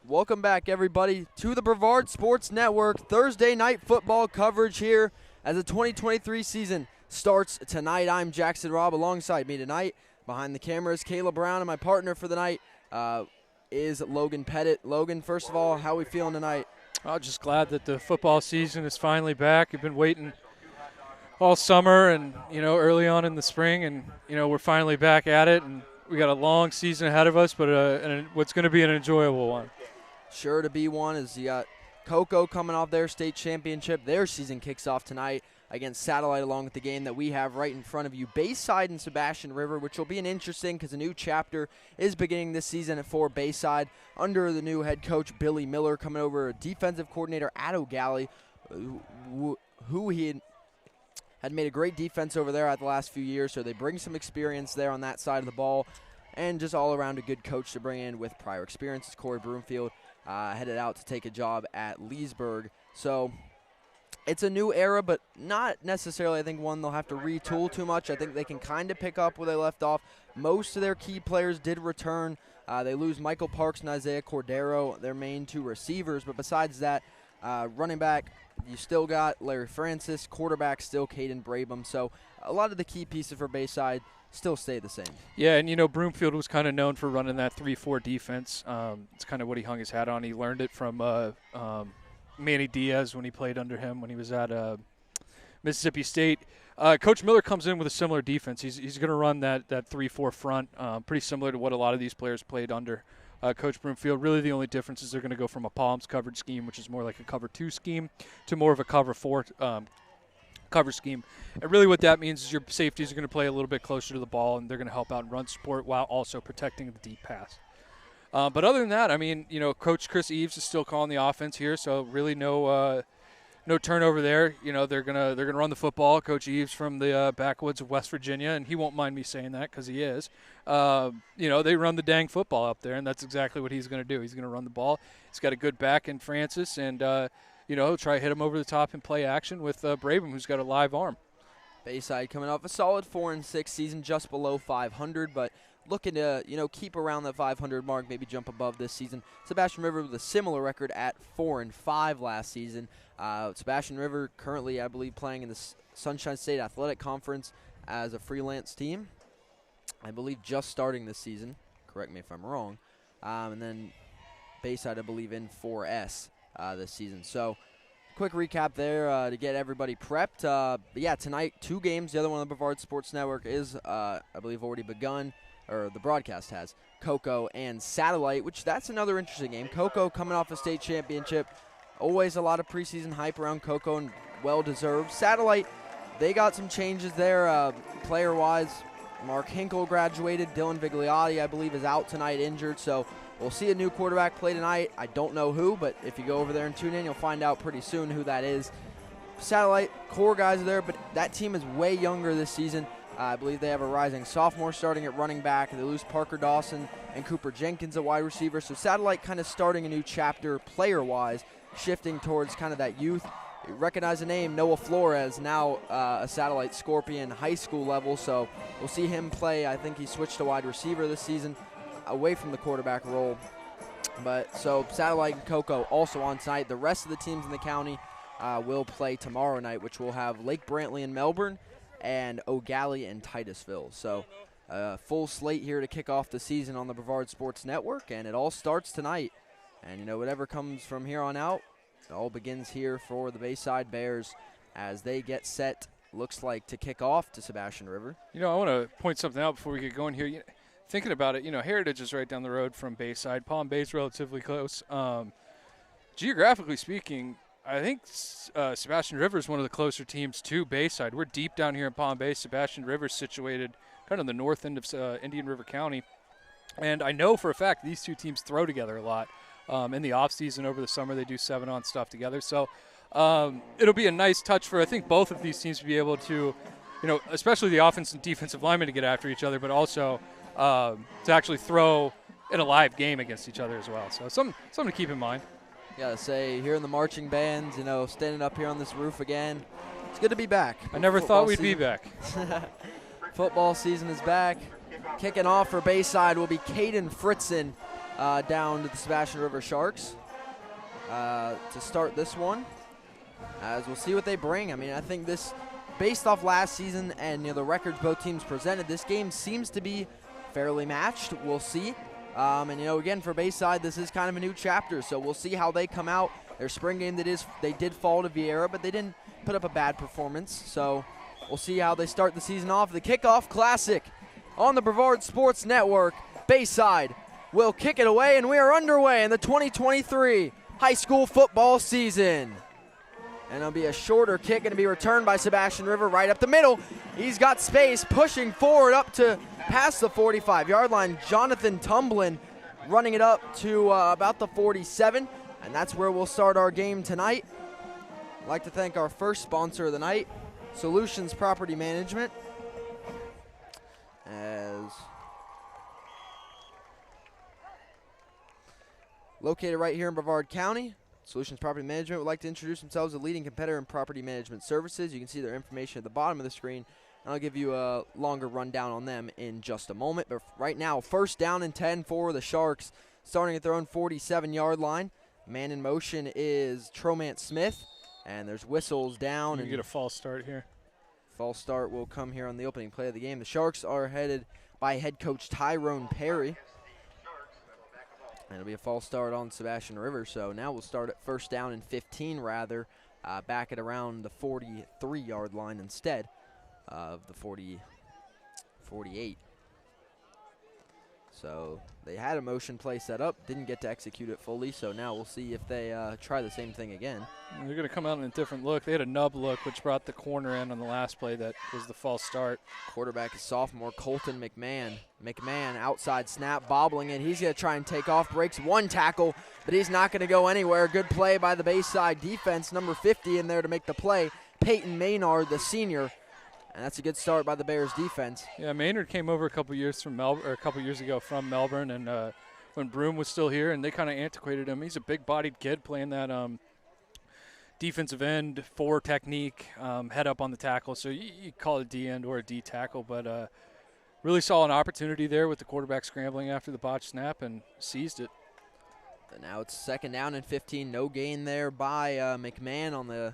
Welcome back, everybody, to the Brevard Sports Network Thursday night football coverage here as the 2023 season starts tonight. I'm Jackson Robb. Alongside me tonight, behind the cameras, Kayla Brown, and my partner for the night is Logan Pettite. Logan, first of all, how are we feeling tonight? I'm just glad that the football season is finally back. We've been waiting all summer and, early on in the spring, and, we're finally back at it. And we got a long season ahead of us, but what's going to be an enjoyable one. Sure to be one, as you got Cocoa coming off their state championship. Their season kicks off tonight against Satellite, along with the game that we have right in front of you, Bayside and Sebastian River, which will be an interesting because a new chapter is beginning this season for Bayside under the new head coach Billy Miller, coming over, defensive coordinator at O'Galley, who he had made a great defense over there at the last few years, so they bring some experience there on that side of the ball, and just all around a good coach to bring in with prior experience. Corey Broomfield headed out to take a job at Leesburg. So it's a new era, but not necessarily, I think, one they'll have to retool too much. I think they can kind of pick up where they left off. Most of their key players did return. They lose Michael Parks and Isaiah Cordero, their main two receivers. But besides that, running back, you still got Larry Francis. Quarterback, still Caden Brabham. So a lot of the key pieces for Bayside still stay the same. Yeah, and, Broomfield was kind of known for running that 3-4 defense. It's kind of what he hung his hat on. He learned it from Manny Diaz when he played under him when he was at Mississippi State. Coach Miller comes in with a similar defense. He's going to run that 3-4 front, pretty similar to what a lot of these players played under Coach Broomfield. Really the only difference is they're going to go from a Palms coverage scheme, which is more like a cover 2 scheme, to more of a cover 4 cover scheme. And really what that means is your safeties are going to play a little bit closer to the ball, and they're going to help out in run support while also protecting the deep pass. But other than that, Coach Chris Eves is still calling the offense here, so really no turnover there. They're gonna run the football. Coach Eves from the backwoods of West Virginia, and he won't mind me saying that because he is. They run the dang football up there, and that's exactly what he's going to do. He's going to run the ball. He's got a good back in Francis, and he'll try to hit him over the top and play action with Brabham, who's got a live arm. Bayside coming off a solid 4-6 season, just below 500, but looking to, keep around that 500 mark, maybe jump above this season. Sebastian River with a similar record at 4-5 last season. Sebastian River currently, I believe, playing in the Sunshine State Athletic Conference as a freelance team. I believe just starting this season. Correct me if I'm wrong. And then Bayside, I believe, in 4S this season. So quick recap there to get everybody prepped. But yeah, tonight, 2 games. The other one on the Brevard Sports Network is, I believe, already begun, or the broadcast has, Cocoa and Satellite, which that's another interesting game. Cocoa coming off a state championship. Always a lot of preseason hype around Cocoa, and well-deserved. Satellite, they got some changes there player-wise. Mark Hinkle graduated. Dylan Vigliotti, I believe, is out tonight injured, so we'll see a new quarterback play tonight. I don't know who, but if you go over there and tune in, you'll find out pretty soon who that is. Satellite, core guys are there, but that team is way younger this season. I believe they have a rising sophomore starting at running back. They lose Parker Dawson and Cooper Jenkins at wide receiver. So Satellite kind of starting a new chapter player-wise, shifting towards kind of that youth. You recognize the name, Noah Flores, now a Satellite Scorpion high school level. So we'll see him play. I think he switched to wide receiver this season, away from the quarterback role. But so Satellite and Cocoa also on site. The rest of the teams in the county will play tomorrow night, which will have Lake Brantley and Melbourne, and O'Galley and Titusville. So full slate here to kick off the season on the Brevard Sports Network, and it all starts tonight. And, whatever comes from here on out, it all begins here for the Bayside Bears as they get set, looks like, to kick off to Sebastian River. I want to point something out before we get going here. Thinking about it, Heritage is right down the road from Bayside. Palm Bay's relatively close. Geographically speaking, I think Sebastian River is one of the closer teams to Bayside. We're deep down here in Palm Bay. Sebastian River is situated kind of the north end of Indian River County. And I know for a fact these two teams throw together a lot. In the off-season over the summer, they do 7-on stuff together. So it'll be a nice touch for, I think, both of these teams to be able to, especially the offensive and defensive linemen to get after each other, but also to actually throw in a live game against each other as well. So something to keep in mind. Gotta say, hearing the marching bands, standing up here on this roof again, it's good to be back. I never thought we'd be back. Football season is back. Kicking off for Bayside will be Caden Fritzen, down to the Sebastian River Sharks to start this one, as we'll see what they bring. I mean, I think this, based off last season and the records both teams presented, this game seems to be fairly matched. We'll see. And again, for Bayside, this is kind of a new chapter, so we'll see how they come out. Their spring game, they did fall to Vieira, but they didn't put up a bad performance. So we'll see how they start the season off. The Kickoff Classic on the Brevard Sports Network. Bayside will kick it away, and we are underway in the 2023 high school football season. And it'll be a shorter kick, going to be returned by Sebastian River right up the middle. He's got space, pushing forward up to past the 45-yard line. Jonathan Tumblin running it up to about the 47, and that's where we'll start our game tonight. I'd like to thank our first sponsor of the night, Solutions Property Management, as located right here in Brevard County. Solutions Property Management would like to introduce themselves as a leading competitor in property management services. You can see their information at the bottom of the screen, and I'll give you a longer rundown on them in just a moment. But right now, first down and 10 for the Sharks, starting at their own 47-yard line. Man in motion is Tromant Smith, and there's whistles down. You get a false start here. False start will come here on the opening play of the game. The Sharks are headed by head coach Tyrone Perry. And it'll be a false start on Sebastian River, so now we'll start at first down and 15 rather, back at around the 43-yard line instead of the 48. So they had a motion play set up, didn't get to execute it fully, so now we'll see if they try the same thing again. They're going to come out in a different look. They had a nub look, which brought the corner in on the last play. That was the false start. Quarterback is sophomore Colton McMahon. McMahon, outside snap, bobbling it. He's going to try and take off, breaks one tackle, but he's not going to go anywhere. Good play by the Bayside defense. Number 50 in there to make the play. Peyton Maynard, the senior. And that's a good start by the Bears defense. Yeah, Maynard came over a couple years ago from Melbourne, and when Broom was still here, and they kind of antiquated him. He's a big-bodied kid playing that defensive end, 4 technique, head up on the tackle. So you call it a D end or a D tackle, but really saw an opportunity there with the quarterback scrambling after the botched snap and seized it. And now it's second down and 15. No gain there by McMahon on the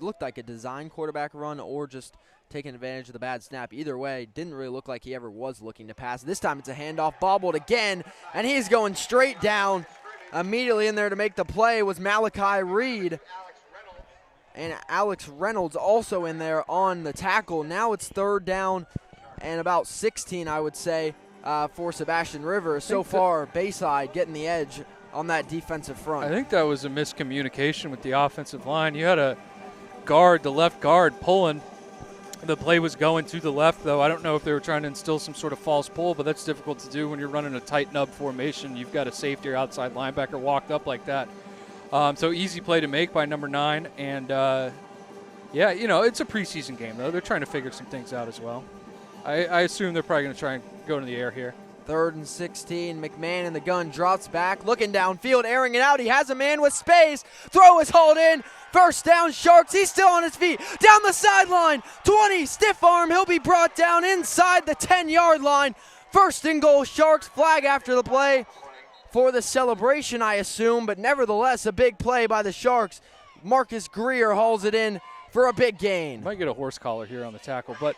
looked like a design quarterback run or just taking advantage of the bad snap. Either way, didn't really look like he ever was looking to pass. This time it's a handoff, bobbled again, and he's going straight down. Immediately in there to make the play was Malachi Reed. And Alex Reynolds also in there on the tackle. Now it's third down and about 16, I would say, for Sebastian River. So far, Bayside getting the edge on that defensive front. I think that was a miscommunication with the offensive line. You had a guard, the left guard, pulling. The play was going to the left, though. I don't know if they were trying to instill some sort of false pull, but that's difficult to do when you're running a tight nub formation. You've got a safety or outside linebacker walked up like that. So easy play to make by number 9. And, yeah, it's a preseason game, though. They're trying to figure some things out as well. I assume they're probably going to try and go to the air here. Third and 16. McMahon in the gun drops back, looking downfield, airing it out. He has a man with space. Throw is hauled in. First down, Sharks. He's still on his feet. Down the sideline. 20, stiff arm. He'll be brought down inside the 10-yard line. First and goal, Sharks. Flag after the play for the celebration, I assume, but nevertheless, a big play by the Sharks. Marcus Greer hauls it in for a big gain. Might get a horse collar here on the tackle, but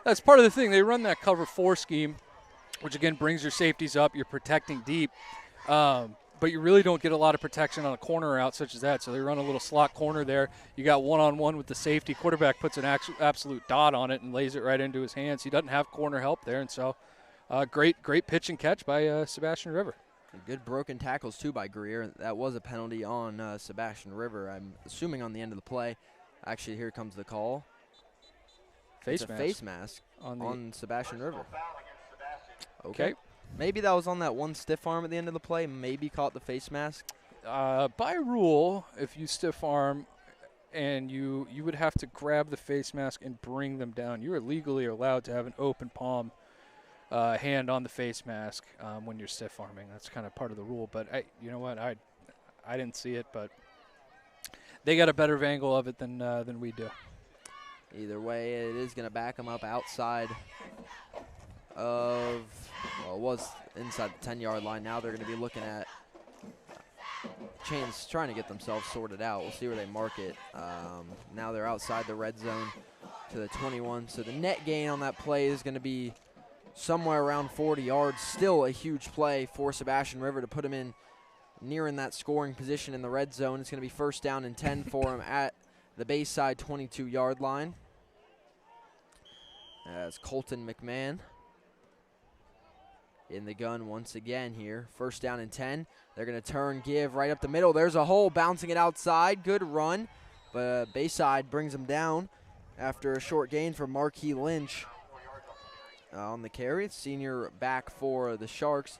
that's part of the thing. They run that cover 4 scheme, which again brings your safeties up. You're protecting deep, but you really don't get a lot of protection on a corner route such as that. So they run a little slot corner there. You got one-on-one with the safety. Quarterback puts an absolute dot on it and lays it right into his hands. He doesn't have corner help there, and so great pitch and catch by Sebastian River. Good broken tackles, too, by Greer. That was a penalty on Sebastian River, I'm assuming on the end of the play. Actually, here comes the call. Face mask on Sebastian River. Okay. Maybe that was on that one stiff arm at the end of the play. Maybe caught the face mask. By rule, if you stiff arm and you would have to grab the face mask and bring them down. You are legally allowed to have an open palm hand on the face mask when you're stiff arming. That's kind of part of the rule. But you know what? I didn't see it, but they got a better angle of it than we do. Either way, it is going to back them up outside of, well, it was inside the 10-yard line. Now they're going to be looking at chains trying to get themselves sorted out. We'll see where they mark it. Now they're outside the red zone to the 21. So the net gain on that play is going to be somewhere around 40 yards. Still a huge play for Sebastian River to put him in nearing that scoring position in the red zone. It's going to be 1st down and 10 for him at the Bayside 22-yard line. As Colton McMahon in the gun once again here. 1st down and 10. They're going to turn, give right up the middle. There's a hole, bouncing it outside. Good run, but Bayside brings him down after a short gain from Marquis Lynch on the carry. Senior back for the Sharks.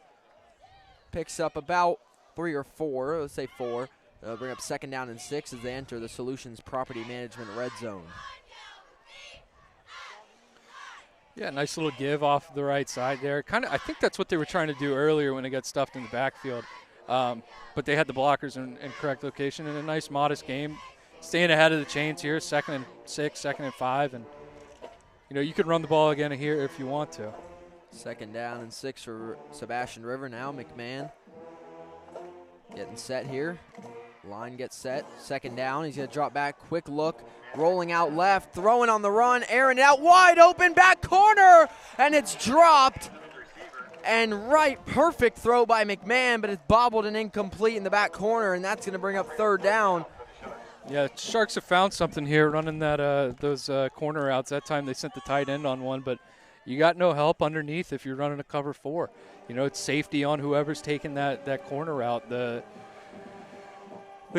Picks up about 3 or 4, let's say 4. They'll bring up 2nd down and 6 as they enter the Solutions Property Management red zone. Yeah, nice little give off the right side there. I think that's what they were trying to do earlier when they got stuffed in the backfield. But they had the blockers in correct location, and a nice modest game. Staying ahead of the chains here, 2nd and 6, 2nd and 5, and you could run the ball again here if you want to. 2nd down and 6 for Sebastian River now. McMahon getting set here. Line gets set. 2nd down. He's going to drop back. Quick look. Rolling out left. Throwing on the run. Airing it out wide open. Back corner. And it's dropped. And right. Perfect throw by McMahon, but it's bobbled and incomplete in the back corner, and that's going to bring up 3rd down. Yeah, Sharks have found something here running that those corner outs. That time they sent the tight end on one, but you got no help underneath if you're running a cover 4. It's safety on whoever's taking that corner out. The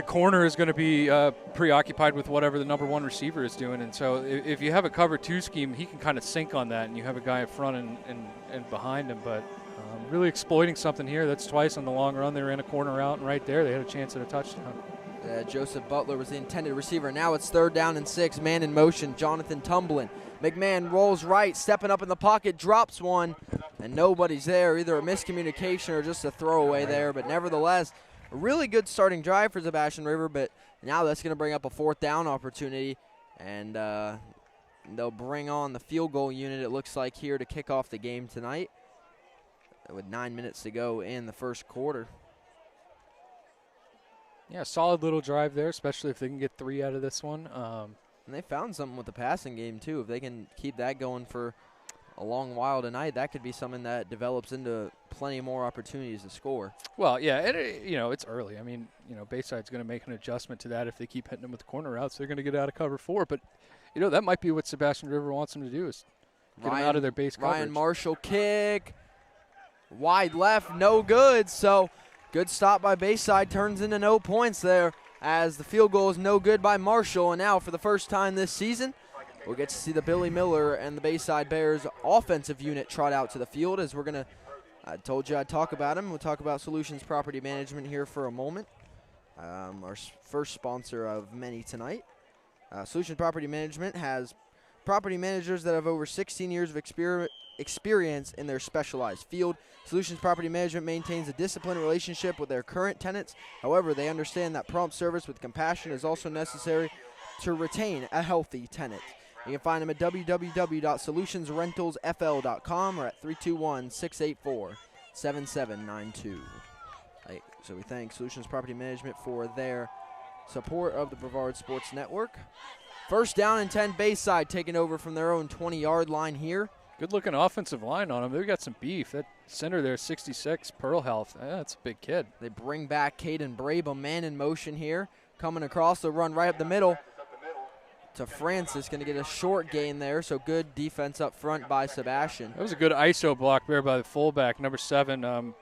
corner is going to be preoccupied with whatever the number 1 receiver is doing, and so if you have a cover 2 scheme, he can kind of sink on that, and you have a guy in front and behind him. But really exploiting something here. That's twice on the long run. They ran a corner out, and right there they had a chance at a touchdown. Joseph Butler was the intended receiver. Now it's 3rd down and 6. Man in motion. Jonathan Tumblin. McMahon rolls right, stepping up in the pocket, drops one, and nobody's there. Either a miscommunication or just a throwaway there. But nevertheless, a really good starting drive for Sebastian River. But now that's going to bring up a 4th down opportunity. And they'll bring on the field goal unit, it looks like, here to kick off the game tonight with 9 minutes to go in the 1st quarter. Yeah, solid little drive there, especially if they can get 3 out of this one. And they found something with the passing game, too. If they can keep that going for a long while tonight, that could be something that develops into plenty more opportunities to score. Well, yeah, and it's early. I mean, Bayside's going to make an adjustment to that if they keep hitting them with the corner routes. They're going to get out of cover 4. But, that might be what Sebastian River wants them to do is get them out of their base coverage. Ryan Marshall kick. Wide left, no good. So good stop by Bayside, turns into no points there as the field goal is no good by Marshall. And now for the first time this season, we'll get to see the Billy Miller and the Bayside Bears offensive unit trot out to the field as we're going to, I told you I'd talk about them. We'll talk about Solutions Property Management here for a moment. Our first sponsor of many tonight. Solutions Property Management has property managers that have over 16 years of experience in their specialized field. Solutions Property Management maintains a disciplined relationship with their current tenants. However, they understand that prompt service with compassion is also necessary to retain a healthy tenant. You can find them at www.solutionsrentalsfl.com or at 321-684-7792. So we thank Solutions Property Management for their support of the Brevard Sports Network. 1st down and 10, Bayside taking over from their own 20-yard line here. Good-looking offensive line on them. They've got some beef. That center there, 66, Pearl Health. That's a big kid. They bring back Caden Brabham, man in motion here. Coming across the run right up the middle to Francis. Going to get a short gain there, so good defense up front by Sebastian. That was a good ISO block there by the fullback, number 7,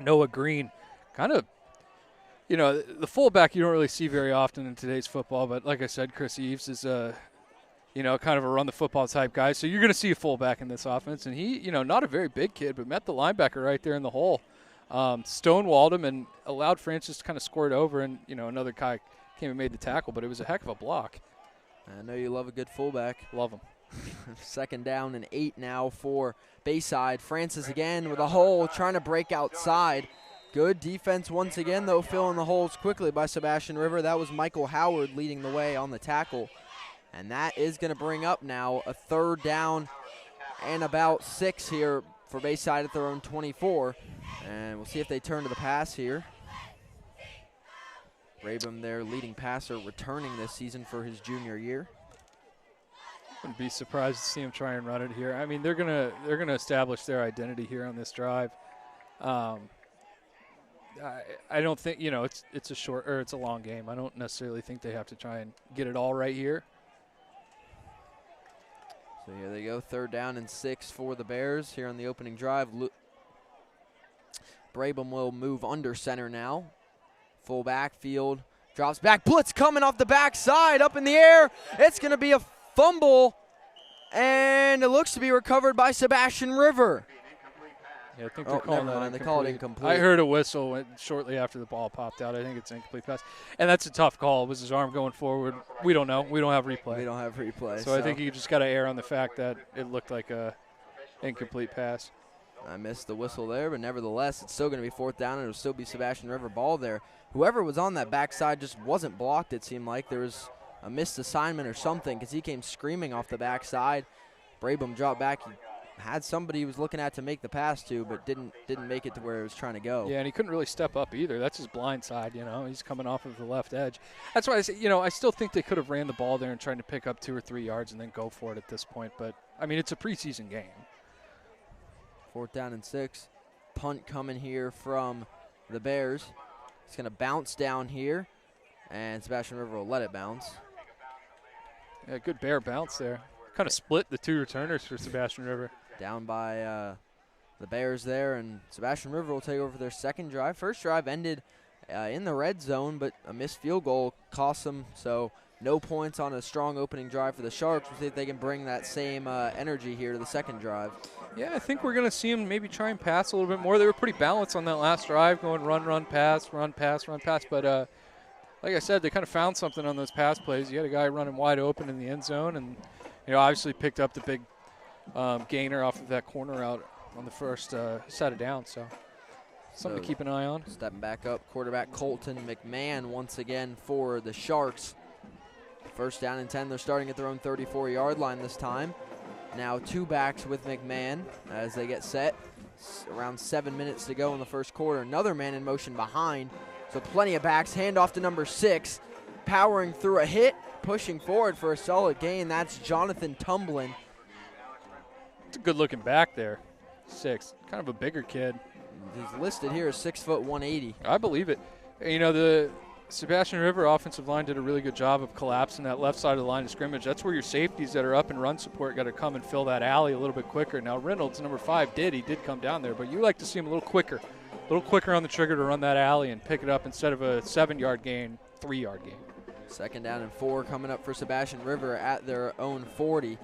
Noah Green. Kind of, the fullback you don't really see very often in today's football, but like I said, Chris Eves is kind of a run-the-football type guy. So you're going to see a fullback in this offense. And he, not a very big kid, but met the linebacker right there in the hole. Stonewalled him and allowed Francis to kind of score it over. And, another guy came and made the tackle, but it was a heck of a block. I know you love a good fullback. Love him. 2nd down and 8 now for Bayside. Francis again with a hole, trying to break outside. Good defense once again, though, filling the holes quickly by Sebastian River. That was Michael Howard leading the way on the tackle. And that is going to bring up now a 3rd down and about 6 here for Bayside at their own 24. And we'll see if they turn to the pass here. Raybum, their leading passer, returning this season for his junior year. Wouldn't be surprised to see him try and run it here. I mean, they're gonna establish their identity here on this drive. I don't think, you know, it's a long game. I don't necessarily think they have to try and get it all right here. So here they go, 3rd down and 6 for the Bears here on the opening drive. Brabham will move under center now. Full backfield, drops back, blitz coming off the backside, up in the air. It's going to be a fumble, and it looks to be recovered by Sebastian River. Yeah, I think they're calling that incomplete. They call it incomplete. I heard a whistle shortly after the ball popped out. I think it's an incomplete pass. And that's a tough call. Was his arm going forward? We don't know. We don't have replay. We don't have replay. So I think you just got to err on the fact that it looked like a incomplete pass. I missed the whistle there, but nevertheless, it's still going to be 4th down, and it'll still be Sebastian River ball there. Whoever was on that backside just wasn't blocked, it seemed like. There was a missed assignment or something because he came screaming off the backside. Brabham dropped back. He had somebody he was looking at to make the pass to, but didn't make it to where it was trying to go. Yeah, and he couldn't really step up either. That's his blind side, you know. He's coming off of the left edge. That's why I say, you know, I still think they could have ran the ball there and tried to pick up 2 or 3 yards and then go for it at this point. But, I mean, it's a preseason game. 4th down and 6. Punt coming here from the Bears. It's going to bounce down here, and Sebastian River will let it bounce. Yeah, good Bear bounce there. Kind of split the 2 returners for Sebastian River. Down by the Bears there, and Sebastian River will take over their 2nd drive. First drive ended in the red zone, but a missed field goal cost them, so no points on a strong opening drive for the Sharks. We'll see if they can bring that same energy here to the 2nd drive. Yeah, I think we're going to see them maybe try and pass a little bit more. They were pretty balanced on that last drive, going run, pass, run, pass, run, pass. But like I said, they kind of found something on those pass plays. You had a guy running wide open in the end zone, and you know, obviously picked up the big gainer off of that corner out on the first set of down. So something to keep an eye on. Stepping back up, quarterback Colton McMahon once again for the Sharks. 1st down and 10. They're starting at their own 34-yard line this time. Now 2 backs with McMahon as they get set. Around 7 minutes to go in the first quarter. Another man in motion behind. So plenty of backs. Hand off to number 6. Powering through a hit. Pushing forward for a solid gain. That's Jonathan Tumblin. It's a good-looking back there. 6. Kind of a bigger kid. He's listed here as 6 foot 180. I believe it. You know, the Sebastian River offensive line did a really good job of collapsing that left side of the line of scrimmage. That's where your safeties that are up and run support got to come and fill that alley a little bit quicker. Now Reynolds, number 5, he did come down there, but you like to see him a little quicker on the trigger to run that alley and pick it up instead of a 7-yard gain, 3-yard gain. 2nd down and 4 coming up for Sebastian River at their own 40.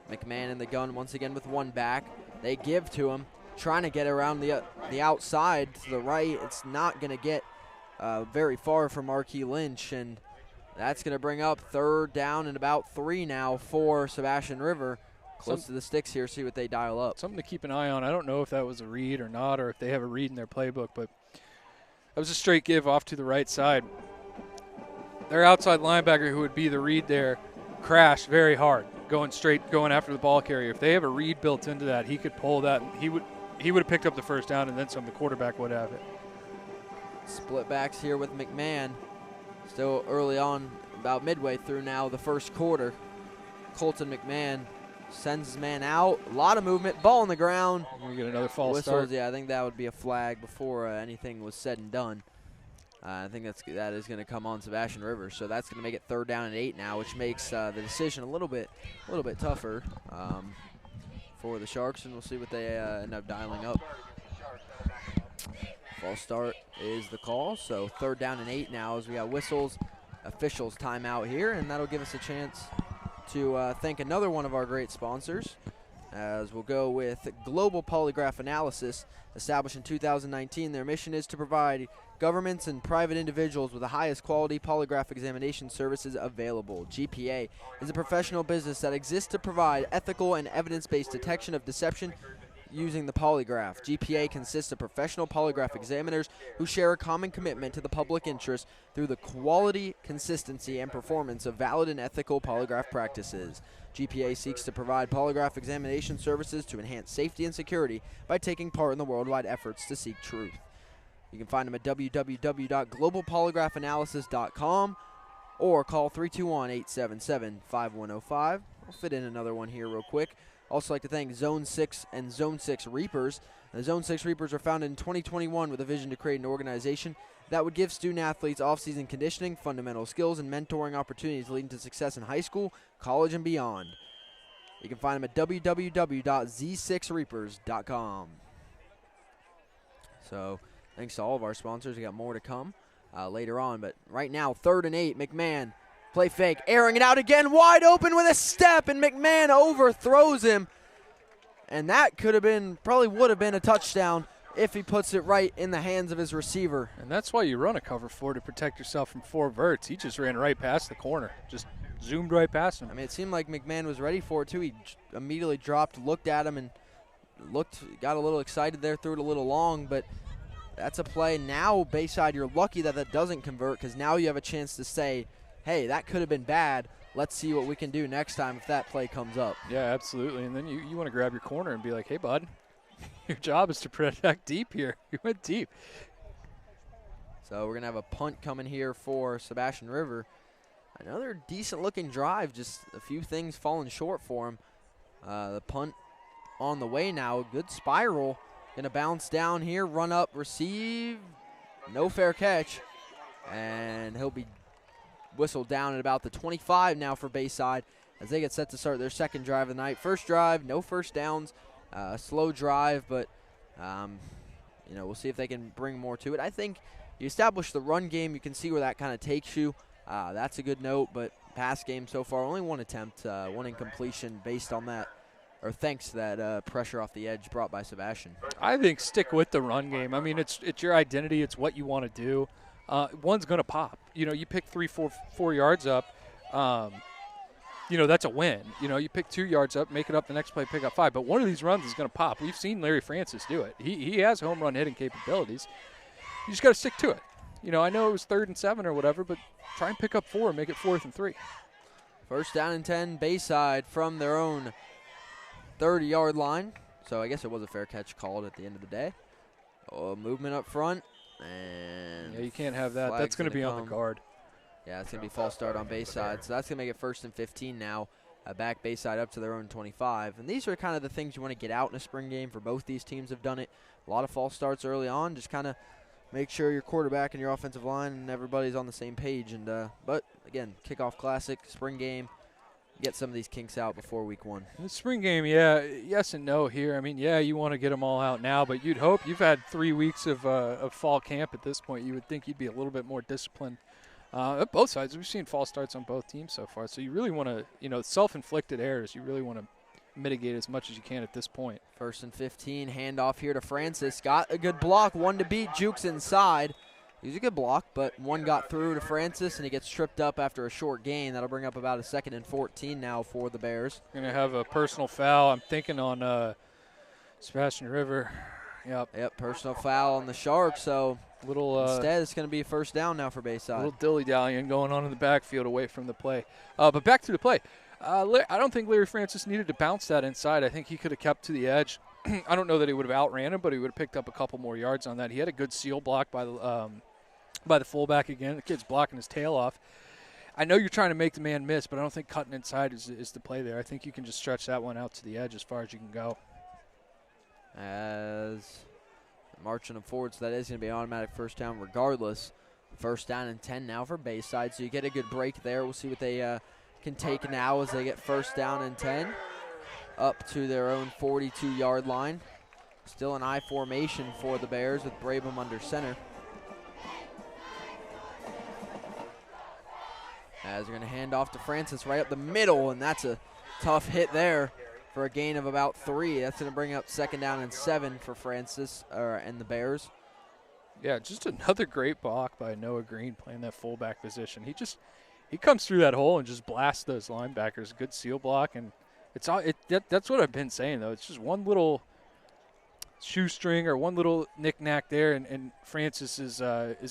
McMahon in the gun once again with 1 back. They give to him, trying to get around the outside to the right. It's not going to get very far from Marquis Lynch, and that's going to bring up 3rd down and about 3 now for Sebastian River. Close to the sticks here, see what they dial up. Something to keep an eye on. I don't know if that was a read or not, or if they have a read in their playbook, but that was a straight give off to the right side. Their outside linebacker, who would be the read there, crashed very hard, going after the ball carrier. If they have a read built into that, he could pull that. He would have picked up the 1st down, and then some. The quarterback would have it. Split backs here with McMahon. Still early on, about midway through now the first quarter. Colton McMahon sends his man out. A lot of movement. Ball on the ground. We get another false Whistles, start. yeah, I think that would be a flag before anything was said and done. I think that is going to come on Sebastian River. So that's going to make it 3rd down and 8 now, which makes the decision a little bit tougher for the Sharks, and we'll see what they end up dialing up. False start is the call, so 3rd down and 8 now as we got whistles, officials timeout here, and that'll give us a chance to thank another one of our great sponsors, as we'll go with Global Polygraph Analysis. Established in 2019, their mission is to provide governments and private individuals with the highest quality polygraph examination services available. GPA is a professional business that exists to provide ethical and evidence-based detection of deception using the polygraph. GPA consists of professional polygraph examiners who share a common commitment to the public interest through the quality, consistency, and performance of valid and ethical polygraph practices. GPA seeks to provide polygraph examination services to enhance safety and security by taking part in the worldwide efforts to seek truth. You can find them at www.globalpolygraphanalysis.com or call 321-877-5105. We'll fit in another one here real quick. Also like to thank Zone 6 and Zone 6 Reapers. The Zone 6 Reapers were founded in 2021 with a vision to create an organization that would give student-athletes off-season conditioning, fundamental skills, and mentoring opportunities leading to success in high school, college, and beyond. You can find them at www.z6reapers.com. So thanks to all of our sponsors. We got more to come later on. But right now, 3rd and 8, McMahon. Play fake, airing it out again, wide open with a step, and McMahon overthrows him. And that could have been, probably would have been a touchdown if he puts it right in the hands of his receiver. And that's why you run a cover 4 to protect yourself from 4 verts. He just ran right past the corner, just zoomed right past him. I mean, it seemed like McMahon was ready for it, too. He immediately dropped, looked at him, and got a little excited there, threw it a little long, but that's a play. Now, Bayside, you're lucky that that doesn't convert because now you have a chance to say, hey, that could have been bad. Let's see what we can do next time if that play comes up. Yeah, absolutely. And then you want to grab your corner and be like, hey, bud, your job is to protect deep here. You went deep. So we're going to have a punt coming here for Sebastian River. Another decent-looking drive, just a few things falling short for him. The punt on the way now. Good spiral. Going to bounce down here, run up, receive. No fair catch. And he'll be whistled down at about the 25 now for Bayside as they get set to start their second drive of the night. First drive, no first downs, slow drive, but we'll see if they can bring more to it. I think you establish the run game, you can see where that kind of takes you. That's a good note, but pass game so far, only one attempt, one incompletion based on that, or thanks to that pressure off the edge brought by Sebastian. I think stick with the run game. I mean, it's your identity. It's what you want to do. One's going to pop. You pick 4 yards up, that's a win. You pick 2 yards up, make it up the next play, pick up 5. But one of these runs is going to pop. We've seen Larry Francis do it. He has home run hitting capabilities. You just got to stick to it. I know it was 3rd and 7 or whatever, but try and pick up 4 and make it 4th and 3. First down and 10, Bayside from their own 30-yard line. So I guess it was a fair catch called at the end of the day. Movement up front. And yeah, you can't have that. That's going to be on the guard. Yeah, it's going to be false start on Bayside. So that's going to make it 1st and 15 now. Back Bayside up to their own 25. And these are kind of the things you want to get out in a spring game for both these teams have done it. A lot of false starts early on. Just kind of make sure your quarterback and your offensive line and everybody's on the same page. And but, again, kickoff classic, spring game. Get some of these kinks out before week 1. The spring game, yeah, yes and no here. I mean, yeah, you want to get them all out now, but you'd hope you've had 3 weeks of fall camp at this point. You would think you'd be a little bit more disciplined. At both sides, we've seen false starts on both teams so far. So you really want to, self-inflicted errors, you really want to mitigate as much as you can at this point. 1st and 15, handoff here to Francis. Got a good block, one to beat, jukes inside. He was a good block, but one got through to Francis, and he gets tripped up after a short gain. That'll bring up about a 2nd and 14 now for the Bears. Going to have a personal foul. I'm thinking on Sebastian River. Yep, personal foul on the Sharks. So instead, it's going to be a 1st down now for Bayside. A little dilly-dallying going on in the backfield away from the play. But back to the play. I don't think Larry Francis needed to bounce that inside. I think he could have kept to the edge. I don't know that he would have outran him, but he would have picked up a couple more yards on that. He had a good seal block by the fullback again. The kid's blocking his tail off. I know you're trying to make the man miss, but I don't think cutting inside is the play there. I think you can just stretch that one out to the edge as far as you can go. As marching them forward, so that is going to be an automatic 1st down regardless. 1st down and 10 now for Bayside, so you get a good break there. We'll see what they can take now as they get 1st down and 10 up to their own 42-yard line. Still an I formation for the Bears with Brabham under center. As they're going to hand off to Francis right up the middle, and that's a tough hit there for a gain of about 3. That's going to bring up 2nd down and 7 for Francis and the Bears. Yeah, just another great block by Noah Green playing that fullback position. He comes through that hole and just blasts those linebackers. Good seal block, and that's what I've been saying though. It's just one little shoestring or one little knick-knack there, and Francis is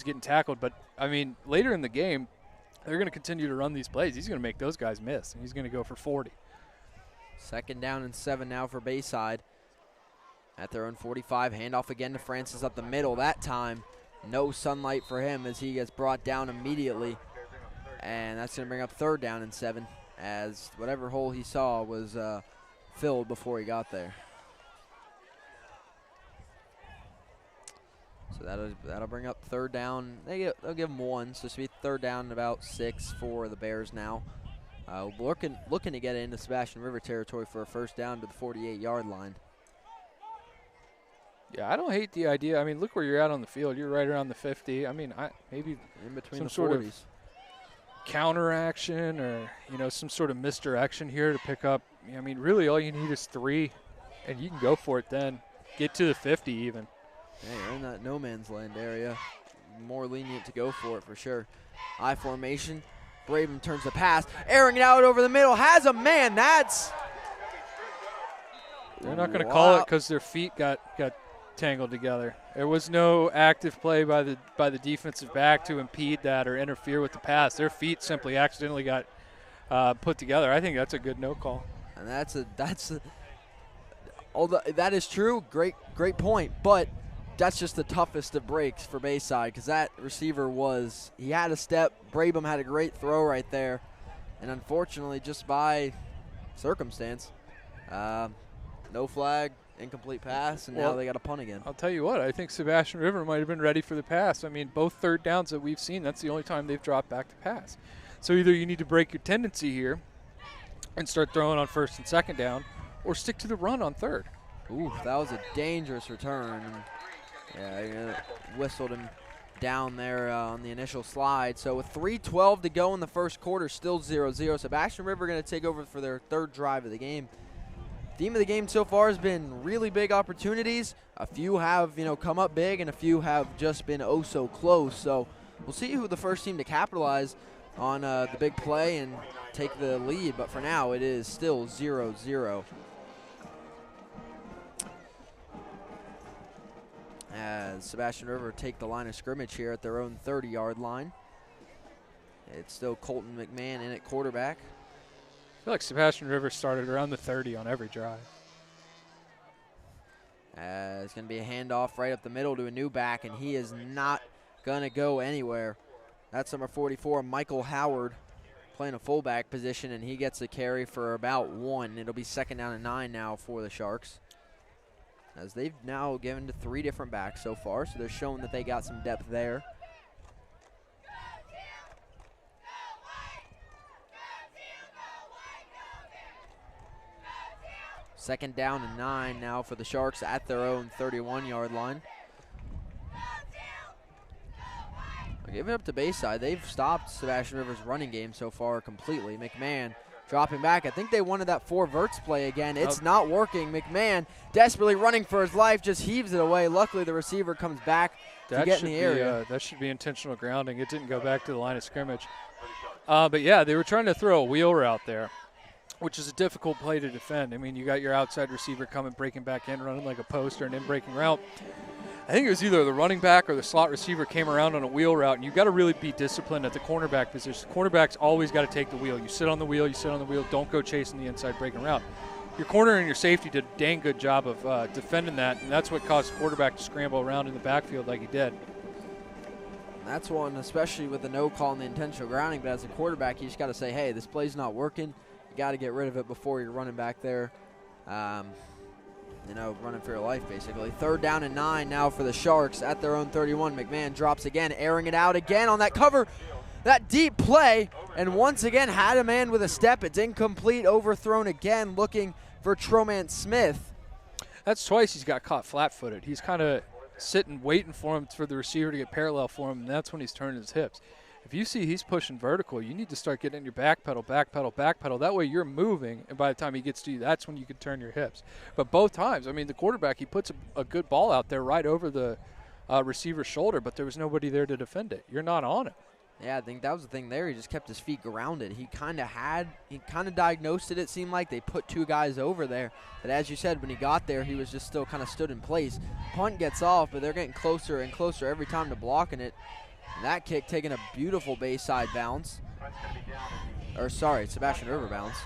getting tackled. But, I mean, later in the game, they're going to continue to run these plays. He's going to make those guys miss, and he's going to go for 40. 2nd down and 7 now for Bayside. At their own 45, handoff again to Francis up the middle. That time, no sunlight for him as he gets brought down immediately. And that's going to bring up 3rd down and 7 as whatever hole he saw was filled before he got there. So that'll bring up 3rd down. They'll give him 1, so it's going to be 3rd down and about 6 for the Bears now. Looking to get into Sebastian River territory for a 1st down to the 48-yard line. Yeah, I don't hate the idea. I mean, look where you're at on the field. You're right around the 50. I mean, maybe in between some the 40s. Sort of counter action or, some sort of misdirection here to pick up. I mean, really all you need is 3, and you can go for it then. Get to the 50 even. Yeah, you're in that no man's land area. More lenient to go for it for sure. I formation. Braven turns the pass. Airing it out over the middle. Has a man. That's... They're not going to call it because their feet got tangled together. There was no active play by the defensive back to impede that or interfere with the pass. Their feet simply accidentally got put together. I think that's a good no call. And although that is true, great point, but that's just the toughest of breaks for Bayside because that receiver he had a step. Brabham had a great throw right there, and unfortunately, just by circumstance, no flag, incomplete pass, and now they got a punt again. I'll tell you what, I think Sebastian River might have been ready for the pass. I mean, both 3rd downs that we've seen, that's the only time they've dropped back to pass. So either you need to break your tendency here and start throwing on 1st and 2nd down, or stick to the run on 3rd. Ooh, that was a dangerous return. Yeah, whistled him down there on the initial slide. So with 3:12 to go in the 1st quarter, still 0-0. Sebastian River going to take over for their 3rd drive of the game. Theme of the game so far has been really big opportunities. A few have, come up big, and a few have just been oh so close. So we'll see who the first team to capitalize on the big play and take the lead. But for now, it is still 0-0. As Sebastian River take the line of scrimmage here at their own 30-yard line. It's still Colton McMahon in at quarterback. I feel like Sebastian River started around the 30 on every drive. It's going to be a handoff right up the middle to a new back, and he is not going to go anywhere. That's number 44, Michael Howard, playing a fullback position, and he gets a carry for about 1. It'll be 2nd down and 9 now for the Sharks, as they've now given to 3 different backs so far, so they're showing that they got some depth there. Second down and 9 now for the Sharks at their own 31-yard line. Give it up to Bayside. They've stopped Sebastian River's running game so far completely. McMahon dropping back. I think they wanted that 4 verts play again. It's not working. McMahon desperately running for his life, just heaves it away. Luckily, the receiver comes back to get in the area. That should be intentional grounding. It didn't go back to the line of scrimmage. But, yeah, they were trying to throw a wheel route there, which is a difficult play to defend. I mean, you got your outside receiver coming, breaking back in, running like a post or an in-breaking route. I think it was either the running back or the slot receiver came around on a wheel route, and you've got to really be disciplined at the cornerback position. Cornerback's always got to take the wheel. You sit on the wheel, don't go chasing the inside breaking route. Your corner and your safety did a dang good job of defending that, and that's what caused the quarterback to scramble around in the backfield like he did. That's one, especially with the no call and the intentional grounding, but as a quarterback, you just got to say, hey, this play's not working. You got to get rid of it before you're running back there. Running for your life, basically. 3rd down and 9 now for the Sharks at their own 31. McMahon drops again, airing it out again on that cover. That deep play, and once again had a man with a step. It's incomplete, overthrown again, looking for Troman Smith. That's twice he's got caught flat-footed. He's kind of sitting, waiting for the receiver to get parallel for him, and that's when he's turning his hips. If you see he's pushing vertical, you need to start getting in your back pedal. That way you're moving, and by the time he gets to you, that's when you can turn your hips. But both times, I mean, the quarterback, he puts a good ball out there right over the receiver's shoulder, but there was nobody there to defend it. You're not on it. Yeah, I think that was the thing there. He just kept his feet grounded. He kind of diagnosed it, it seemed like. They put 2 guys over there. But as you said, when he got there, he was just still kind of stood in place. Punt gets off, but they're getting closer and closer every time to blocking it. And that kick taking a beautiful Bayside bounce. Or sorry, Sebastian River bounce.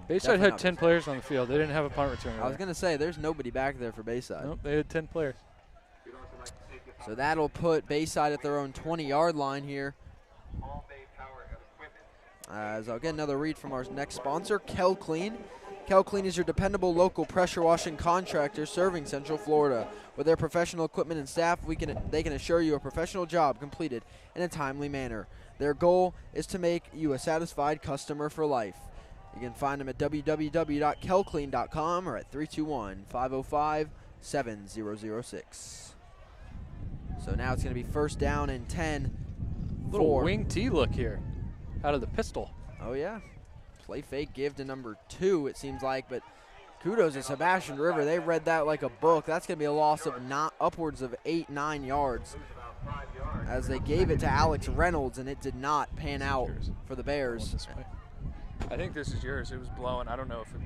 Bayside had 10 players on the field. They didn't have a punt returner. I was going to say, there's nobody back there for Bayside. Nope, they had 10 players. So that'll put Bayside at their own 20-yard line here. As I'll get another read from our next sponsor, KelClean. KelClean is your dependable local pressure washing contractor serving Central Florida. With their professional equipment and staff, they can assure you a professional job completed in a timely manner. Their goal is to make you a satisfied customer for life. You can find them at www.kelclean.com or at 321-505-7006. So now it's going to be first down and 10. Little wing T look here out of the pistol. Oh, yeah. Play fake give to number 2, it seems like. But kudos to Sebastian River. They read that like a book. That's going to be a loss of upwards of 8-9 yards. As they gave it to Alex Reynolds, and it did not pan out for the Bears. I think this is yours. It was blowing. I don't know if it...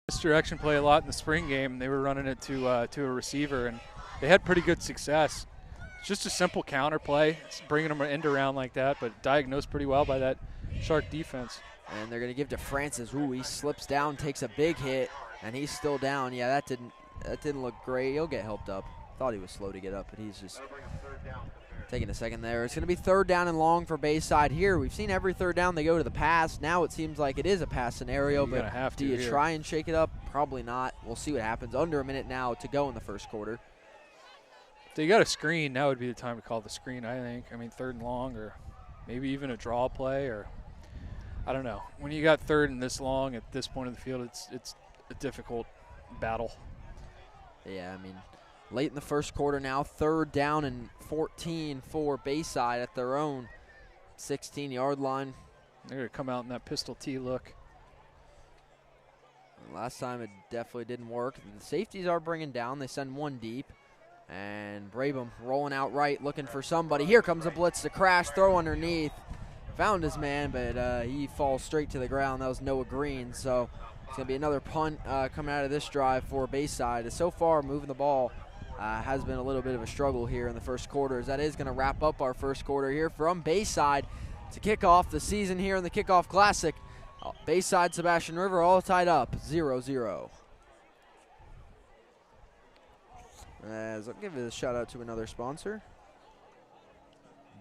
Misdirection play a lot in the spring game. They were running it to a receiver, and they had pretty good success. It's just a simple counter play. It's bringing them end around like that, but diagnosed pretty well by that Shark defense. And they're going to give to Francis. Ooh, he slips down, takes a big hit, and he's still down. Yeah, that didn't look great. He'll get helped up. Thought he was slow to get up, but he's just taking a second there. It's going to be third down and long for Bayside here. We've seen every third down they go to the pass. Now it seems like it is a pass scenario, but do you try and shake it up? Probably not. We'll see what happens. Under a minute now to go in the first quarter. If they got a screen, now would be the time to call the screen, I think. I mean, third and long, or maybe even a draw play, or I don't know. When you got third and this long at this point of the field, it's a difficult battle. Yeah, I mean, late in the first quarter now, third down and 14 for Bayside at their own 16-yard line. They're going to come out in that pistol T look. Last time it definitely didn't work. The safeties are bringing down. They send one deep. And Brabham rolling out right, looking for somebody. Here comes a blitz to crash, throw underneath. Found his man, but he falls straight to the ground. That was Noah Green. So it's going to be another punt coming out of this drive for Bayside. So far, moving the ball has been a little bit of a struggle here in the first quarter. As that is going to wrap up our first quarter here from Bayside to kick off the season here in the Kickoff Classic. Bayside, Sebastian River all tied up 0-0. As I'll give a shout out to another sponsor,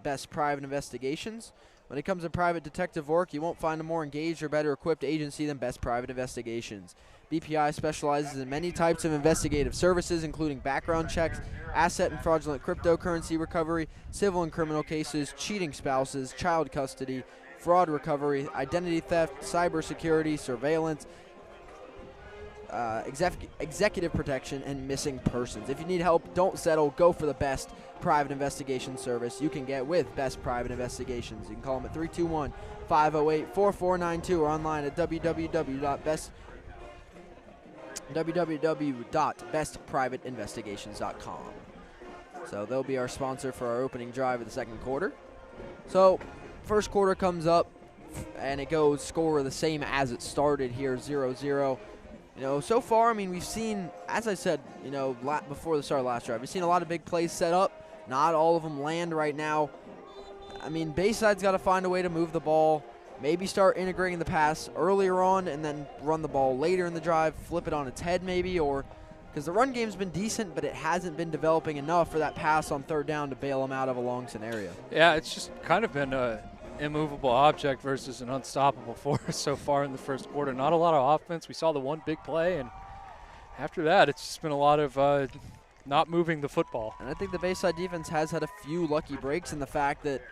Best Private Investigations. When it comes to private detective work, you won't find a more engaged or better equipped agency than Best Private Investigations. BPI specializes in many types of investigative services, including background checks, asset and fraudulent cryptocurrency recovery, civil and criminal cases, cheating spouses, child custody, fraud recovery, identity theft, cybersecurity, surveillance, executive protection, and missing persons. If you need help, don't settle. Go for the best private investigation service you can get with Best Private Investigations. You can call them at 321-508-4492 or online at www.bestprivateinvestigations.com. So they'll be our sponsor for our opening drive of the second quarter. So first quarter comes up, and it goes score the same as it started here, 0-0. You know, so far, I mean, we've seen, as I said, you know, before the start of last drive, we've seen a lot of big plays set up. Not all of them land right now. I mean, Bayside's got to find a way to move the ball, maybe start integrating the pass earlier on and then run the ball later in the drive, flip it on its head maybe, or because the run game's been decent, but it hasn't been developing enough for that pass on third down to bail them out of a long scenario. Yeah, it's just kind of been a immovable object versus an unstoppable force so far in the first quarter. Not a lot of offense. We saw the one big play, and after that, it's just been a lot of not moving the football. And I think the Bayside defense has had a few lucky breaks in the fact that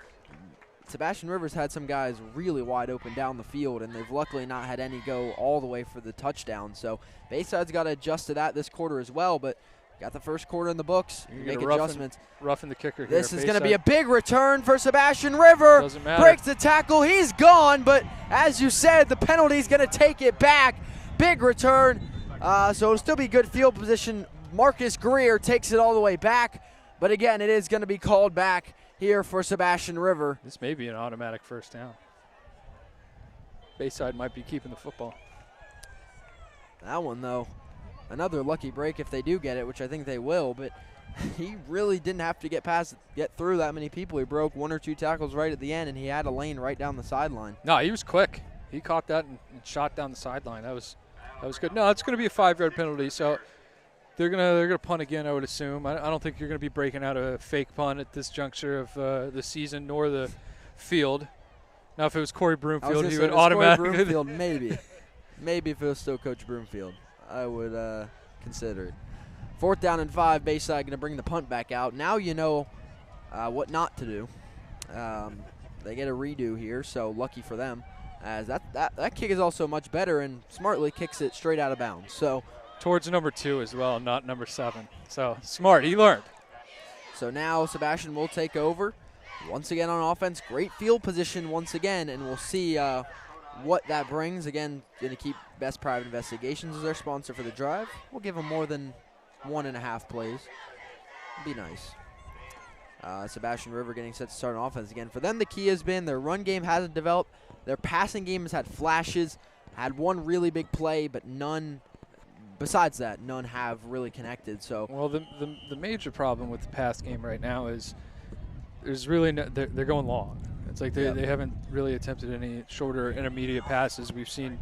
Sebastian Rivers had some guys really wide open down the field, and they've luckily not had any go all the way for the touchdown. So Bayside's got to adjust to that this quarter as well, but got the first quarter in the books. Make adjustments. Roughing the kicker This here. is going to be a big return for Sebastian River. Doesn't matter. Breaks the tackle. He's gone, but as you said, the penalty's going to take it back. Big return. So it'll still be good field position. Marcus Greer takes it all the way back. But again, it is going to be called back here for Sebastian River. This may be an automatic first down. Bayside might be keeping the football. That one, though, another lucky break if they do get it, which I think they will. But he really didn't have to get through that many people. He broke 1 or 2 tackles right at the end, and he had a lane right down the sideline. No, he was quick. He caught that and shot down the sideline. That was good. No, it's going to be a 5-yard penalty, so they're gonna punt again, I would assume. I don't think you're going to be breaking out a fake punt at this juncture of the season nor the field. Now, if it was Corey Broomfield, he would automatically. Corey Broomfield, maybe. Maybe if it was still Coach Broomfield, I would consider it. 4th down and 5, Bayside going to bring the punt back out. Now you know what not to do. They get a redo here, so lucky for them. As that kick is also much better and smartly kicks it straight out of bounds. So towards number 2 as well, not number 7. So smart, he learned. So now Sebastian will take over. Once again on offense, great field position once again, and we'll see what that brings. Again, going to keep Best Private Investigations as their sponsor for the drive. We'll give them more than 1.5 plays. Be nice. Sebastian River getting set to start on offense again. For them, the key has been their run game hasn't developed. Their passing game has had flashes, had one really big play, but none. Besides that, none have really connected. So well, the major problem with the pass game right now is there's really they're going long. It's like they haven't really attempted any shorter intermediate passes. We've seen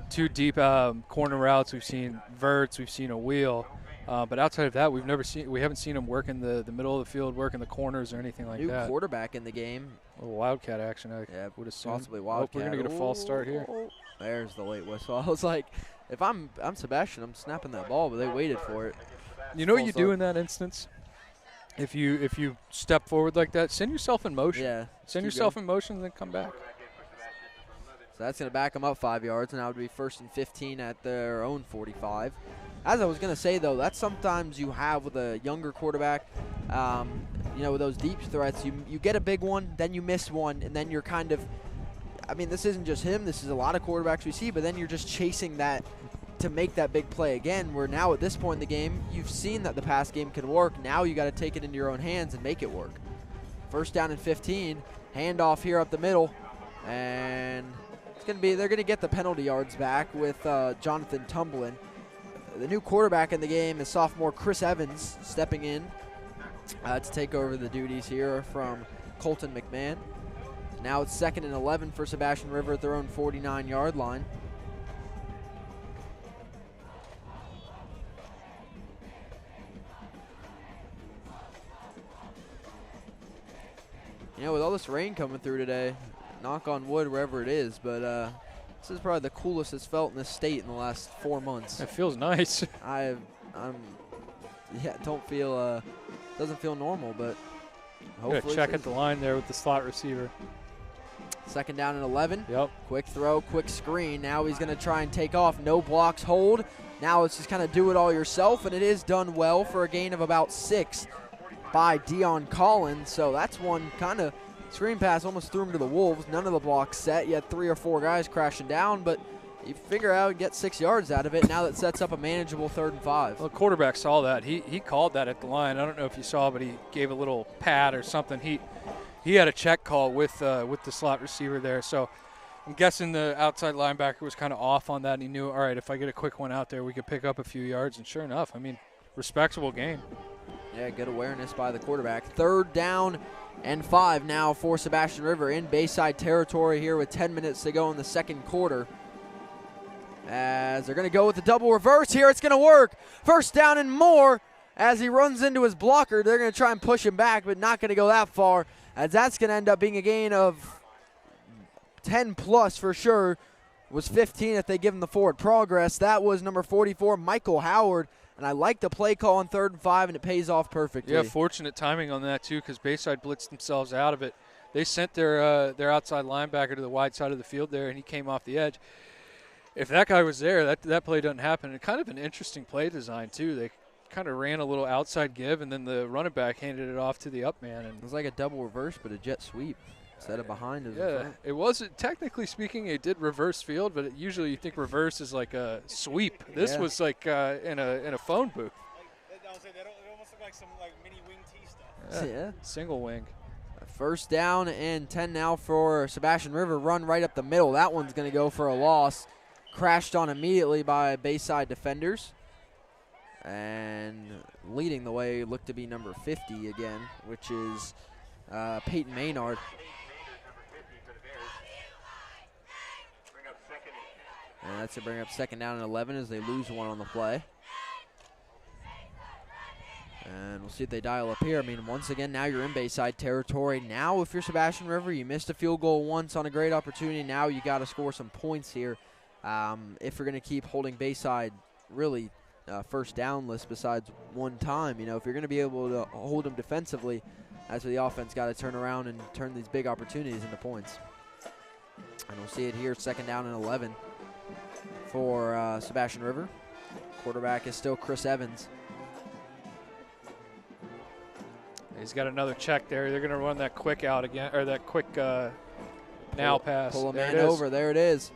2 deep corner routes. We've seen verts. We've seen a wheel. But outside of that, we haven't seen them work in the middle of the field, work in the corners or anything like that. New quarterback in the game. A little wildcat action, I would assume. Possibly wildcat. We're gonna get a false start here. There's the late whistle. I was like, if I'm Sebastian, I'm snapping that ball, but they waited for it. You know what you do in that instance? If you step forward like that, send yourself in motion. Yeah. Send yourself in motion and then come back. So that's going to back them up 5 yards, and that would be 1st and 15 at their own 45. As I was going to say, though, that's sometimes you have with a younger quarterback. With those deep threats, you get a big one, then you miss one, and then you're kind of – I mean, this isn't just him. This is a lot of quarterbacks we see, but then you're just chasing that to make that big play again, where now at this point in the game, you've seen that the pass game can work. Now you got to take it into your own hands and make it work. 1st down and 15. Handoff here up the middle, and they're going to get the penalty yards back with Jonathan Tumblin. The new quarterback in the game is sophomore Chris Evans stepping in to take over the duties here from Colton McMahon. Now it's 2nd and 11 for Sebastian River at their own 49-yard line. With all this rain coming through today, knock on wood wherever it is, but this is probably the coolest it's felt in this state in the last 4 months. It feels nice. Doesn't feel normal, but hopefully. Check at the line there with the slot receiver. 2nd down and 11. Yep. Quick throw, quick screen. Now he's going to try and take off. No blocks hold. Now it's just kind of do it all yourself, and it is done well for a gain of about 6 by Dion Collins. So that's one kind of screen pass, almost threw him to the Wolves. None of the blocks set. You had 3 or 4 guys crashing down, but you figure out and get 6 yards out of it. Now that sets up a manageable 3rd and 5. Well, the quarterback saw that. He called that at the line. I don't know if you saw, but he gave a little pad or something. He had a check call with the slot receiver there. So I'm guessing the outside linebacker was kind of off on that, and he knew, all right, if I get a quick one out there, we could pick up a few yards. And sure enough, I mean, respectable gain. Yeah, good awareness by the quarterback. 3rd down and 5 now for Sebastian River in Bayside territory here with 10 minutes to go in the 2nd quarter. As they're going to go with the double reverse here. It's going to work. 1st down and more as he runs into his blocker. They're going to try and push him back, but not going to go that far, as that's going to end up being a gain of 10 plus for sure. Was 15 if they give him the forward progress. That was number 44, Michael Howard. And I like the play call on 3rd and 5, and it pays off perfectly. Yeah, fortunate timing on that, too, because Bayside blitzed themselves out of it. They sent their outside linebacker to the wide side of the field there, and he came off the edge. If that guy was there, that play doesn't happen. And kind of an interesting play design, too. They kind of ran a little outside give, and then the running back handed it off to the up man. And it was like a double reverse, but a jet sweep instead of behind as yeah, it wasn't, technically speaking, it did reverse field, but usually you think reverse is like a sweep. This was like in a phone booth. It almost looked like some like mini wing T stuff. Yeah. Single wing. First down and 10 now for Sebastian River. Run right up the middle. That one's going to go for a loss. Crashed on immediately by Bayside defenders. And leading the way looked to be number 50 again, which is Peyton Maynard. And that's to bring up second down and 11 as they lose one on the play. And we'll see if they dial up here. I mean, once again, now you're in Bayside territory. Now, if you're Sebastian River, you missed a field goal once on a great opportunity. Now you got to score some points here if you're going to keep holding Bayside really first down list besides one time. You know, if you're going to be able to hold them defensively, that's where the offense got to turn around and turn these big opportunities into points. And we'll see it here, second down and 11 for Sebastian River. Quarterback is still Chris Evans. He's got another check there. They're going to run that quick out again, or that quick now pass. Pull a man over. There it is.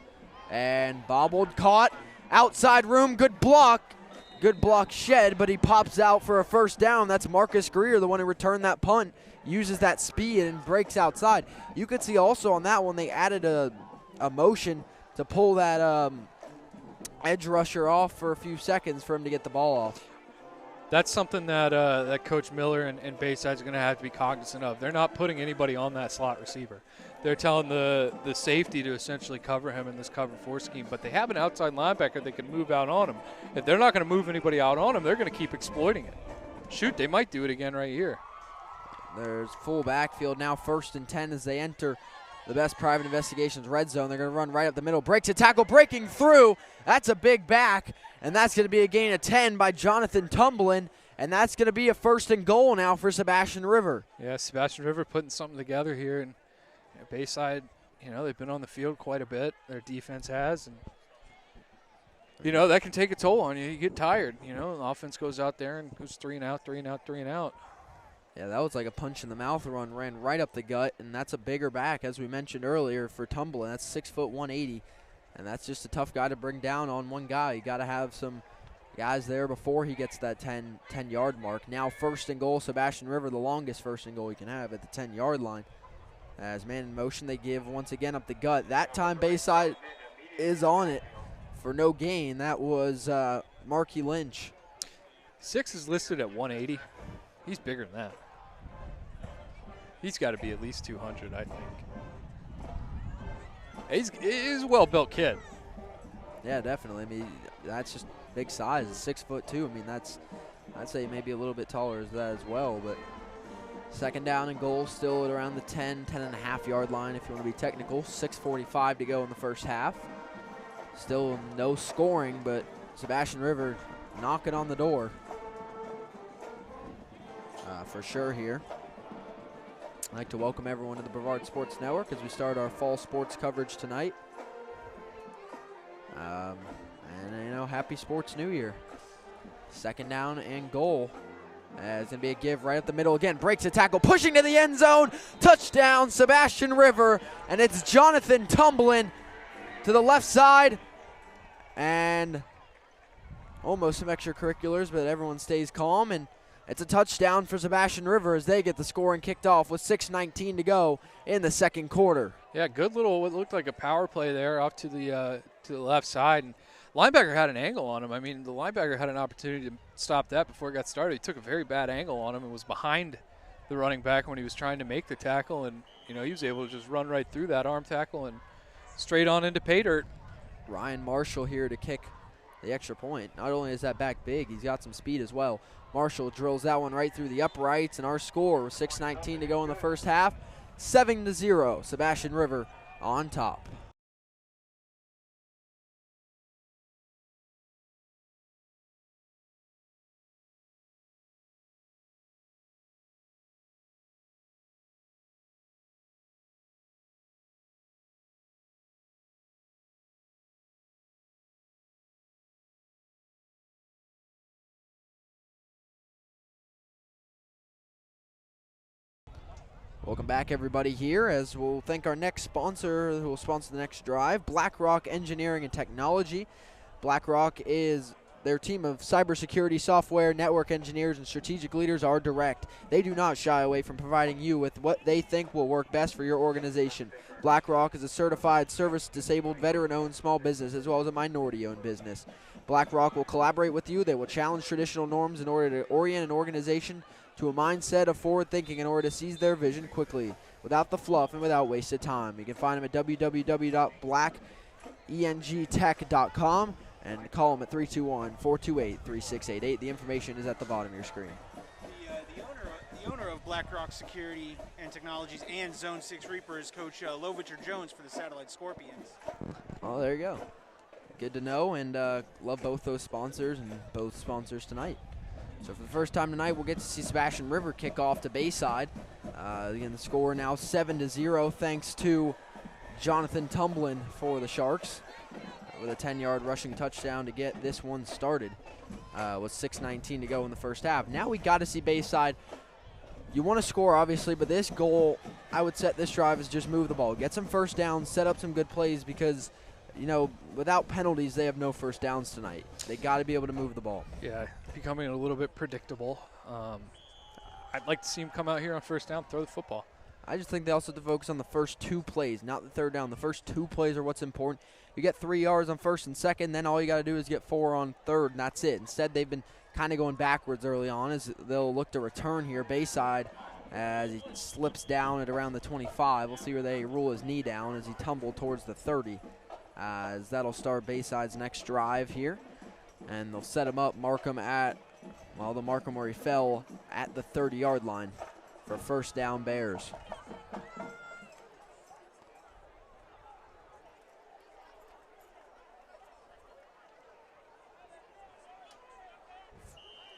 And bobbled, caught, outside room, good block. Good block shed, but he pops out for a first down. That's Marcus Greer, the one who returned that punt, uses that speed and breaks outside. You could see also on that one they added a motion to pull that edge rusher off for a few seconds for him to get the ball off. That's something that that Coach Miller and Bayside's going to have to be cognizant of. They're not putting anybody on that slot receiver. They're telling the safety to essentially cover him in this cover 4 scheme, but they have an outside linebacker that can move out on him. If they're not going to move anybody out on him, they're going to keep exploiting it. Shoot, they might do it again right here. There's full backfield now, 1st and 10 as they enter the Best Private Investigations red zone. They're going to run right up the middle. Breaks a tackle, breaking through. That's a big back, and that's going to be a gain of 10 by Jonathan Tumblin, and that's going to be a 1st and goal now for Sebastian River. Yeah, Sebastian River putting something together here, and Bayside, you know, they've been on the field quite a bit. Their defense has, and you know that can take a toll on you. You get tired, you know. The offense goes out there and goes 3 and out, 3 and out, 3 and out. Yeah, that was like a punch in the mouth run, ran right up the gut, and that's a bigger back, as we mentioned earlier, for Tumblin. That's 6 foot 180, and that's just a tough guy to bring down on one guy. You got to have some guys there before he gets that 10-yard mark. Now 1st and goal, Sebastian River, the longest 1st and goal he can have at the 10-yard line. As man in motion, they give once again up the gut. That time Bayside is on it for no gain. That was Marky Lynch. 6 is listed at 180. He's bigger than that. He's got to be at least 200, I think. He's a well-built kid. Yeah, definitely. I mean, that's just big size. 6'2". I mean, I'd say maybe a little bit taller as that as well. But second down and goal, still at around the 10.5 yard line if you want to be technical. 6:45 to go in the first half. Still no scoring, but Sebastian River knocking on the door for sure here. I'd like to welcome everyone to the Brevard Sports Network as we start our fall sports coverage tonight. And, you know, happy Sports New Year. Second down and goal. It's going to be a give right up the middle again. Breaks a tackle, pushing to the end zone. Touchdown, Sebastian River. And it's Jonathan Tumblin to the left side. And almost some extracurriculars, but everyone stays calm. And it's a touchdown for Sebastian River as they get the scoring kicked off with 6:19 to go in the second quarter. Yeah, good little, what looked like a power play there off to the left side. And linebacker had an angle on him. I mean, the linebacker had an opportunity to stop that before it got started. He took a very bad angle on him and was behind the running back when he was trying to make the tackle. And, you know, he was able to just run right through that arm tackle and straight on into pay dirt. Ryan Marshall here to kick the extra point. Not only is that back big, he's got some speed as well. Marshall drills that one right through the uprights, and our score was 6:19 to go in the first half. 7-0, Sebastian River on top. Welcome back, everybody, here, as we'll thank our next sponsor who will sponsor the next drive, BlackRock Engineering and Technology. BlackRock is their team of cybersecurity software, network engineers, and strategic leaders are direct. They do not shy away from providing you with what they think will work best for your organization. BlackRock is a certified service-disabled, veteran-owned small business as well as a minority-owned business. BlackRock will collaborate with you. They will challenge traditional norms in order to orient an organization to a mindset of forward thinking in order to seize their vision quickly, without the fluff and without wasted time. You can find them at www.blackengtech.com and call them at 321-428-3688. The information is at the bottom of your screen. The owner of BlackRock Security and Technologies and Zone 6 Reaper is Coach Lovicher Jones for the Satellite Scorpions. Oh, there you go. Good to know, and love both those sponsors and both sponsors tonight. So for the first time tonight, we'll get to see Sebastian River kick off to Bayside. Again, the score now 7-0 thanks to Jonathan Tumblin for the Sharks with a 10-yard rushing touchdown to get this one started with 6:19 to go in the first half. Now we got to see Bayside. You want to score, obviously, but this goal, I would set this drive as just move the ball. Get some first downs, set up some good plays because, you know, without penalties, they have no first downs tonight. They got to be able to move the ball. Yeah, becoming a little bit predictable. I'd like to see him come out here on first down, throw the football. I just think they also have to focus on the first two plays, not the third down. The first two plays are what's important. You get 3 yards on first and second, then all you got to do is get 4 on third, and that's it. Instead, they've been kind of going backwards early on as they'll look to return here. Bayside, as he slips down at around the 25. We'll see where they rule his knee down as he tumbled towards the 30. As that'll start Bayside's next drive here. And they'll set him up, mark him at, well, they'll mark him where he fell at the 30-yard line for first down Bears.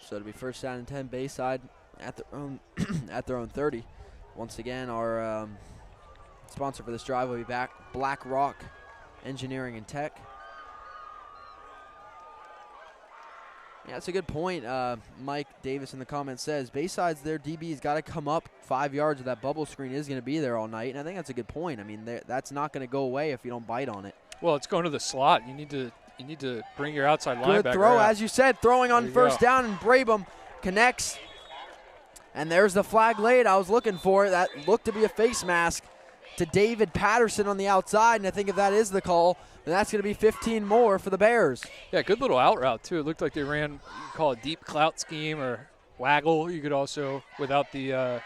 So it'll be first down and 10, Bayside at their own at their own 30. Once again, our sponsor for this drive will be back, BlackRock Engineering and Tech. Yeah, that's a good point. Mike Davis in the comments says Bayside's their DB's got to come up 5 yards. That bubble screen is going to be there all night, and I think that's a good point. I mean, that's not going to go away if you don't bite on it. Well, it's going to the slot. You need to bring your outside linebacker. Good throw, out. as you said, throwing on first down, and Brabham connects. And there's the flag laid. I was looking for it. That looked to be a face mask to David Patterson on the outside, and I think if that is the call, then that's going to be 15 more for the Bears. Yeah, good little out route, too. It looked like they ran, you can call it deep clout scheme or waggle. You could also, without the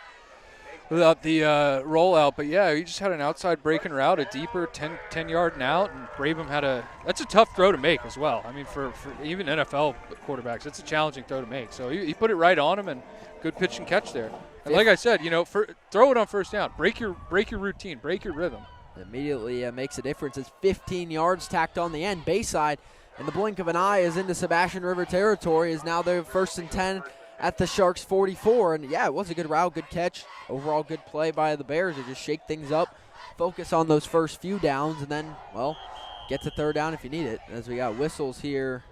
rollout. But, yeah, he just had an outside breaking route, a deeper 10-yard and out, and Brabham had that's a tough throw to make as well. I mean, for even NFL quarterbacks, it's a challenging throw to make. So he put it right on him, and good pitch and catch there. And like I said, throw it on first down. Break your routine. Break your rhythm. Immediately makes a difference. It's 15 yards tacked on the end. Bayside, in the blink of an eye, is into Sebastian River territory. Is now their first and 10 at the Sharks' 44. And, yeah, it was a good route, good catch. Overall good play by the Bears to just shake things up, focus on those first few downs, and then, well, get to third down if you need it. As we got whistles here.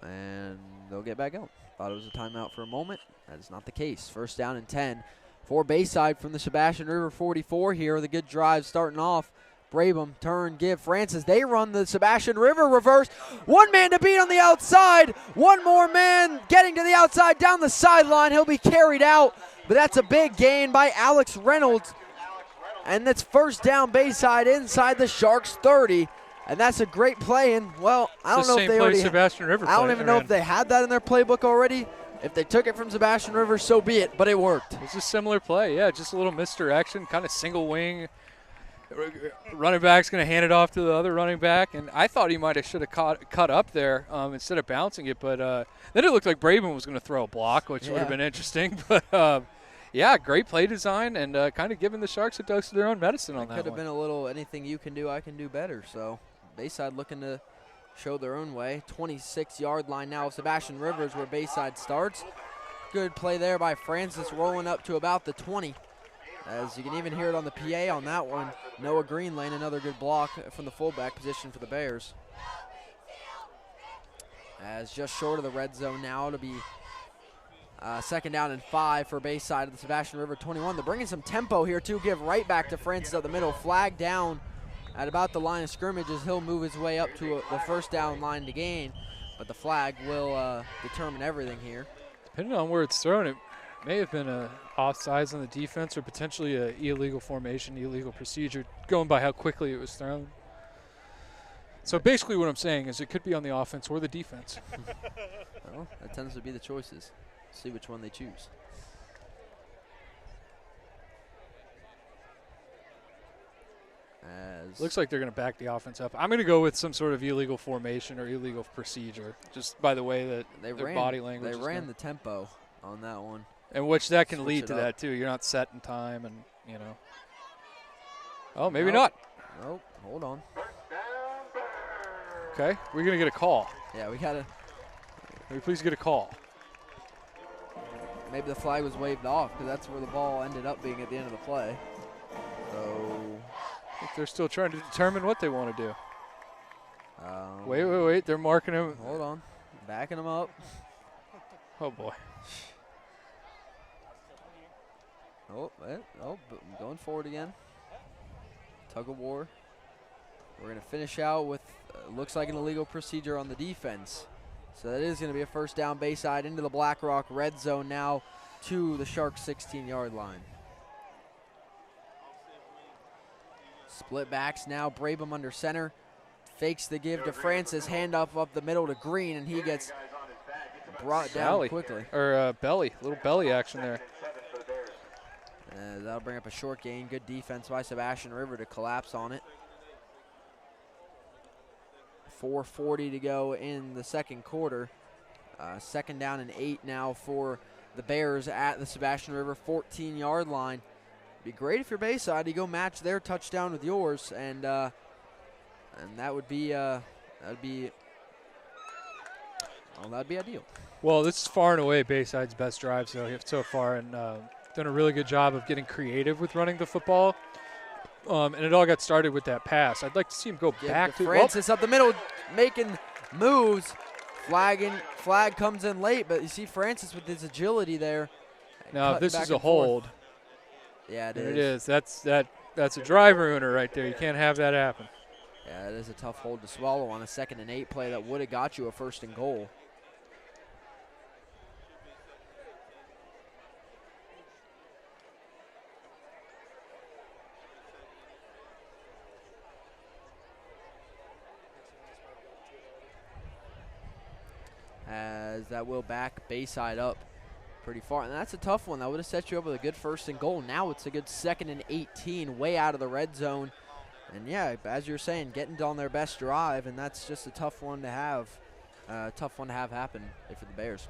And they'll get back out. Thought it was a timeout for a moment. That is not the case. First down and 10 for Bayside from the Sebastian River 44 here. The good drive starting off. Brabham, turn, give, Francis. They run the Sebastian River reverse. One man to beat on the outside. One more man getting to the outside down the sideline. He'll be carried out, but that's a big gain by Alex Reynolds. And that's first down Bayside inside the Sharks 30. And that's a great play, and, well, I don't know if they already Sebastian River I don't even know if they had that in their playbook already. If they took it from Sebastian River, so be it, but it worked. It's a similar play, yeah, just a little misdirection, kind of single wing. Running back's going to hand it off to the other running back, and I thought he should have cut up there instead of bouncing it, but then it looked like Brabham was going to throw a block, which would have been interesting, but yeah, great play design and kind of giving the Sharks a dose of their own medicine on that one. Could have been a little anything you can do, I can do better, so Bayside looking to show their own way. 26-yard line now. Sebastian Rivers where Bayside starts. Good play there by Francis, rolling up to about the 20. As you can even hear it on the PA on that one. Noah Greenlane, another good block from the fullback position for the Bears. As just short of the red zone now to be second down and 5 for Bayside of the Sebastian River 21. They're bringing some tempo here too. Give right back to Francis up the middle. Flag down at about the line of scrimmage as he'll move his way up to the first down line to gain. But the flag will determine everything here. Depending on where it's thrown, it may have been a offsides on the defense or potentially a illegal formation, illegal procedure, going by how quickly it was thrown. So basically what I'm saying is it could be on the offense or the defense. Well, that tends to be the choices. See which one they choose. Looks like they're going to back the offense up. I'm going to go with some sort of illegal formation or illegal procedure, just by the way that their body language They is ran going. the tempo on that one. And which that can Switch lead it to up. that, too. You're not set in time and, you know. Oh, maybe not. Nope, hold on. Okay, we're going to get a call. Yeah, we got to. May we please get a call? Maybe the flag was waved off because that's where the ball ended up being at the end of the play. So. I think they're still trying to determine what they want to do. Um, Wait. They're marking him. Hold on. Backing him up. Oh, boy. Going forward again. Tug of war. We're going to finish out with, looks like an illegal procedure on the defense. So that is going to be a first down. Bayside into the Blackrock red zone now to the Sharks 16-yard line. Split backs now. Brabham under center. Fakes the give to Francis. Handoff up the middle to Green, and he gets brought down quickly. Belly. Little belly action there. That'll bring up a short gain. Good defense by Sebastian River to collapse on it. 4:40 to go in the second quarter. Second down and 8 now for the Bears at the Sebastian River 14-yard line. Be great if you're Bayside, you go match their touchdown with yours, and that would be ideal. Well, this is far and away Bayside's best drive so far, and done a really good job of getting creative with running the football. And it all got started with that pass. I'd like to see him go back to Francis up the middle, making moves. Flag comes in late, but you see Francis with his agility there. Now, if this is a hold. Yeah, it is. That's a drive ruiner right there. You can't have that happen. Yeah, it is a tough hold to swallow on a 2nd and 8 play that would have got you a 1st and goal. As that will back Bayside up pretty far. And that's a tough one. That would have set you up with a good 1st and goal. Now it's a good 2nd and 18, way out of the red zone. And yeah, as you're saying, getting on their best drive, and that's just a tough one to have happen for the Bears.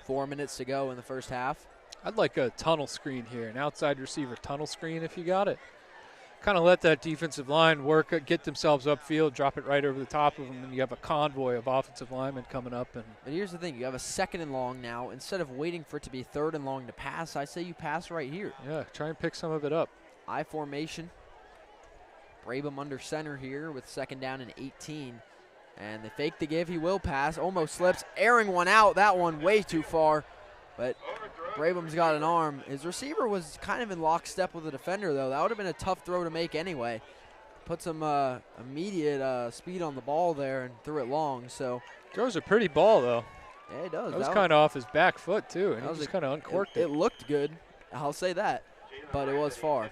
4 minutes to go in the first half. I'd like a tunnel screen here, an outside receiver tunnel screen if you got it. Kind of let that defensive line work, get themselves upfield, drop it right over the top of them, and you have a convoy of offensive linemen coming up. But here's the thing. You have a 2nd and long now. Instead of waiting for it to be 3rd and long to pass, I say you pass right here. Yeah, try and pick some of it up. I formation. Brabham under center here with 2nd down and 18. And they fake the give. He will pass. Almost slips. Airing one out. That one way too far. But Brabham's got an arm. His receiver was kind of in lockstep with the defender, though. That would have been a tough throw to make anyway. Put some immediate speed on the ball there and threw it long. So throws a pretty ball, though. Yeah, it does. That was kind of off his back foot, too, and he just kind of uncorked it. It looked good. I'll say that. But it was far.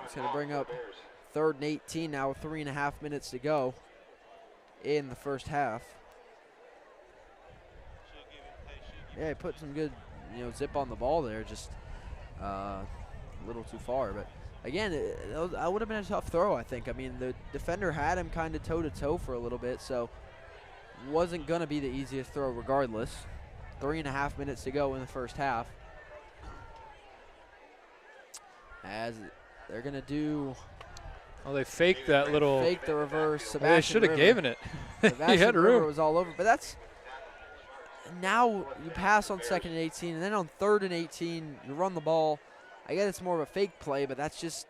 It's going to bring up 3rd and 18 now with 3.5 minutes to go in the first half. Yeah, he put some good, zip on the ball there, just a little too far. But again, that would have been a tough throw, I think. I mean, the defender had him kind of toe-to-toe for a little bit, so wasn't going to be the easiest throw regardless. 3.5 minutes to go in the first half. As they're going to do... Well, they faked that little... Fake the reverse. Sebastian they should have given it. Sebastian he had River room. was all over. But that's... Now you pass on 2nd and 18, and then on 3rd and 18, you run the ball. I guess it's more of a fake play, but that's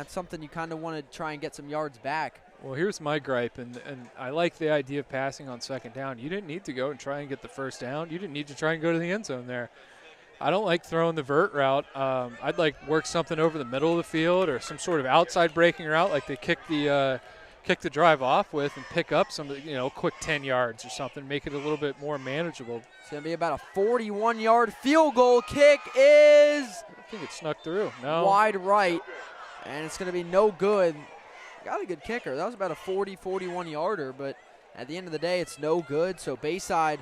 something you kind of want to try and get some yards back Well, here's my gripe, and I like the idea of passing on second down. You didn't need to go and try and get the first down. You didn't need to try and go to the end zone there. I don't like throwing the vert route. I'd like work something over the middle of the field or some sort of outside breaking route like they kick the drive off with and pick up some, quick 10 yards or something, make it a little bit more manageable. It's going to be about a 41-yard field goal. Kick is I think it snuck through. No. Wide right, and it's going to be no good. Got a good kicker. That was about a 41-yarder, but at the end of the day, it's no good. So Bayside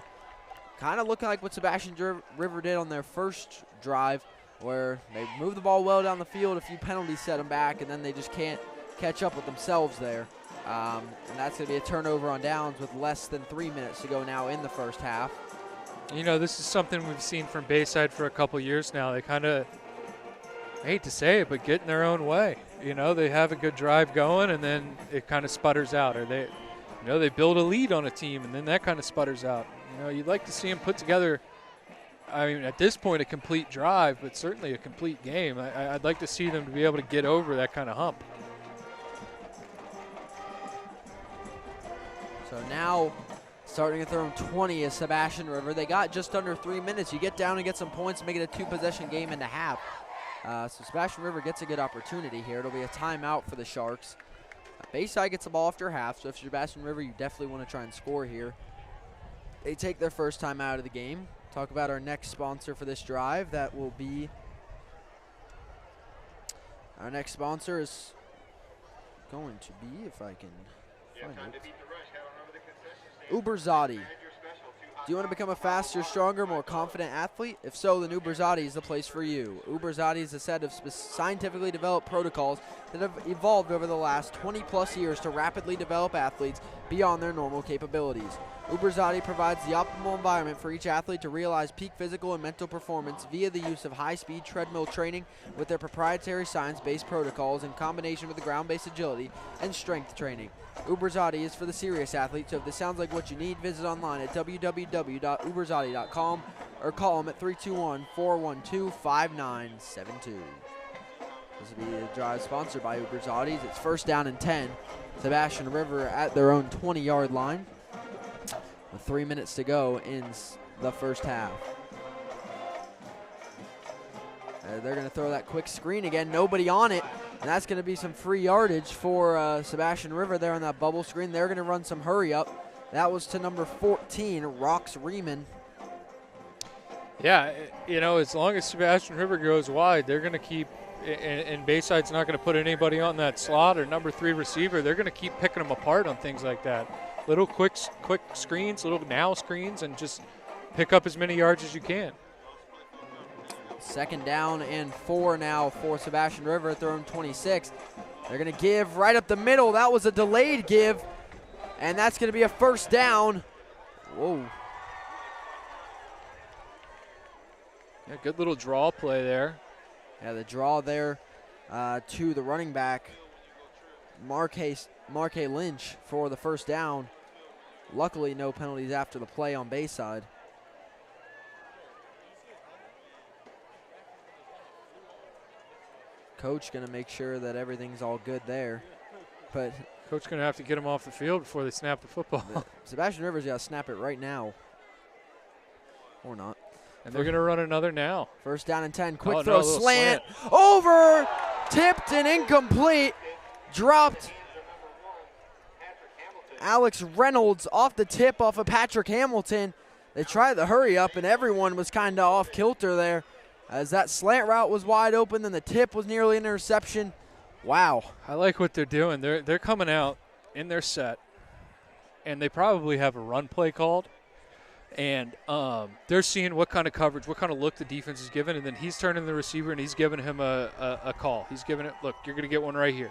kind of looking like what Sebastian River did on their first drive, where they moved the ball well down the field, a few penalties set them back, and then they just can't catch up with themselves there. And that's going to be a turnover on downs with less than 3 minutes to go now in the first half. This is something we've seen from Bayside for a couple years now. They kind of, I hate to say it, but get in their own way. They have a good drive going, and then it kind of sputters out. Or they build a lead on a team, and then that kind of sputters out. You'd like to see them put together, at this point, a complete drive, but certainly a complete game. I'd like to see them to be able to get over that kind of hump. So now, starting at their own 20 is Sebastian River. They got just under 3 minutes. You get down and get some points, make it a two-possession game and a half. So Sebastian River gets a good opportunity here. It'll be a timeout for the Sharks. Bayside gets the ball after half, so if you're Sebastian River, you definitely want to try and score here. They take their first time out of the game. Talk about our next sponsor for this drive. That will be, our next sponsor is going to be, if I can find it, Uberzati. Do you want to become a faster, stronger, more confident athlete? If so, then Uberzati is the place for you. Uberzati is a set of scientifically developed protocols that have evolved over the last 20-plus years to rapidly develop athletes beyond their normal capabilities. Uberzati provides the optimal environment for each athlete to realize peak physical and mental performance via the use of high-speed treadmill training with their proprietary science-based protocols in combination with the ground-based agility and strength training. Uberzati is for the serious athlete, so if this sounds like what you need, visit online at www.uberzati.com or call them at 321-412-5972. This will be a drive sponsored by Uberzati. It's first down and 10. Sebastian River at their own 20-yard line with 3 minutes to go in the first half. They're going to throw that quick screen again. Nobody on it. And that's going to be some free yardage for Sebastian River there on that bubble screen. They're going to run some hurry up. That was to number 14, Rox Riemann. Yeah, as long as Sebastian River goes wide, they're going to keep, and Bayside's not going to put anybody on that slot or number 3 receiver. They're going to keep picking them apart on things like that. Little quick screens, little now screens, and just pick up as many yards as you can. Second down and 4 now for Sebastian River at their own 26. They're going to give right up the middle. That was a delayed give, and that's going to be a first down. Whoa. Yeah, good little draw play there. Yeah, the draw there to the running back, Marque Lynch, for the first down. Luckily, no penalties after the play on Bayside. Coach going to make sure that everything's all good there. But Coach going to have to get him off the field before they snap the football. Sebastian Rivers got to snap it right now. Or not. And they're going to run another now. First down and 10. Quick throw, slant. Over. Tipped and incomplete. Dropped. Alex Reynolds off the tip off of Patrick Hamilton. They tried the hurry up, and everyone was kind of off kilter there. As that slant route was wide open, then the tip was nearly an interception. Wow. I like what they're doing. They're coming out in their set, and they probably have a run play called. And they're seeing what kind of coverage, what kind of look the defense is giving, and then he's turning the receiver, and he's giving him a call. He's giving it, look, you're going to get one right here.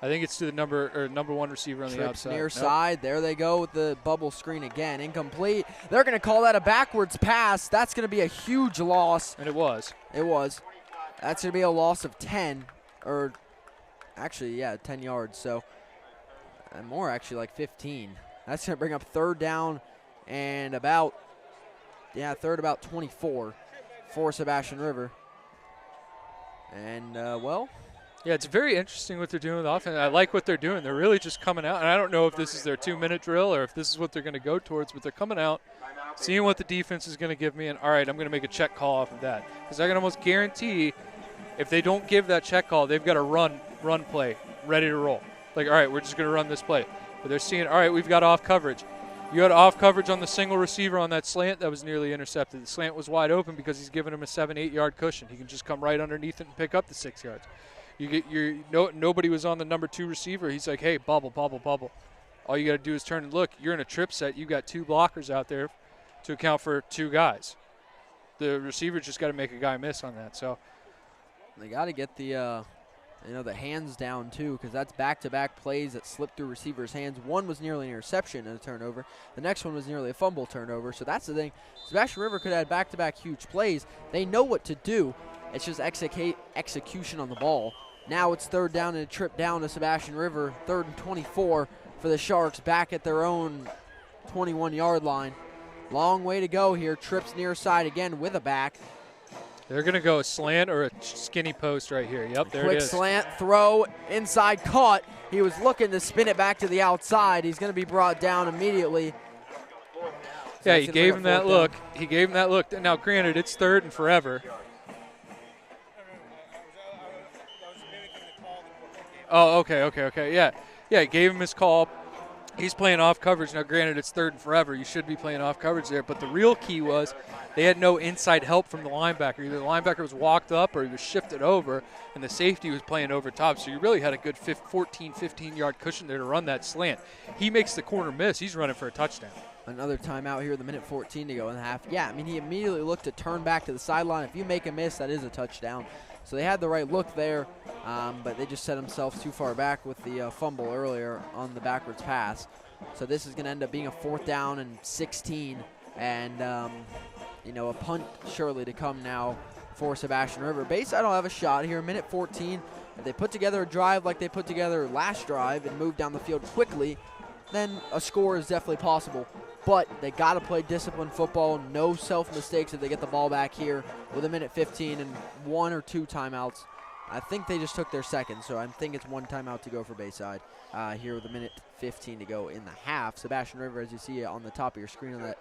I think it's to the number 1 receiver on the outside. Near side. There they go with the bubble screen again. Incomplete. They're going to call that a backwards pass. That's going to be a huge loss. And it was. It was. That's going to be a loss of 10. Or actually, yeah, 10 yards. So more actually, like 15. That's going to bring up third down and about 24 for Sebastian River. And, well, Yeah, it's very interesting what they're doing with offense. I like what they're doing. They're really just coming out, and I don't know if this is their 2-minute drill or if this is what they're going to go towards, but they're coming out, seeing what the defense is going to give me, and all right, I'm going to make a check call off of that. Because I can almost guarantee if they don't give that check call, they've got a run play ready to roll. Like, all right, we're just going to run this play. But they're seeing, all right, we've got off coverage. You had off coverage on the single receiver on that slant that was nearly intercepted. The slant was wide open because he's giving him a 7-8 yard cushion. He can just come right underneath it and pick up the 6 yards. Nobody was on the number 2 receiver. He's like, hey, bubble, bubble, bubble. All you got to do is turn and look. You're in a trip set. You got 2 blockers out there to account for 2 guys. The receiver just got to make a guy miss on that. So they got to get the the hands down too, because that's back-to-back plays that slipped through receivers' hands. One was nearly an interception and a turnover. The next one was nearly a fumble turnover. So that's the thing. Sebastian River could have had back-to-back huge plays. They know what to do. It's just execution on the ball. Now it's 3rd down and a trip down to Sebastian River. 3rd and 24 for the Sharks back at their own 21-yard line. Long way to go here. Trips near side again with a back. They're going to go a slant or a skinny post right here. Yep, there it is. Quick slant, throw, inside, caught. He was looking to spin it back to the outside. He's going to be brought down immediately. Yeah, he gave him that look. He gave him that look. Now, granted, it's 3rd and forever. Oh, okay. Yeah, he gave him his call. He's playing off coverage. Now, granted, it's 3rd and forever. You should be playing off coverage there. But the real key was they had no inside help from the linebacker. Either the linebacker was walked up or he was shifted over, and the safety was playing over top. So you really had a good 14, 15-yard cushion there to run that slant. He makes the corner miss. He's running for a touchdown. Another timeout here with a minute 14 to go in the half. Yeah, I mean, he immediately looked to turn back to the sideline. If you make a miss, that is a touchdown. So they had the right look there, but they just set themselves too far back with the fumble earlier on the backwards pass. So this is going to end up being a 4th down and 16, and a punt surely to come now for Sebastian River. Bayside will have a shot here, minute 14. If they put together a drive like they put together last drive and move down the field quickly, then a score is definitely possible. But they got to play disciplined football, no self-mistakes if they get the ball back here with a minute 15 and 1 or 2 timeouts. I think they just took their second, so I think it's 1 timeout to go for Bayside here with a minute 15 to go in the half. Sebastian River, as you see on the top of your screen on that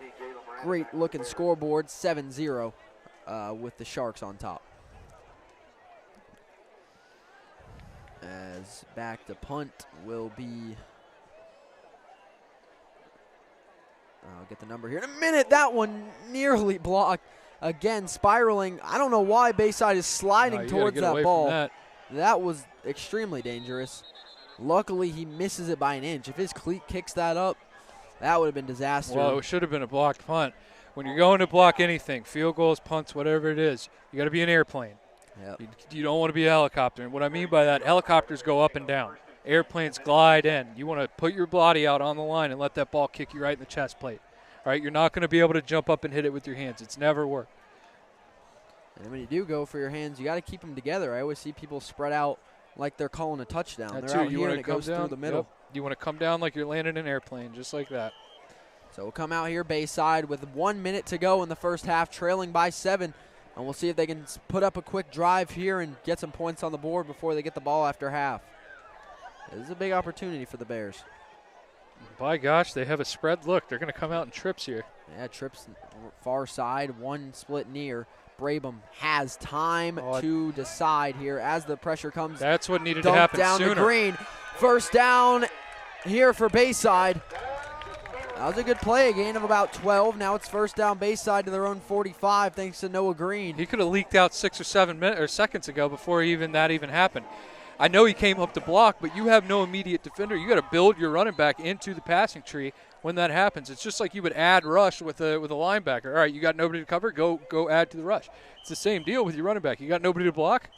great-looking scoreboard, 7-0 with the Sharks on top. As back to punt will be... I'll get the number here in a minute. That one nearly blocked. Again, spiraling. I don't know why Bayside is sliding towards that ball. That was extremely dangerous. Luckily, he misses it by an inch. If his cleat kicks that up, that would have been disaster. Well, it should have been a blocked punt. When you're going to block anything, field goals, punts, whatever it is, you got to be an airplane. Yep. You don't want to be a helicopter. And what I mean by that, helicopters go up and down. Airplanes glide in. You want to put your body out on the line and let that ball kick you right in the chest plate. All right, you're not going to be able to jump up and hit it with your hands. It's never worked. And when you do go for your hands, you got to keep them together. I always see people spread out like they're calling a touchdown. That they're too. out here and it goes through the middle. Yep. You want to come down like you're landing an airplane, just like that. So we'll come out here Bayside with 1 minute to go in the first half, trailing by 7. And we'll see if they can put up a quick drive here and get some points on the board before they get the ball after half. This is a big opportunity for the Bears. By gosh, they have a spread look. They're going to come out in trips here. Yeah, trips far side, one split near. Brabham has time to decide here as the pressure comes. That's what needed to happen down sooner. To Green. First down here for Bayside. That was a good play, a gain of about 12. Now it's first down Bayside to their own 45 thanks to Noah Green. He could have leaked out 6 or 7 minutes or seconds ago before that even happened. I know he came up to block, but you have no immediate defender. You got to build your running back into the passing tree when that happens. It's just like you would add rush with a linebacker. All right, you got nobody to cover, go add to the rush. It's the same deal with your running back. You got nobody to block.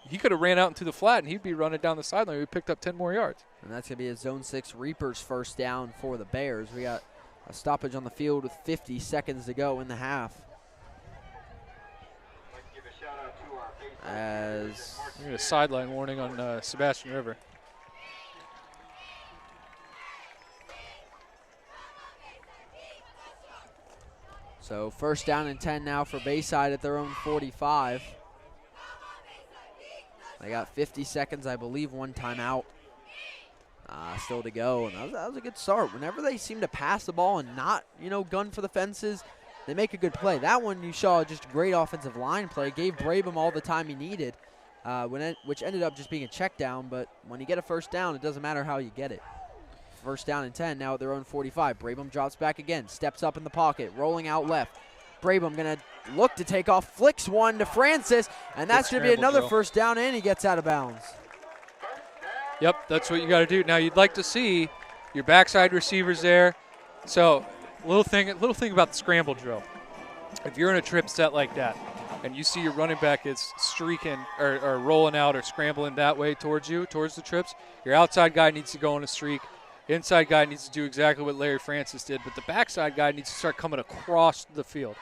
He could have ran out into the flat, and he'd be running down the sideline. We picked up 10 more yards. And that's going to be a Zone 6 Reapers first down for the Bears. We got a stoppage on the field with 50 seconds to go in the half. As we get a sideline warning on Sebastian River. So first down and 10 now for Bayside at their own 45. They got 50 seconds, I believe, one timeout still to go. And that was a good start. Whenever they seem to pass the ball and not, gun for the fences, they make a good play. That one you saw just great offensive line play. Gave Brabham all the time he needed, which ended up just being a check down. But when you get a first down, it doesn't matter how you get it. First down and 10 now at their own 45. Brabham drops back again, steps up in the pocket, rolling out left. Brabham going to look to take off, flicks one to Francis, and that's going to be another first down, and he gets out of bounds. Yep, that's what you got to do. Now you'd like to see your backside receivers there. So little thing about the scramble drill. If you're in a trip set like that and you see your running back is streaking or rolling out or scrambling that way towards the trips, your outside guy needs to go on a streak. Inside guy needs to do exactly what Larry Francis did, but the backside guy needs to start coming across the field,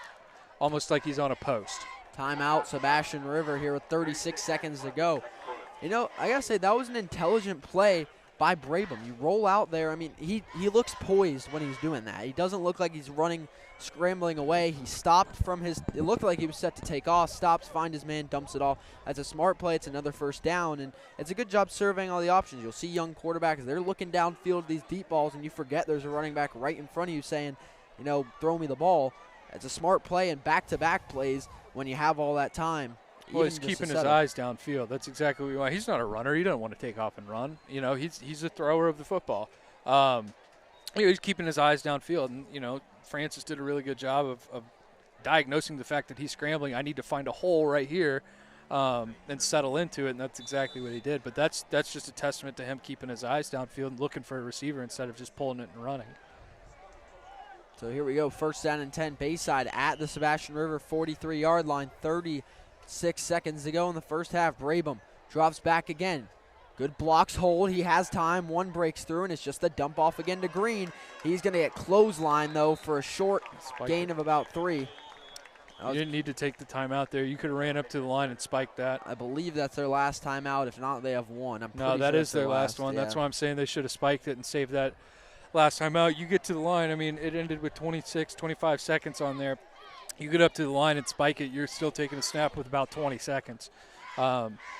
almost like he's on a post. Timeout, Sebastian River here with 36 seconds to go. I gotta say, that was an intelligent play by Brabham. You roll out there. I mean, he looks poised when he's doing that. He doesn't look like he's running, scrambling away. He stopped from his – it looked like he was set to take off, stops, finds his man, dumps it off. That's a smart play. It's another first down, and it's a good job surveying all the options. You'll see young quarterbacks, they're looking downfield these deep balls, and you forget there's a running back right in front of you saying, throw me the ball. It's a smart play, and back-to-back plays when you have all that time. Well, he's keeping his eyes downfield. That's exactly what we want. He's not a runner. He doesn't want to take off and run. He's a thrower of the football. He's keeping his eyes downfield. And, Francis did a really good job of diagnosing the fact that he's scrambling. I need to find a hole right here and settle into it, and that's exactly what he did. But that's just a testament to him keeping his eyes downfield and looking for a receiver instead of just pulling it and running. So here we go, first down and 10, Bayside at the Sebastian River 43-yard line, 36 seconds to go in the first half. Brabham drops back again. Good blocks hold. He has time. One breaks through, and it's just a dump off again to Green. He's going to get clothesline, though, for a short gain of about 3. You didn't need to take the timeout there. You could have ran up to the line and spiked that. I believe that's their last timeout. If not, they have one. No, that is their last one. Yeah. That's why I'm saying they should have spiked it and saved that last timeout. You get to the line. I mean, it ended with 25 seconds on there. You get up to the line and spike it, you're still taking a snap with about 20 seconds.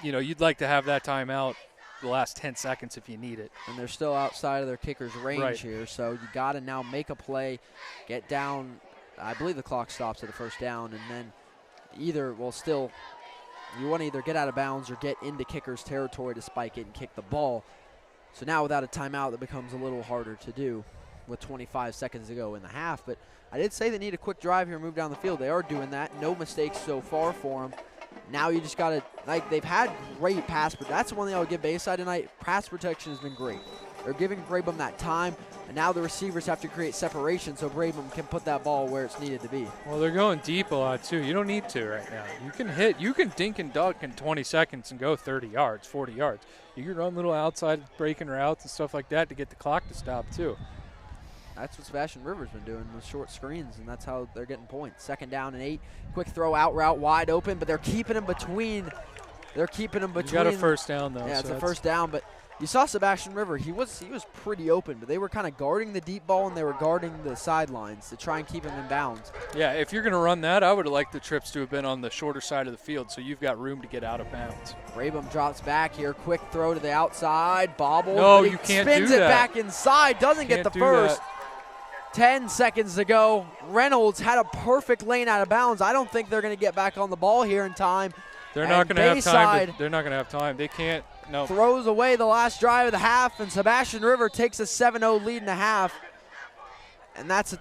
You'd like to have that timeout the last 10 seconds if you need it. And they're still outside of their kicker's range here, so you got to now make a play, get down. I believe the clock stops at the first down, and then you want to either get out of bounds or get into kicker's territory to spike it and kick the ball. So now without a timeout, that becomes a little harder to do with 25 seconds to go in the half. But I did say they need a quick drive here, move down the field. They are doing that. No mistakes so far for them. Now you just got to, they've had great pass, but that's the one thing I would give Bayside tonight. Pass protection has been great. They're giving Brabham that time, and now the receivers have to create separation so Brabham can put that ball where it's needed to be. Well, they're going deep a lot, too. You don't need to right now. You can dink and dunk in 20 seconds and go 30 yards, 40 yards. You can run little outside breaking routes and stuff like that to get the clock to stop, too. That's what Sebastian River's been doing with short screens, and that's how they're getting points. Second down and 8. Quick throw out route wide open, but they're keeping him between. You got a first down, though. Yeah, it's a first down, but you saw Sebastian River. He was pretty open, but they were kind of guarding the deep ball and they were guarding the sidelines to try and keep him in bounds. Yeah, if you're going to run that, I would have liked the trips to have been on the shorter side of the field so you've got room to get out of bounds. Brabham drops back here. Quick throw to the outside. Bobble. No, you can't do that. Spins it back inside. Doesn't get the first. 10 seconds to go. Reynolds had a perfect lane out of bounds. I don't think they're going to get back on the ball here in time. They're not going to have time. They're not going to have time. They can't. No. Throws away the last drive of the half, and Sebastian River takes a 7-0 lead in the half. And that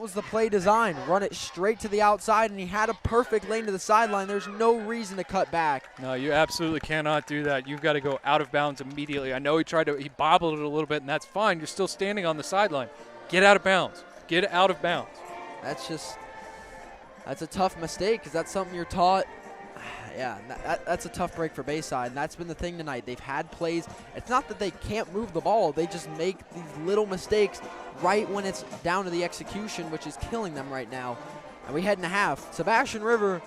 was the play design. Run it straight to the outside, and he had a perfect lane to the sideline. There's no reason to cut back. No, you absolutely cannot do that. You've got to go out of bounds immediately. I know he bobbled it a little bit, and that's fine. You're still standing on the sideline. Get out of bounds. Get out of bounds. That's a tough mistake because that's something you're taught. Yeah, that's a tough break for Bayside, and that's been the thing tonight. They've had plays. It's not that they can't move the ball. They just make these little mistakes right when it's down to the execution, which is killing them right now. And we head in a half. Sebastian River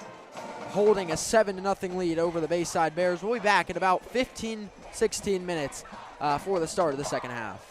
holding a 7-0 lead over the Bayside Bears. We'll be back in about 15, 16 minutes for the start of the second half.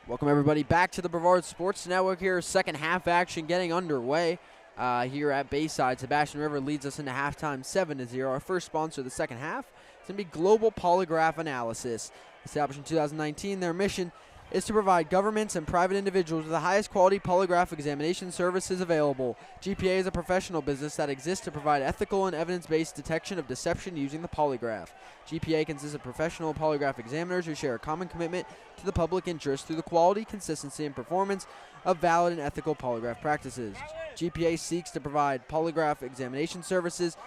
Welcome everybody back to the Brevard Sports Network here. Second half action getting underway here at Bayside. Sebastian River leads us into halftime 7-0. Our first sponsor of the second half is going to be Global Polygraph Analysis. Established in 2019, their mission is to provide governments and private individuals with the highest quality polygraph examination services available. GPA is a professional business that exists to provide ethical and evidence-based detection of deception using the polygraph. GPA consists of professional polygraph examiners who share a common commitment to the public interest through the quality, consistency, and performance of valid and ethical polygraph practices. GPA seeks to provide polygraph examination services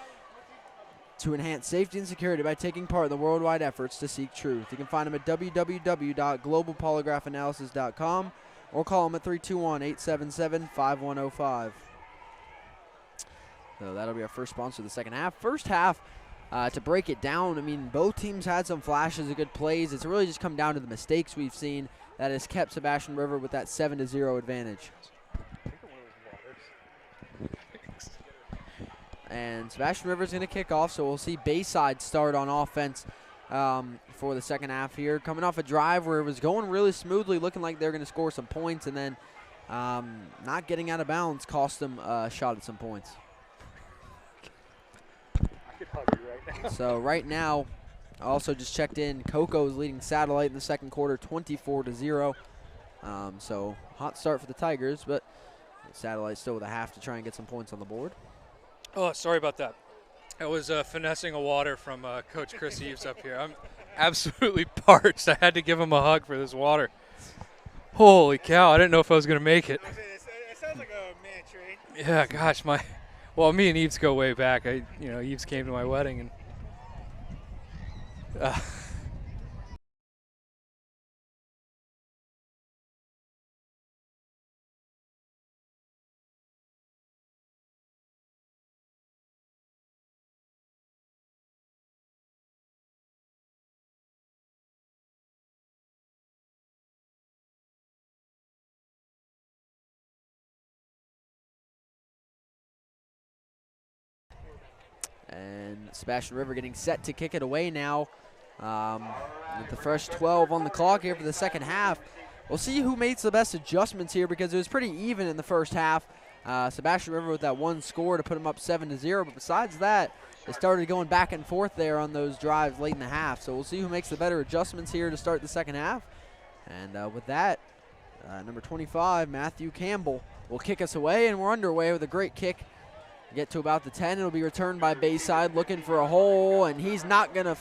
to enhance safety and security by taking part in the worldwide efforts to seek truth. You can find them at www.globalpolygraphanalysis.com or call them at 321-877-5105. So that'll be our first sponsor of the second half. First half, to break it down, I mean, both teams had some flashes of good plays. It's really just come down to the mistakes we've seen that has kept Sebastian River with that 7-0 advantage. And Sebastian River is going to kick off, so we'll see Bayside start on offense for the second half here. Coming off a drive where it was going really smoothly, looking like they're going to score some points, and then not getting out of bounds cost them a shot at some points. I could hug you right now. So right now, I also just checked in, Coco is leading Satellite in the second quarter 24-0. So hot start for the Tigers, but Satellite still with a half to try and get some points on the board. Oh, sorry about that. I was finessing a water from Coach Chris Eves up here. I'm absolutely parched. I had to give him a hug for this water. Holy cow, I didn't know if I was going to make it. It sounds like a man trade. Yeah, gosh, well, me and Eves go way back. Eves came to my wedding, and And Sebastian River getting set to kick it away now with the fresh 12 on the clock here for the second half. We'll see who makes the best adjustments here because it was pretty even in the first half. Sebastian River with that one score to put them up 7-0, but besides that, they started going back and forth there on those drives late in the half. So we'll see who makes the better adjustments here to start the second half. And with that, number 25, Matthew Campbell, will kick us away, and we're underway with a great kick. Get to about the 10. It'll be returned by Bayside looking for a hole, and he's not going to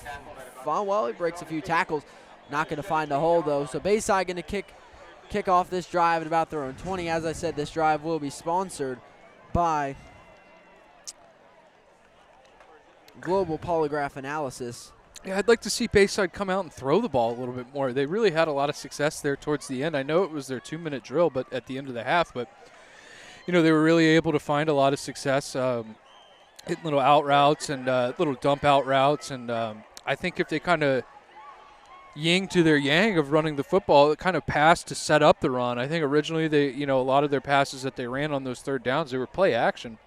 well, he breaks a few tackles. Not going to find a hole, though. So Bayside going to kick off this drive at about their own 20. As I said, this drive will be sponsored by Global Polygraph Analysis. yeah, I'd like to see Bayside come out and throw the ball a little bit more. They really had a lot of success there towards the end. I know it was their 2-minute drill, but at the end of the half, but they were really able to find a lot of success, hitting little out routes and little dump out routes. And I think if they kind of yin to their yang of running the football, it kind of passed to set up the run. I think originally a lot of their passes that they ran on those third downs, they were play action.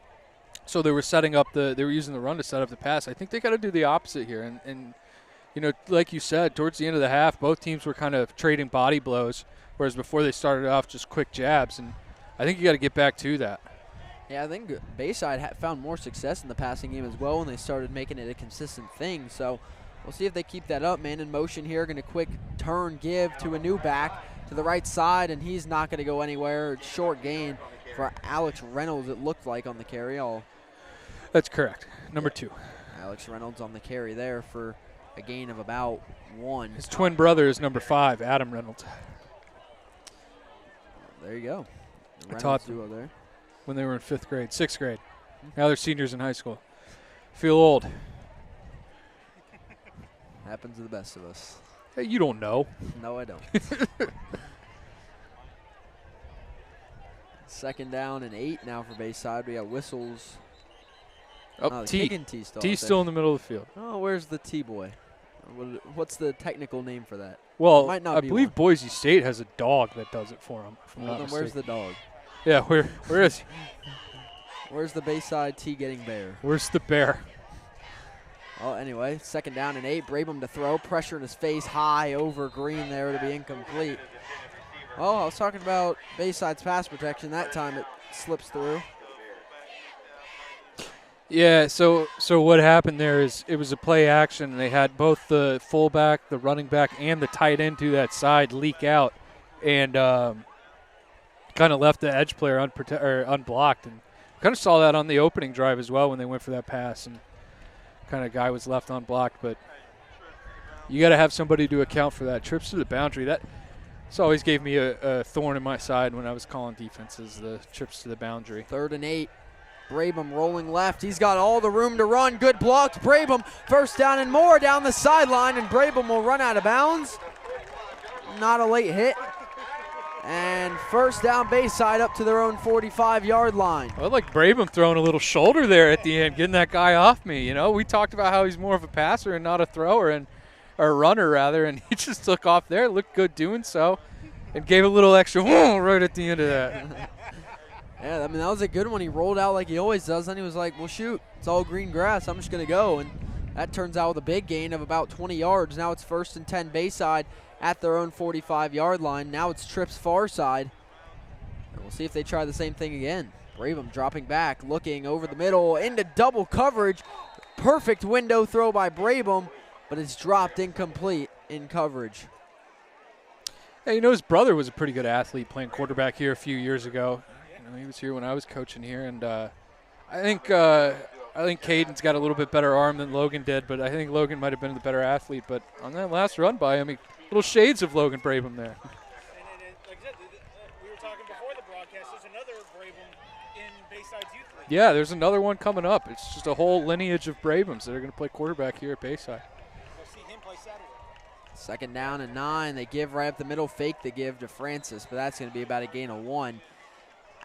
So they were they were using the run to set up the pass. I think they got to do the opposite here. And like you said, towards the end of the half, both teams were kind of trading body blows, whereas before they started off just quick jabs. And I think you got to get back to that. Yeah, I think Bayside found more success in the passing game as well when they started making it a consistent thing. So we'll see if they keep that up. Man in motion here, going to quick turn, give to a new back to the right side, and he's not going to go anywhere. It's short gain for Alex Reynolds, it looked like, on the carry. That's correct. Number 2. Alex Reynolds on the carry there for a gain of about 1. His twin brother is number 5, Adam Reynolds. There you go. I taught them there when they were in 6th grade. Now they're seniors in high school. Feel old. Happens to the best of us. Hey, you don't know. No, I don't. Second down and 8 now for Bayside. We got whistles. Oh, T. T's still in the middle of the field. Oh, where's the T-boy? What's the technical name for that? Well, I believe Boise State has a dog that does it for them. Well, then where's the dog? Yeah, where is he? Where's the Bayside T getting bear? Where's the bear? Well, anyway, second down and 8. Brabham to throw. Pressure in his face high over Green there to be incomplete. Oh, I was talking about Bayside's pass protection. That time it slips through. Yeah, so what happened there is it was a play action, and they had both the fullback, the running back, and the tight end to that side leak out, and kind of left the edge player unblocked. And kind of saw that on the opening drive as well when they went for that pass, and kind of guy was left unblocked. But you got to have somebody to account for that. Trips to the boundary, that's always gave me a thorn in my side when I was calling defenses, the trips to the boundary. 3rd and 8. Brabham rolling left. He's got all the room to run. Good blocked. Brabham, first down and more down the sideline, and Brabham will run out of bounds. Not a late hit. And first down Bayside up to their own 45-yard line. I like Brabham throwing a little shoulder there at the end, getting that guy off me. You know, we talked about how he's more of a passer and not a thrower, or a runner rather, and he just took off there, looked good doing so, and gave a little extra right at the end of that. Yeah, I mean, that was a good one. He rolled out like he always does. Then he was like, well, shoot, it's all green grass. I'm just going to go. And that turns out with a big gain of about 20 yards. Now it's 1st and 10 Bayside at their own 45-yard line. Now it's Tripp's far side. And we'll see if they try the same thing again. Brabham dropping back, looking over the middle into double coverage. Perfect window throw by Brabham, but it's dropped incomplete in coverage. Yeah, you know, his brother was a pretty good athlete playing quarterback here a few years ago. He was here when I was coaching here, and I think Caden's got a little bit better arm than Logan did, but I think Logan might have been the better athlete. But on that last run by him, little shades of Logan Brabham there. And like I said, we were talking before the broadcast, there's another Brabham in Bayside's youth league. Yeah, there's another one coming up. It's just a whole lineage of Brabhams that are going to play quarterback here at Bayside. We'll see him play Saturday. 2nd down and 9. They give right up the middle, fake they give to Francis, but that's going to be about a gain of 1.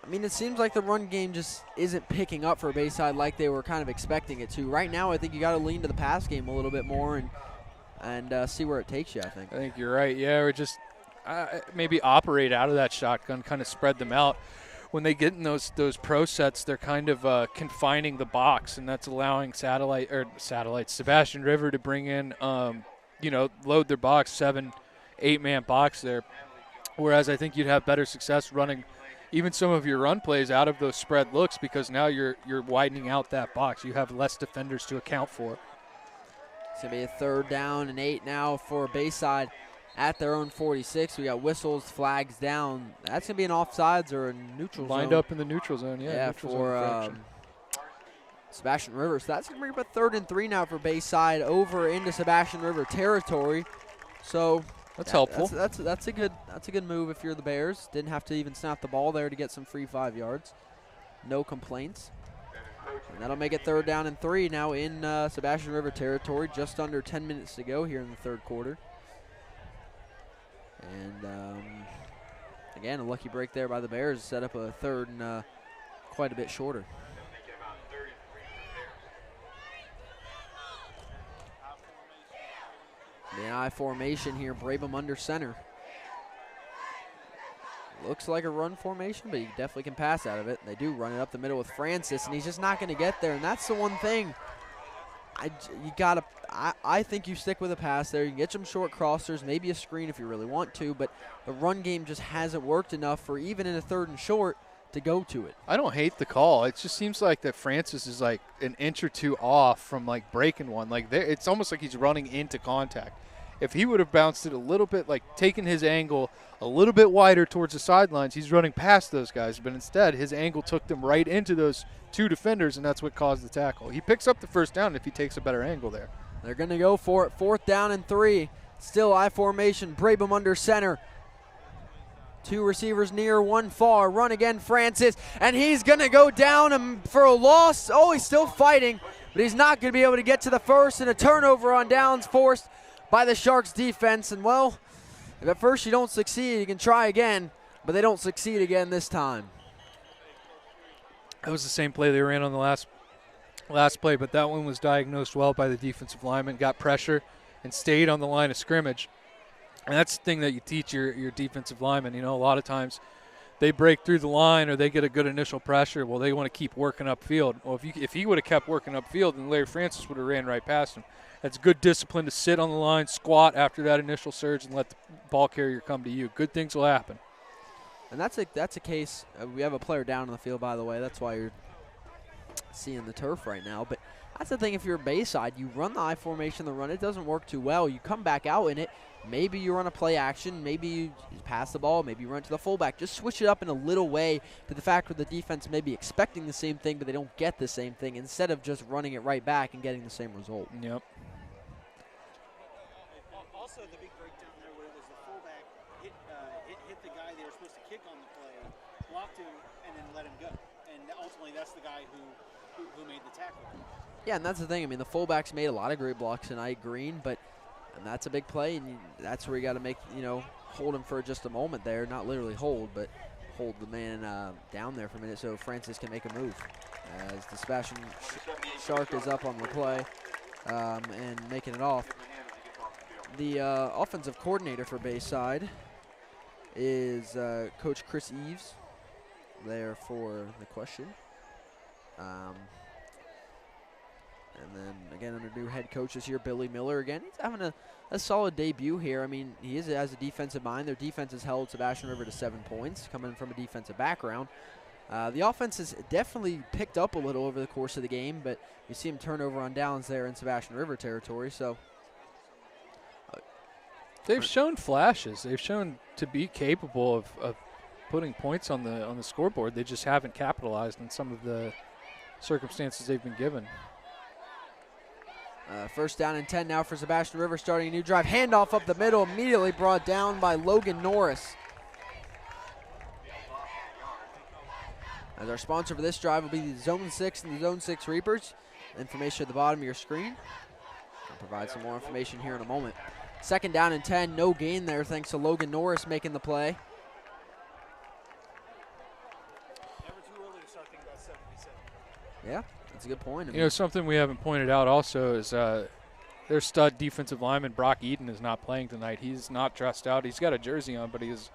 I mean, it seems like the run game just isn't picking up for Bayside like they were kind of expecting it to. Right now, I think you got to lean to the pass game a little bit more and see where it takes you, I think. I think you're right. Yeah, or just maybe operate out of that shotgun, kind of spread them out. When they get in those pro sets, they're kind of confining the box, and that's allowing Sebastian River to bring in, load their box, 7, 8-man box there. Whereas I think you'd have better success running even some of your run plays out of those spread looks, because now you're widening out that box. You have less defenders to account for. It's going to be a 3rd down and 8 now for Bayside at their own 46. We got whistles, flags down. That's going to be an offsides or a neutral zone. Lined up in the neutral zone, yeah. For Sebastian River. So that's going to bring up a 3rd and 3 now for Bayside over into Sebastian River territory. So that's helpful. That's a good move if you're the Bears. Didn't have to even snap the ball there to get some free 5 yards. No complaints. And that'll make it 3rd down and 3 now in Sebastian River territory. Just under 10 minutes to go here in the 3rd quarter. And again, a lucky break there by the Bears to set up a 3rd and quite a bit shorter. The I formation here, Brabham under center. Looks like a run formation, but he definitely can pass out of it. They do run it up the middle with Francis, and he's just not going to get there. And that's the one thing. I think you stick with a pass there. You can get some short crossers, maybe a screen if you really want to, but the run game just hasn't worked enough for even in a 3rd and short to go to it. I don't hate the call. It just seems like that Francis is like an inch or two off from like breaking one. Like it's almost like he's running into contact. If he would have bounced it a little bit, like taken his angle a little bit wider towards the sidelines, he's running past those guys. But instead, his angle took them right into those 2 defenders, and that's what caused the tackle. He picks up the 1st down if he takes a better angle there. They're going to go for it. 4th down and 3. Still I formation. Brabham under center. 2 receivers near, 1 far. Run again, Francis. And he's going to go down for a loss. Oh, he's still fighting, but he's not going to be able to get to the 1st. And a turnover on downs forced by the Sharks defense. And, well, if at first you don't succeed, you can try again, but they don't succeed again this time. That was the same play they ran on the last play, but that one was diagnosed well by the defensive lineman, got pressure, and stayed on the line of scrimmage. And that's the thing that you teach your defensive linemen. You know, a lot of times they break through the line or they get a good initial pressure. Well, they want to keep working upfield. Well, if he would have kept working upfield, then Larry Francis would have ran right past him. That's good discipline to sit on the line, squat after that initial surge, and let the ball carrier come to you. Good things will happen. And that's a case. We have a player down on the field, by the way. That's why you're seeing the turf right now. But that's the thing. If you're Bayside, you run the I formation, the run. It doesn't work too well. You come back out in it. Maybe you run a play action. Maybe you pass the ball. Maybe you run to the fullback. Just switch it up in a little way to the fact where the defense may be expecting the same thing, but they don't get the same thing instead of just running it right back and getting the same result. Yep. Also, the big breakdown there where it was the fullback hit the guy they were supposed to kick on the play, blocked him, and then let him go. And ultimately, that's the guy who made the tackle. Yeah, and that's the thing. I mean, the fullbacks made a lot of great blocks tonight, Green, but that's a big play, and that's where you got to make, hold him for just a moment there. Not literally hold, but hold the man down there for a minute so Francis can make a move. As the Sebastian Shark is up on the play and making it off. The offensive coordinator for Bayside is Coach Chris Eves there for the question. And then, again, under new head coaches here, Billy Miller again. He's having a solid debut here. I mean, he has a defensive mind. Their defense has held Sebastian River to 7 points, coming from a defensive background. The offense has definitely picked up a little over the course of the game, but you see him turn over on downs there in Sebastian River territory. So they've shown flashes. They've shown to be capable of putting points on the scoreboard. They just haven't capitalized on some of the circumstances they've been given. First down and 10 now for Sebastian River, starting a new drive. Handoff up the middle, immediately brought down by Logan Norris. As our sponsor for this drive will be the Zone 6 and the Zone 6 Reapers. Information at the bottom of your screen. I'll provide some more information here in a moment. Second down and 10, no gain there thanks to Logan Norris making the play. Never too early to start thinking about 77. Yeah, that's a good point. Something we haven't pointed out also is their stud defensive lineman, Brock Eden, is not playing tonight. He's not dressed out. He's got a jersey on, but he is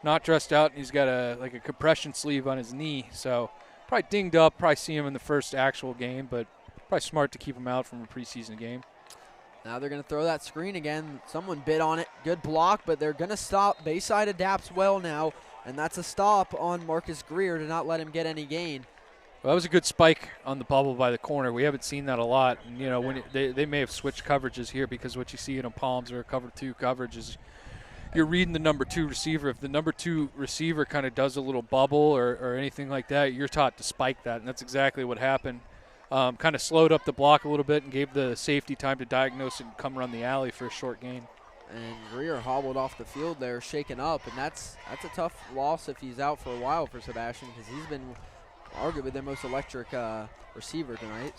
not dressed out. He's got a compression sleeve on his knee, so probably dinged up. Probably see him in the first actual game, but probably smart to keep him out from a preseason game. Now they're going to throw that screen again. Someone bit on it. Good block, but they're going to stop. Bayside adapts well now, and that's a stop on Marcus Greer to not let him get any gain. Well, that was a good spike on the bubble by the corner. We haven't seen that a lot. And, when they may have switched coverages here because what you see in Palms or a cover 2 coverage is you're reading the number 2 receiver. If the number 2 receiver kind of does a little bubble or anything like that, you're taught to spike that, and that's exactly what happened. Kind of slowed up the block a little bit and gave the safety time to diagnose and come run the alley for a short gain. And Greer hobbled off the field there, shaken up, and that's a tough loss if he's out for a while for Sebastian because he's been arguably their most electric receiver tonight.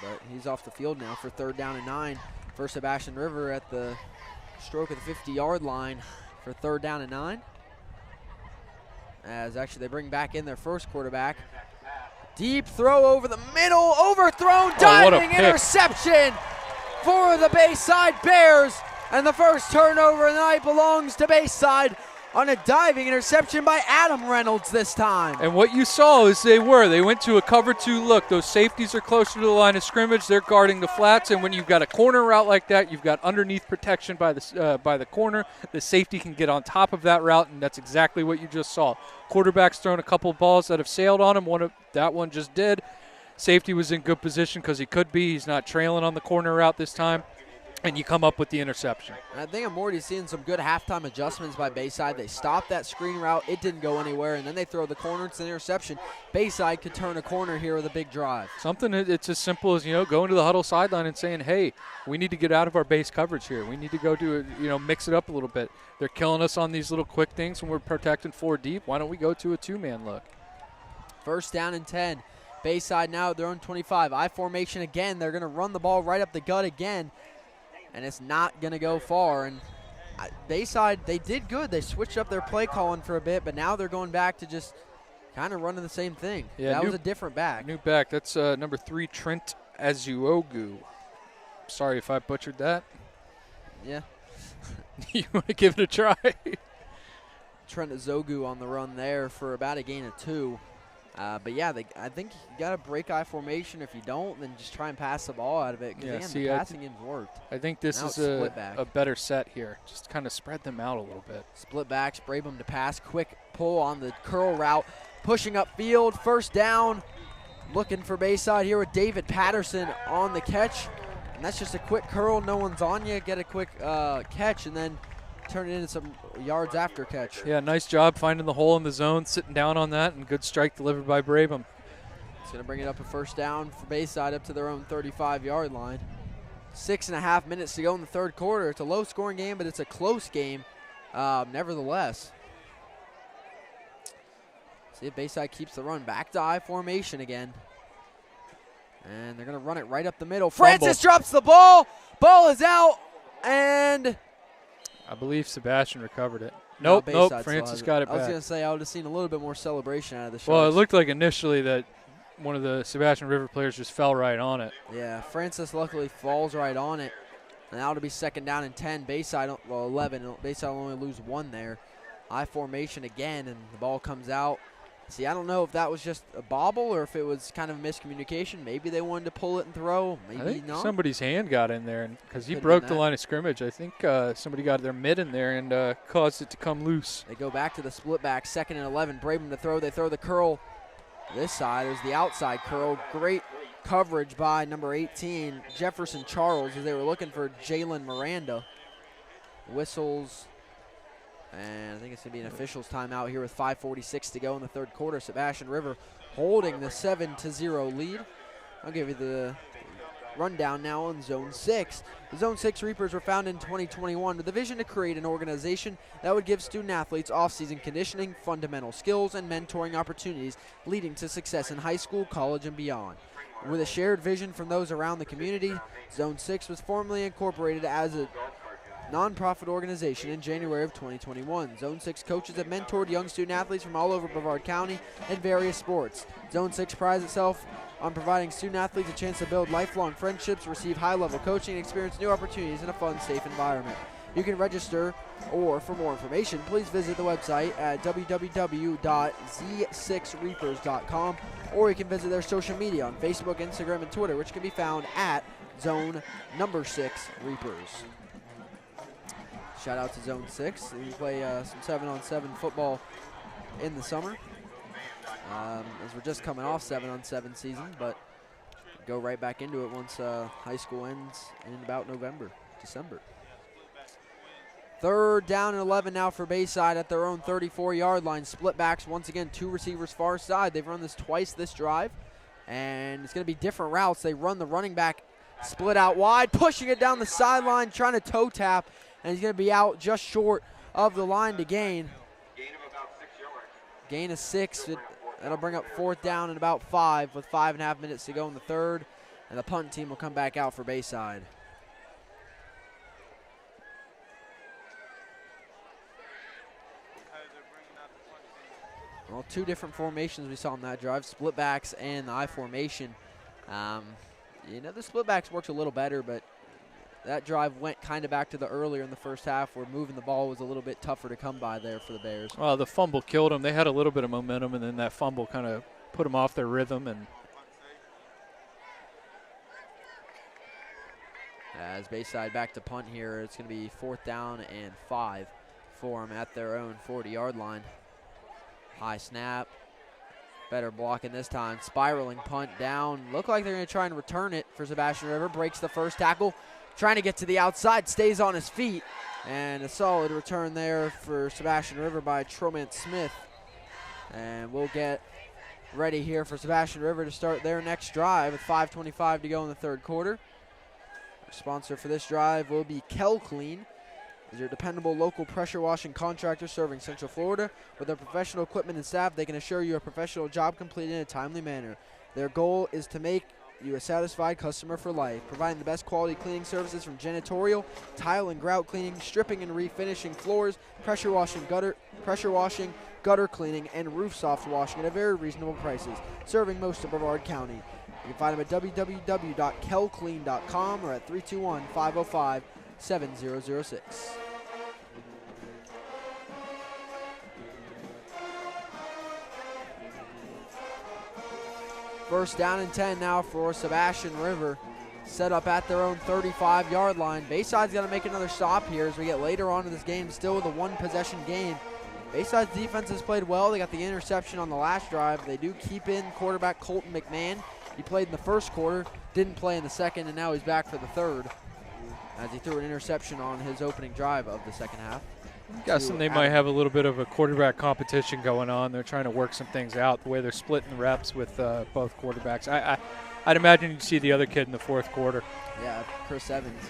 But he's off the field now for third down and 9 for Sebastian River at the stroke of the 50-yard line for third down and 9. As actually they bring back in their first quarterback. Deep throw over the middle, overthrown, diving interception for the Bayside Bears. And the first turnover of the night belongs to Bayside on a diving interception by Adam Reynolds this time. And what you saw is they went to a cover 2 look. Those safeties are closer to the line of scrimmage. They're guarding the flats, and when you've got a corner route like that, you've got underneath protection by the corner. The safety can get on top of that route, and that's exactly what you just saw. Quarterback's thrown a couple of balls that have sailed on him. That one just did. Safety was in good position because he could be. He's not trailing on the corner route this time. And you come up with the interception. I think I'm already seeing some good halftime adjustments by Bayside. They stopped that screen route. It didn't go anywhere. And then they throw the corner. It's an interception. Bayside could turn a corner here with a big drive. Something it's as simple as, going to the huddle sideline and saying, hey, we need to get out of our base coverage here. We need to go do it, mix it up a little bit. They're killing us on these little quick things when we're protecting 4 deep. Why don't we go to a 2-man look? First down and 10. Bayside now at their own 25. I formation again. They're going to run the ball right up the gut again. And it's not going to go far. And Bayside, they did good. They switched up their play calling for a bit, but now they're going back to just kind of running the same thing. Yeah, that was a different back. New back. That's number 3, Trent Azuogu. Sorry if I butchered that. Yeah. You want to give it a try? Trent Azuogu on the run there for about a gain of 2. But yeah, I think you got to break I formation. If you don't, then just try and pass the ball out of it. Because Yeah, again, see, the passing game's worked. I think this Now is it's split back. a better set here. Just kind of spread them out a little bit. Split backs, Brabham to pass. Quick pull on the curl route. Pushing up field, first down. Looking for Bayside here with David Patterson on the catch. And that's just a quick curl. No one's on you. Get a quick catch and then turn it into some yards after catch. Yeah, nice job finding the hole in the zone, sitting down on that, and good strike delivered by Brabham. It's going to bring it up a first down for Bayside up to their own 35-yard line. 6.5 minutes to go in the third quarter. It's a low-scoring game, but it's a close game nevertheless. See if Bayside keeps the run. Back to I formation again. And they're going to run it right up the middle. Francis drops the ball. Ball is out, and I believe Sebastian recovered it. No, Nope, Bayside Francis still got has it I was back. going to say I would have seen a little bit more celebration out of the Sharks. Well, it looked like initially that one of the Sebastian River players just fell right on it. Yeah, Francis luckily falls right on it. And now to be second down and 10. Bayside, 11. Bayside will only lose 1 there. I formation again, and the ball comes out. See, I don't know if that was just a bobble or if it was kind of miscommunication. Maybe they wanted to pull it and throw. Maybe I think not. somebody's hand got in there because he Could've broke been the that. line of scrimmage. I think somebody got their mid in there and caused it to come loose. They go back to the split back, 2nd and 11. Brabham to throw. They throw the curl. This side is the outside curl. Great coverage by number 18, Jefferson Charles, as they were looking for Jalen Miranda. Whistles. And I think it's going to be an officials timeout here with 5:46 to go in the third quarter. Sebastian River holding the 7-0 lead. I'll give you the rundown now on Zone 6. The Zone 6 Reapers were founded in 2021 with the vision to create an organization that would give student-athletes off-season conditioning, fundamental skills, and mentoring opportunities leading to success in high school, college, and beyond. With a shared vision from those around the community, Zone 6 was formally incorporated as a nonprofit organization in January of 2021. Zone 6 coaches have mentored young student-athletes from all over Brevard County in various sports. Zone 6 prides itself on providing student-athletes a chance to build lifelong friendships, receive high-level coaching, and experience new opportunities in a fun, safe environment. You can register, or for more information, please visit the website at www.z6reapers.com, or you can visit their social media on Facebook, Instagram, and Twitter, which can be found at Zone 6 Reapers. Shout out to Zone 6. We play some 7-on-7 football in the summer, as we're just coming off 7-on-7 season, but go right back into it once high school ends in about December. Third down and 11 now for Bayside at their own 34-yard line. Split backs once again, 2 receivers far side. They've run this twice this drive, and it's going to be different routes. They run the running back split out wide, pushing it down the sideline, trying to toe tap, and he's going to be out just short of the line to gain. Gain of 6. That'll bring up 4th down and about 5 with 5.5 minutes to go in the third, and the punt team will come back out for Bayside. Well, 2 different formations we saw in that drive, split backs and the I formation. The split backs works a little better, but that drive went kind of back to the earlier in the first half where moving the ball was a little bit tougher to come by there for the Bears. Well, the fumble killed them. They had a little bit of momentum, and then that fumble kind of put them off their rhythm. And as Bayside back to punt here, it's going to be 4th down and 5 for them at their own 40-yard line. High snap. Better blocking this time. Spiraling punt down. Look like they're going to try and return it for Sebastian River. Breaks the first tackle. Trying to get to the outside. Stays on his feet. And a solid return there for Sebastian River by Tromant Smith. And we'll get ready here for Sebastian River to start their next drive with 5:25 to go in the third quarter. Our sponsor for this drive will be Kel Clean. Is your dependable local pressure washing contractor serving Central Florida. With their professional equipment and staff, they can assure you a professional job completed in a timely manner. Their goal is to make you a satisfied customer for life, providing the best quality cleaning services from janitorial, tile and grout cleaning, stripping and refinishing floors, pressure washing, gutter cleaning, and roof soft washing at a very reasonable prices, serving most of Brevard County. You can find them at www.kelclean.com or at 321-505-7006. First down and 10 now for Sebastian River. Set up at their own 35-yard line. Bayside's got to make another stop here as we get later on in this game, still with a one-possession game. Bayside's defense has played well. They got the interception on the last drive. They do keep in quarterback Colton McMahon. He played in the first quarter, didn't play in the second, and now he's back for the third as he threw an interception on his opening drive of the second half. I'm guessing they might have a little bit of a quarterback competition going on. They're trying to work some things out, the way they're splitting reps with both quarterbacks. I'd imagine you'd see the other kid in the fourth quarter. Yeah, Chris Evans,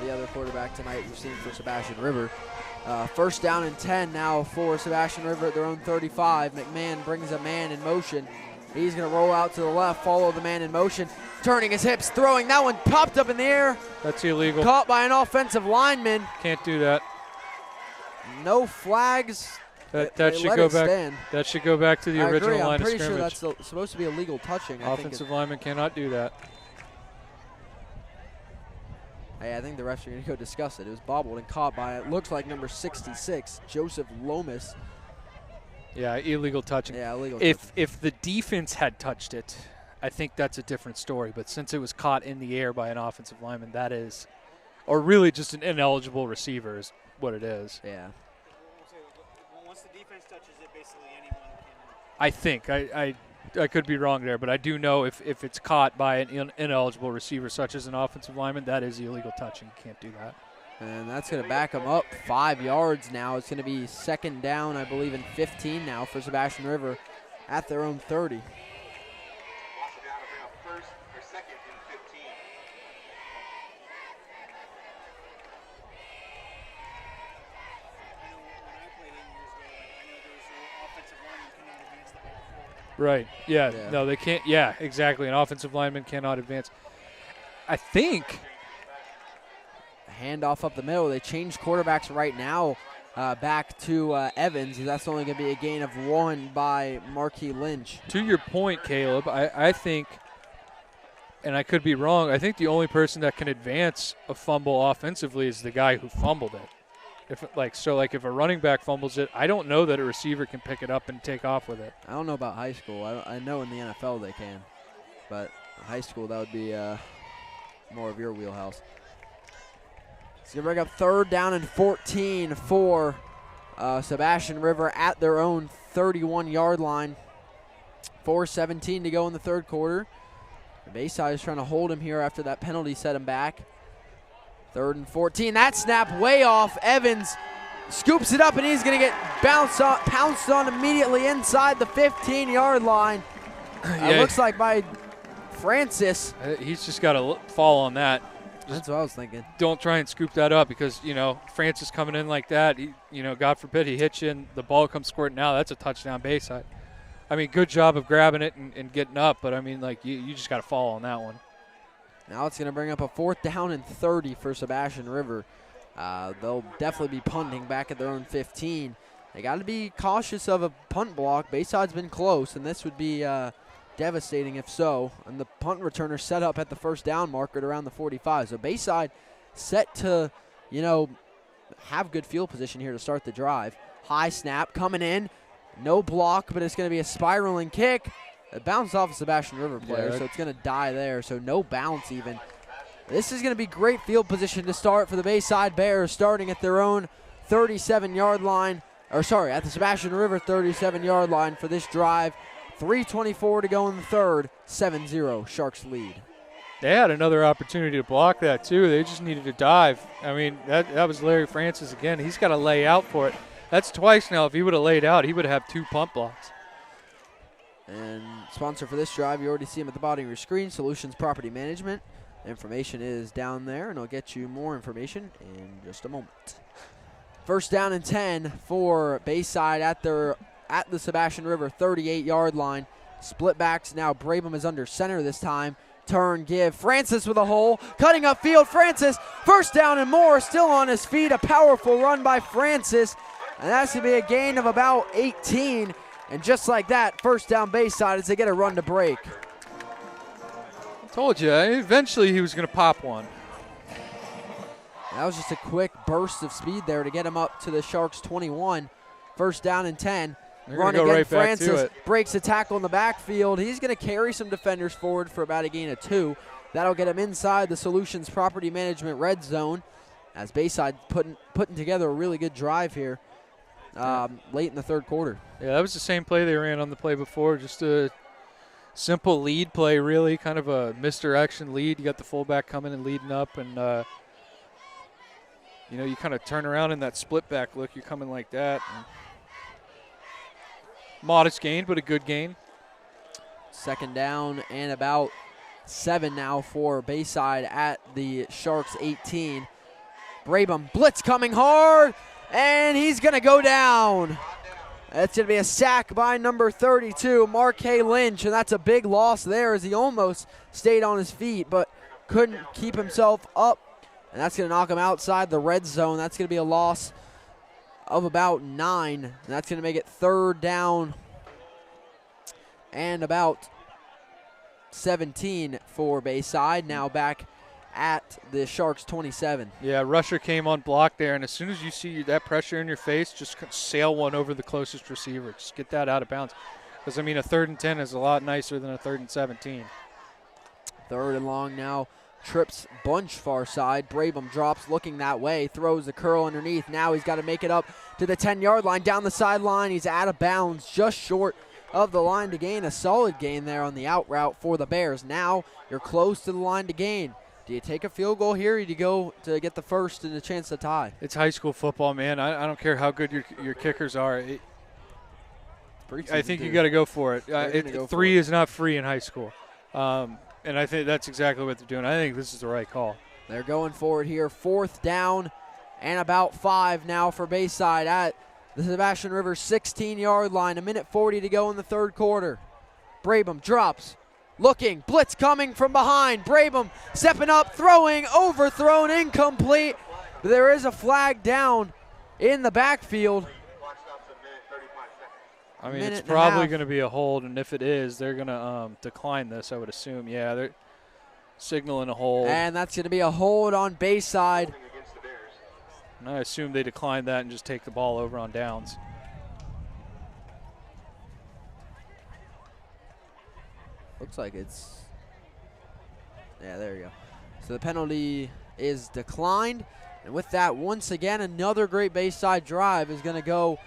the other quarterback tonight we've seen for Sebastian River. First down and 10 now for Sebastian River at their own 35. McMahon brings a man in motion. He's going to roll out to the left, follow the man in motion, turning his hips, throwing. That one popped up in the air. That's illegal. Caught by an offensive lineman. Can't do that. No flags. That should go back. Stand. That should go back to the original line of scrimmage. I'm pretty sure that's supposed to be illegal touching. Offensive lineman cannot do that. Hey, I think the refs are going to go discuss it. It was bobbled and caught by, it looks like number 66, Joseph Lomas. Yeah, illegal touching. Yeah, illegal touching. touching. If the defense had touched it, I think that's a different story. But since it was caught in the air by an offensive lineman, that is, or really just an ineligible receiver is what it is. Yeah. Once the defense touches it, basically anyone can. I think. I could be wrong there, but I do know if it's caught by an ineligible receiver, such as an offensive lineman, that is illegal touching. You can't do that. And that's going to back them up 5 yards now. It's going to be second down, I believe, and 15 now for Sebastian River at their own 30. Right. Yeah. No, they can't. Yeah, exactly. An offensive lineman cannot advance. I think. Handoff up the middle. They changed quarterbacks right now back to Evans. That's only going to be a gain of 1 by Marquis Lynch. To your point, Caleb, I think, and I could be wrong, I think the only person that can advance a fumble offensively is the guy who fumbled it. If a running back fumbles it, I don't know that a receiver can pick it up and take off with it. I don't know about high school. I know in the NFL they can, but high school that would be more of your wheelhouse. It's going to bring up third down and 14 for Sebastian River at their own 31-yard line. 4:17 to go in the third quarter. Bayside is trying to hold him here after that penalty set him back. Third and 14. That snap way off. Evans scoops it up, and he's going to get pounced on immediately inside the 15-yard line. Looks like by Francis. He's just got to fall on that. That's what I was thinking. Don't try and scoop that up because, Francis coming in like that, God forbid he hits you and the ball comes squirting out. That's a touchdown Bayside. I mean, good job of grabbing it and getting up, but, you just got to fall on that one. Now it's going to bring up a 4th down and 30 for Sebastian River. They'll definitely be punting back at their own 15. They got to be cautious of a punt block. Bayside's been close, and this would be devastating if so. And the punt returner set up at the first down marker at around the 45. So Bayside set to, have good field position here to start the drive. High snap coming in. No block, but it's going to be a spiraling kick. It bounced off a Sebastian River player, so it's going to die there. So no bounce even. This is going to be great field position to start for the Bayside Bears, starting at their own 37-yard line. At the Sebastian River 37-yard line for this drive. 3:24 to go in the third. 7-0 Sharks lead. They had another opportunity to block that, too. They just needed to dive. That was Larry Francis again. He's got to lay out for it. That's twice now. If he would have laid out, he would have 2 punt blocks. And sponsor for this drive, you already see him at the bottom of your screen, Solutions Property Management. Information is down there, and I'll get you more information in just a moment. First down and 10 for Bayside at the Sebastian River 38-yard line. Split backs now. Brabham is under center this time. Turn, give. Francis with a hole. Cutting upfield. Francis. First down and more. Still on his feet. A powerful run by Francis. And that's going to be a gain of about 18. And just like that, first down Bayside as they get a run to break. I told you, eventually he was going to pop one. That was just a quick burst of speed there to get him up to the Sharks 21. First down and 10. run go again. right back to Francis it. breaks a tackle in the backfield. He's going to carry some defenders forward for about a gain of 2. That'll get him inside the Solutions Property Management red zone as Bayside putting together a really good drive here late in the third quarter. Yeah, that was the same play they ran on the play before, just a simple lead play, really, kind of a misdirection lead. You got the fullback coming and leading up, and you kind of turn around in that split back look. You're coming like that. Modest gain, but a good gain. Second down and about 7 now for Bayside at the Sharks 18. Brabham blitz coming hard, and he's going to go down. That's going to be a sack by number 32, Marquay Lynch, and that's a big loss there as he almost stayed on his feet but couldn't keep himself up, and that's going to knock him outside the red zone. That's going to be a loss of about 9, and that's going to make it third down and about 17 for Bayside, now back at the Sharks 27. Yeah, rusher came on block there, and as soon as you see that pressure in your face, just sail one over the closest receiver. Just get that out of bounds. Because, a 3rd and 10 is a lot nicer than a 3rd and 17. Third and long now. Trips bunch far side. Brabham drops looking that way. Throws the curl underneath. Now he's got to make it up to the 10-yard line. Down the sideline. He's out of bounds. Just short of the line to gain. A solid gain there on the out route for the Bears. Now you're close to the line to gain. Do you take a field goal here, or do you go to get the first and a chance to tie? It's high school football, man. I don't care how good your kickers are. I think you got to go for it. 3 is not free in high school. And I think that's exactly what they're doing. I think this is the right call. They're going for it here. 4th down and about 5 now for Bayside at the Sebastian River 16-yard line. 1:40 to go in the third quarter. Brabham drops. Looking, blitz coming from behind. Brabham stepping up, throwing, overthrown, incomplete. But there is a flag down in the backfield. It's probably going to be a hold, and if it is, they're going to decline this, I would assume. Yeah, they're signaling a hold. And that's going to be a hold on Bayside. And I assume they decline that and just take the ball over on downs. Looks like it's, yeah, there you go. So the penalty is declined. And with that, once again, another great Bayside drive is going to go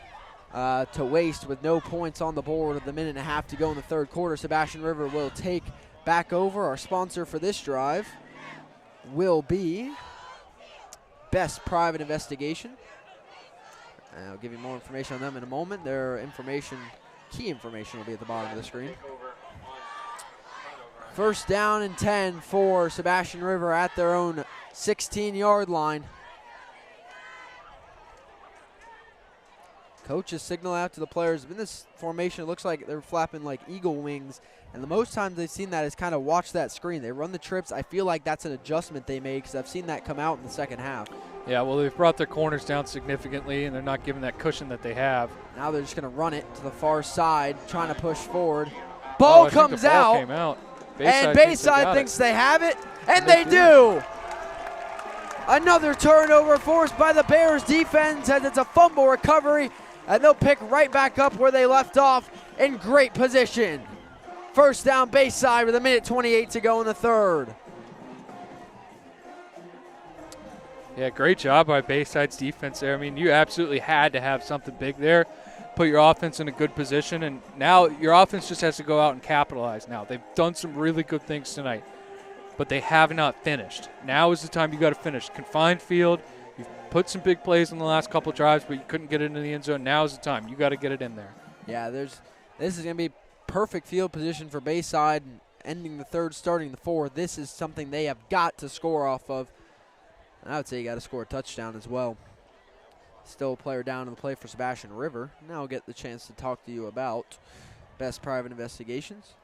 to waste with no points on the board with 1.5 minutes to go in the third quarter. Sebastian River will take back over. Our sponsor for this drive will be Best Private Investigation. And I'll give you more information on them in a moment. Their information, key information, will be at the bottom of the screen. First down and 10 for Sebastian River at their own 16-yard line. Coaches signal out to the players. In this formation, it looks like they're flapping like eagle wings. And the most times they've seen that is kind of watch that screen. They run the trips. I feel like that's an adjustment they made because I've seen that come out in the second half. Yeah, well, they've brought their corners down significantly, and they're not giving that cushion that they have. Now they're just going to run it to the far side, trying to push forward. Ball comes out. Came out. And Bayside thinks they have it, and they do. Another turnover forced by the Bears defense as it's a fumble recovery, and they'll pick right back up where they left off in great position. First down Bayside with 1:28 to go in the third. Yeah, great job by Bayside's defense there. I mean, you absolutely had to have something big there. Put your offense in a good position, and now your offense just has to go out and capitalize now. They've done some really good things tonight, but they have not finished. Now is the time you got to finish. Confined field, you've put some big plays in the last couple drives, but you couldn't get it into the end zone. Now is the time. You got to get it in there. Yeah, this is going to be perfect field position for Bayside, ending the third, starting the fourth. This is something they have got to score off of. And I would say you got to score a touchdown as well. Still a player down in the play for Sebastian River. Now I'll get the chance to talk to you about Best Private Investigations.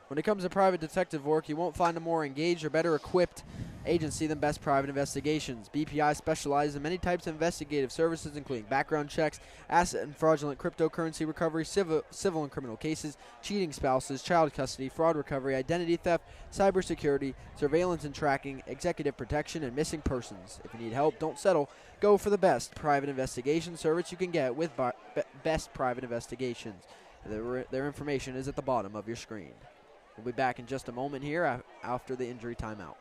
When it comes to private detective work, you won't find a more engaged or better equipped agency than Best Private Investigations. BPI specializes in many types of investigative services, including background checks, asset and fraudulent cryptocurrency recovery, civil and criminal cases, cheating spouses, child custody, fraud recovery, identity theft, cybersecurity, surveillance and tracking, executive protection, and missing persons. If you need help, don't settle. Go for the best private investigation service you can get with Best Private Investigations. Their information is at the bottom of your screen. We'll be back in just a moment here after the injury timeout.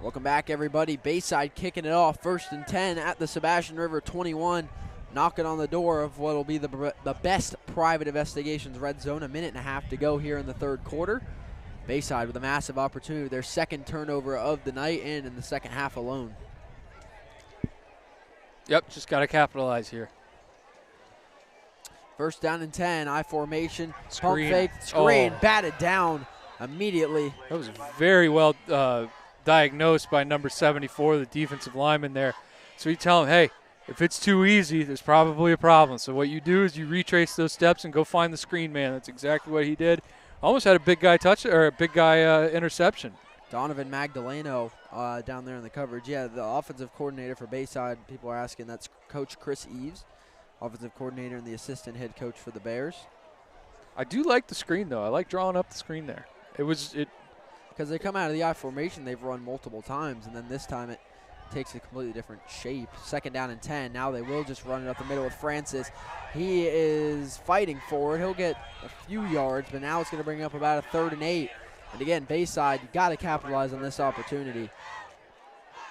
Welcome back, everybody. Bayside kicking it off, 1st and 10 at the Sebastian River 21, knocking on the door of what will be the Best Private Investigations red zone. A minute and a half to go here in the third quarter. Bayside with a massive opportunity with their second turnover of the night and in the second half alone. Yep, just got to capitalize here. 1st down and 10, I formation, Screen. pump fake, screen, batted down immediately. That was very well diagnosed by number 74, the defensive lineman there. So you tell him, hey, if it's too easy, there's probably a problem. So what you do is you retrace those steps and go find the screen man. That's exactly what he did. Almost had a big guy interception. Donovan Magdaleno down there in the coverage. Yeah, the offensive coordinator for Bayside, people are asking, that's Coach Chris Eves, offensive coordinator and the assistant head coach for the Bears. I do like the screen, though. I like drawing up the screen there. Because they come out of the I formation, they've run multiple times, and then this time it takes a completely different shape. 2nd down and 10. Now they will just run it up the middle with Francis. He is fighting for it. He'll get a few yards, but now it's going to bring up about a 3rd and 8. And again, Bayside, you got to capitalize on this opportunity.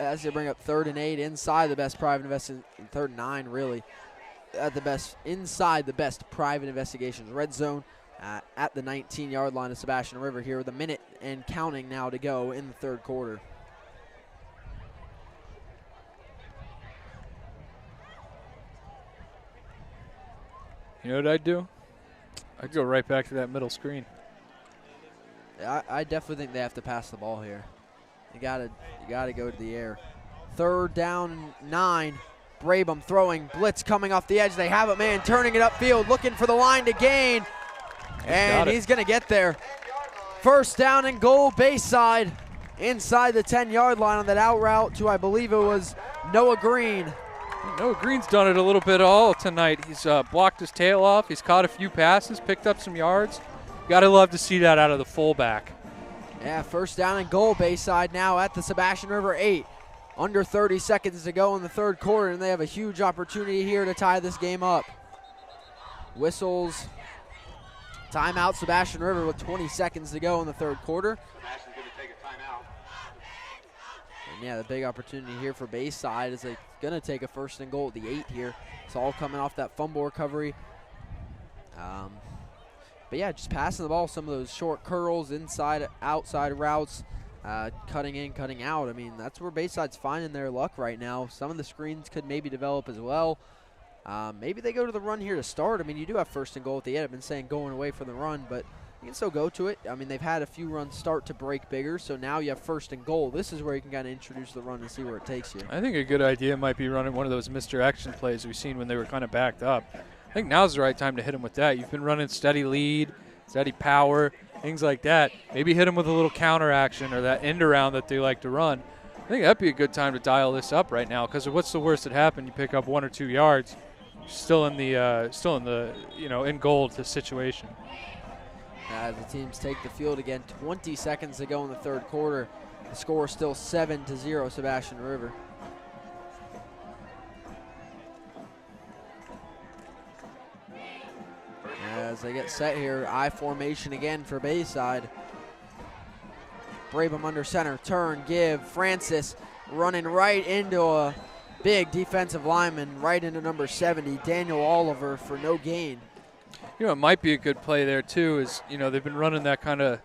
As they bring up 3rd and 8 inside the Best Private Investigation, 3rd and 9 really, inside the Best Private Investigations red zone. At the 19-yard line of Sebastian River here with a minute and counting now to go in the third quarter. You know what I'd do? I'd go right back to that middle screen. I definitely think they have to pass the ball here. You gotta go to the air. 3rd down and 9. Brabham throwing, blitz coming off the edge. They have it, man, turning it upfield, looking for the line to gain. And he's going to get there. 1st down and goal, Bayside, inside the 10-yard line on that out route to, I believe it was Noah Green. Noah Green's done it a little bit all tonight. He's blocked his tail off. He's caught a few passes, picked up some yards. Got to love to see that out of the fullback. Yeah, 1st down and goal, Bayside now at the Sebastian River 8. Under 30 seconds to go in the third quarter, and they have a huge opportunity here to tie this game up. Whistles. Timeout, Sebastian River with 20 seconds to go in the third quarter. Sebastian's going to take a timeout. And yeah, the big opportunity here for Bayside is they're going to take a 1st and goal at the 8 here. It's all coming off that fumble recovery. But yeah, just passing the ball, some of those short curls, inside, outside routes, cutting in, cutting out. I mean, that's where Bayside's finding their luck right now. Some of the screens could maybe develop as well. Maybe they go to the run here to start. I mean, you do have 1st and goal at the end. I've been saying going away from the run, but you can still go to it. I mean, they've had a few runs start to break bigger, so now you have 1st and goal. This is where you can kind of introduce the run and see where it takes you. I think a good idea might be running one of those misdirection plays we've seen when they were kind of backed up. I think now's the right time to hit them with that. You've been running steady lead, steady power, things like that. Maybe hit them with a little counter action or that end around that they like to run. I think that'd be a good time to dial this up right now, because what's the worst that happened? You pick up 1 or 2 yards. Still in the in goal to situation. As the teams take the field again, 20 seconds to go in the third quarter. The score is still 7-0 Sebastian River. As they get set here, I formation again for Bayside. Brabham under center, turn, give, Francis running right into a big defensive lineman, right into number 70, Daniel Oliver, for no gain. You know, it might be a good play there too is, they've been running that kind of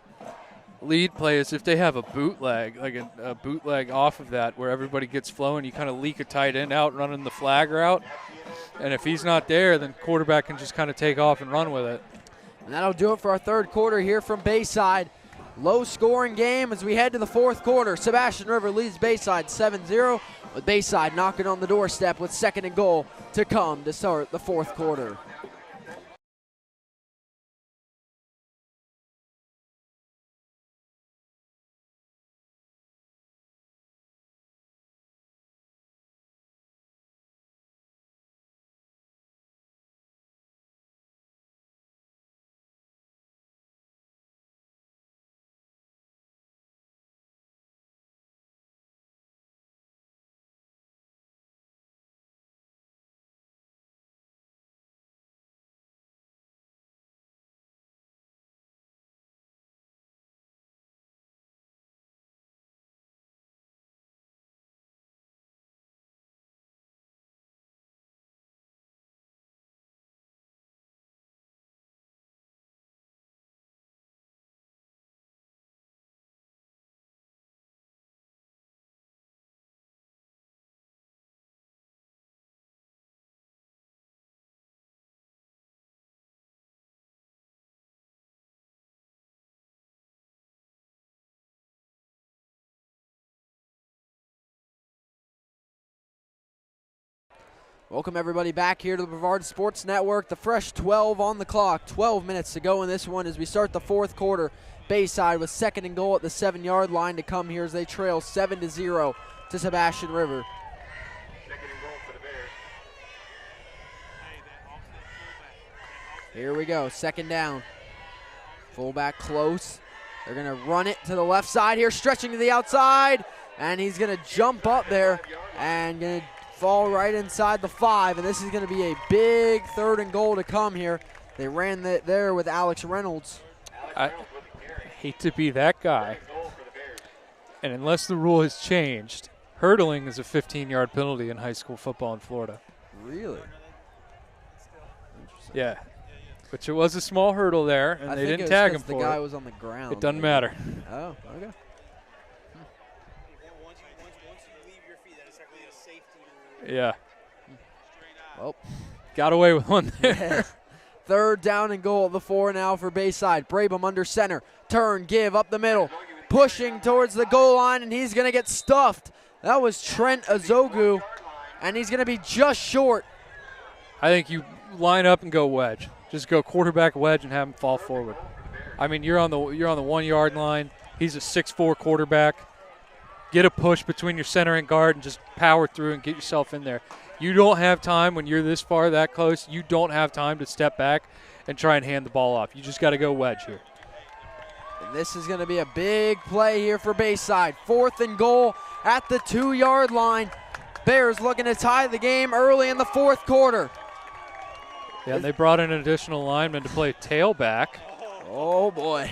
lead play is if they have a bootleg, like a bootleg off of that where everybody gets flowing, you kind of leak a tight end out running the flag route. And if he's not there, then quarterback can just kind of take off and run with it. And that'll do it for our third quarter here from Bayside. Low-scoring game as we head to the fourth quarter. Sebastian River leads Bayside 7-0, with Bayside knocking on the doorstep with 2nd and goal to come to start the fourth quarter. Welcome everybody back here to the Brevard Sports Network. The fresh 12 on the clock, 12 minutes to go in this one as we start the fourth quarter. Bayside with 2nd and goal at the 7-yard line to come here as they trail 7-0 to Sebastian River. Here we go, 2nd down. Fullback close. They're going to run it to the left side here, stretching to the outside, and he's going to jump up there and going to fall right inside the 5, and this is going to be a big 3rd and goal to come here. They ran there with Alex Reynolds. I hate to be that guy, and unless the rule has changed, hurdling is a 15-yard penalty in high school football in Florida. Really? Yeah. Which it was a small hurdle there, and they didn't tag him for it. The guy was on the ground. It doesn't matter. Oh, okay. Yeah. Well, got away with one there. Yeah. 3rd down and goal at the 4 now for Bayside. Brabham under center. Turn, give, up the middle. Pushing towards the goal line, and he's going to get stuffed. That was Trent Azogu, and he's going to be just short. I think you line up and go wedge. Just go quarterback wedge and have him fall forward. I mean, you're on the 1-yard line. He's a 6'4" quarterback. Get a push between your center and guard and just power through and get yourself in there. You don't have time when you're this far, that close. You don't have time to step back and try and hand the ball off. You just got to go wedge here. And this is going to be a big play here for Bayside. 4th and goal at the 2-yard line. Bears looking to tie the game early in the fourth quarter. Yeah, and they brought in an additional lineman to play tailback. Oh, boy.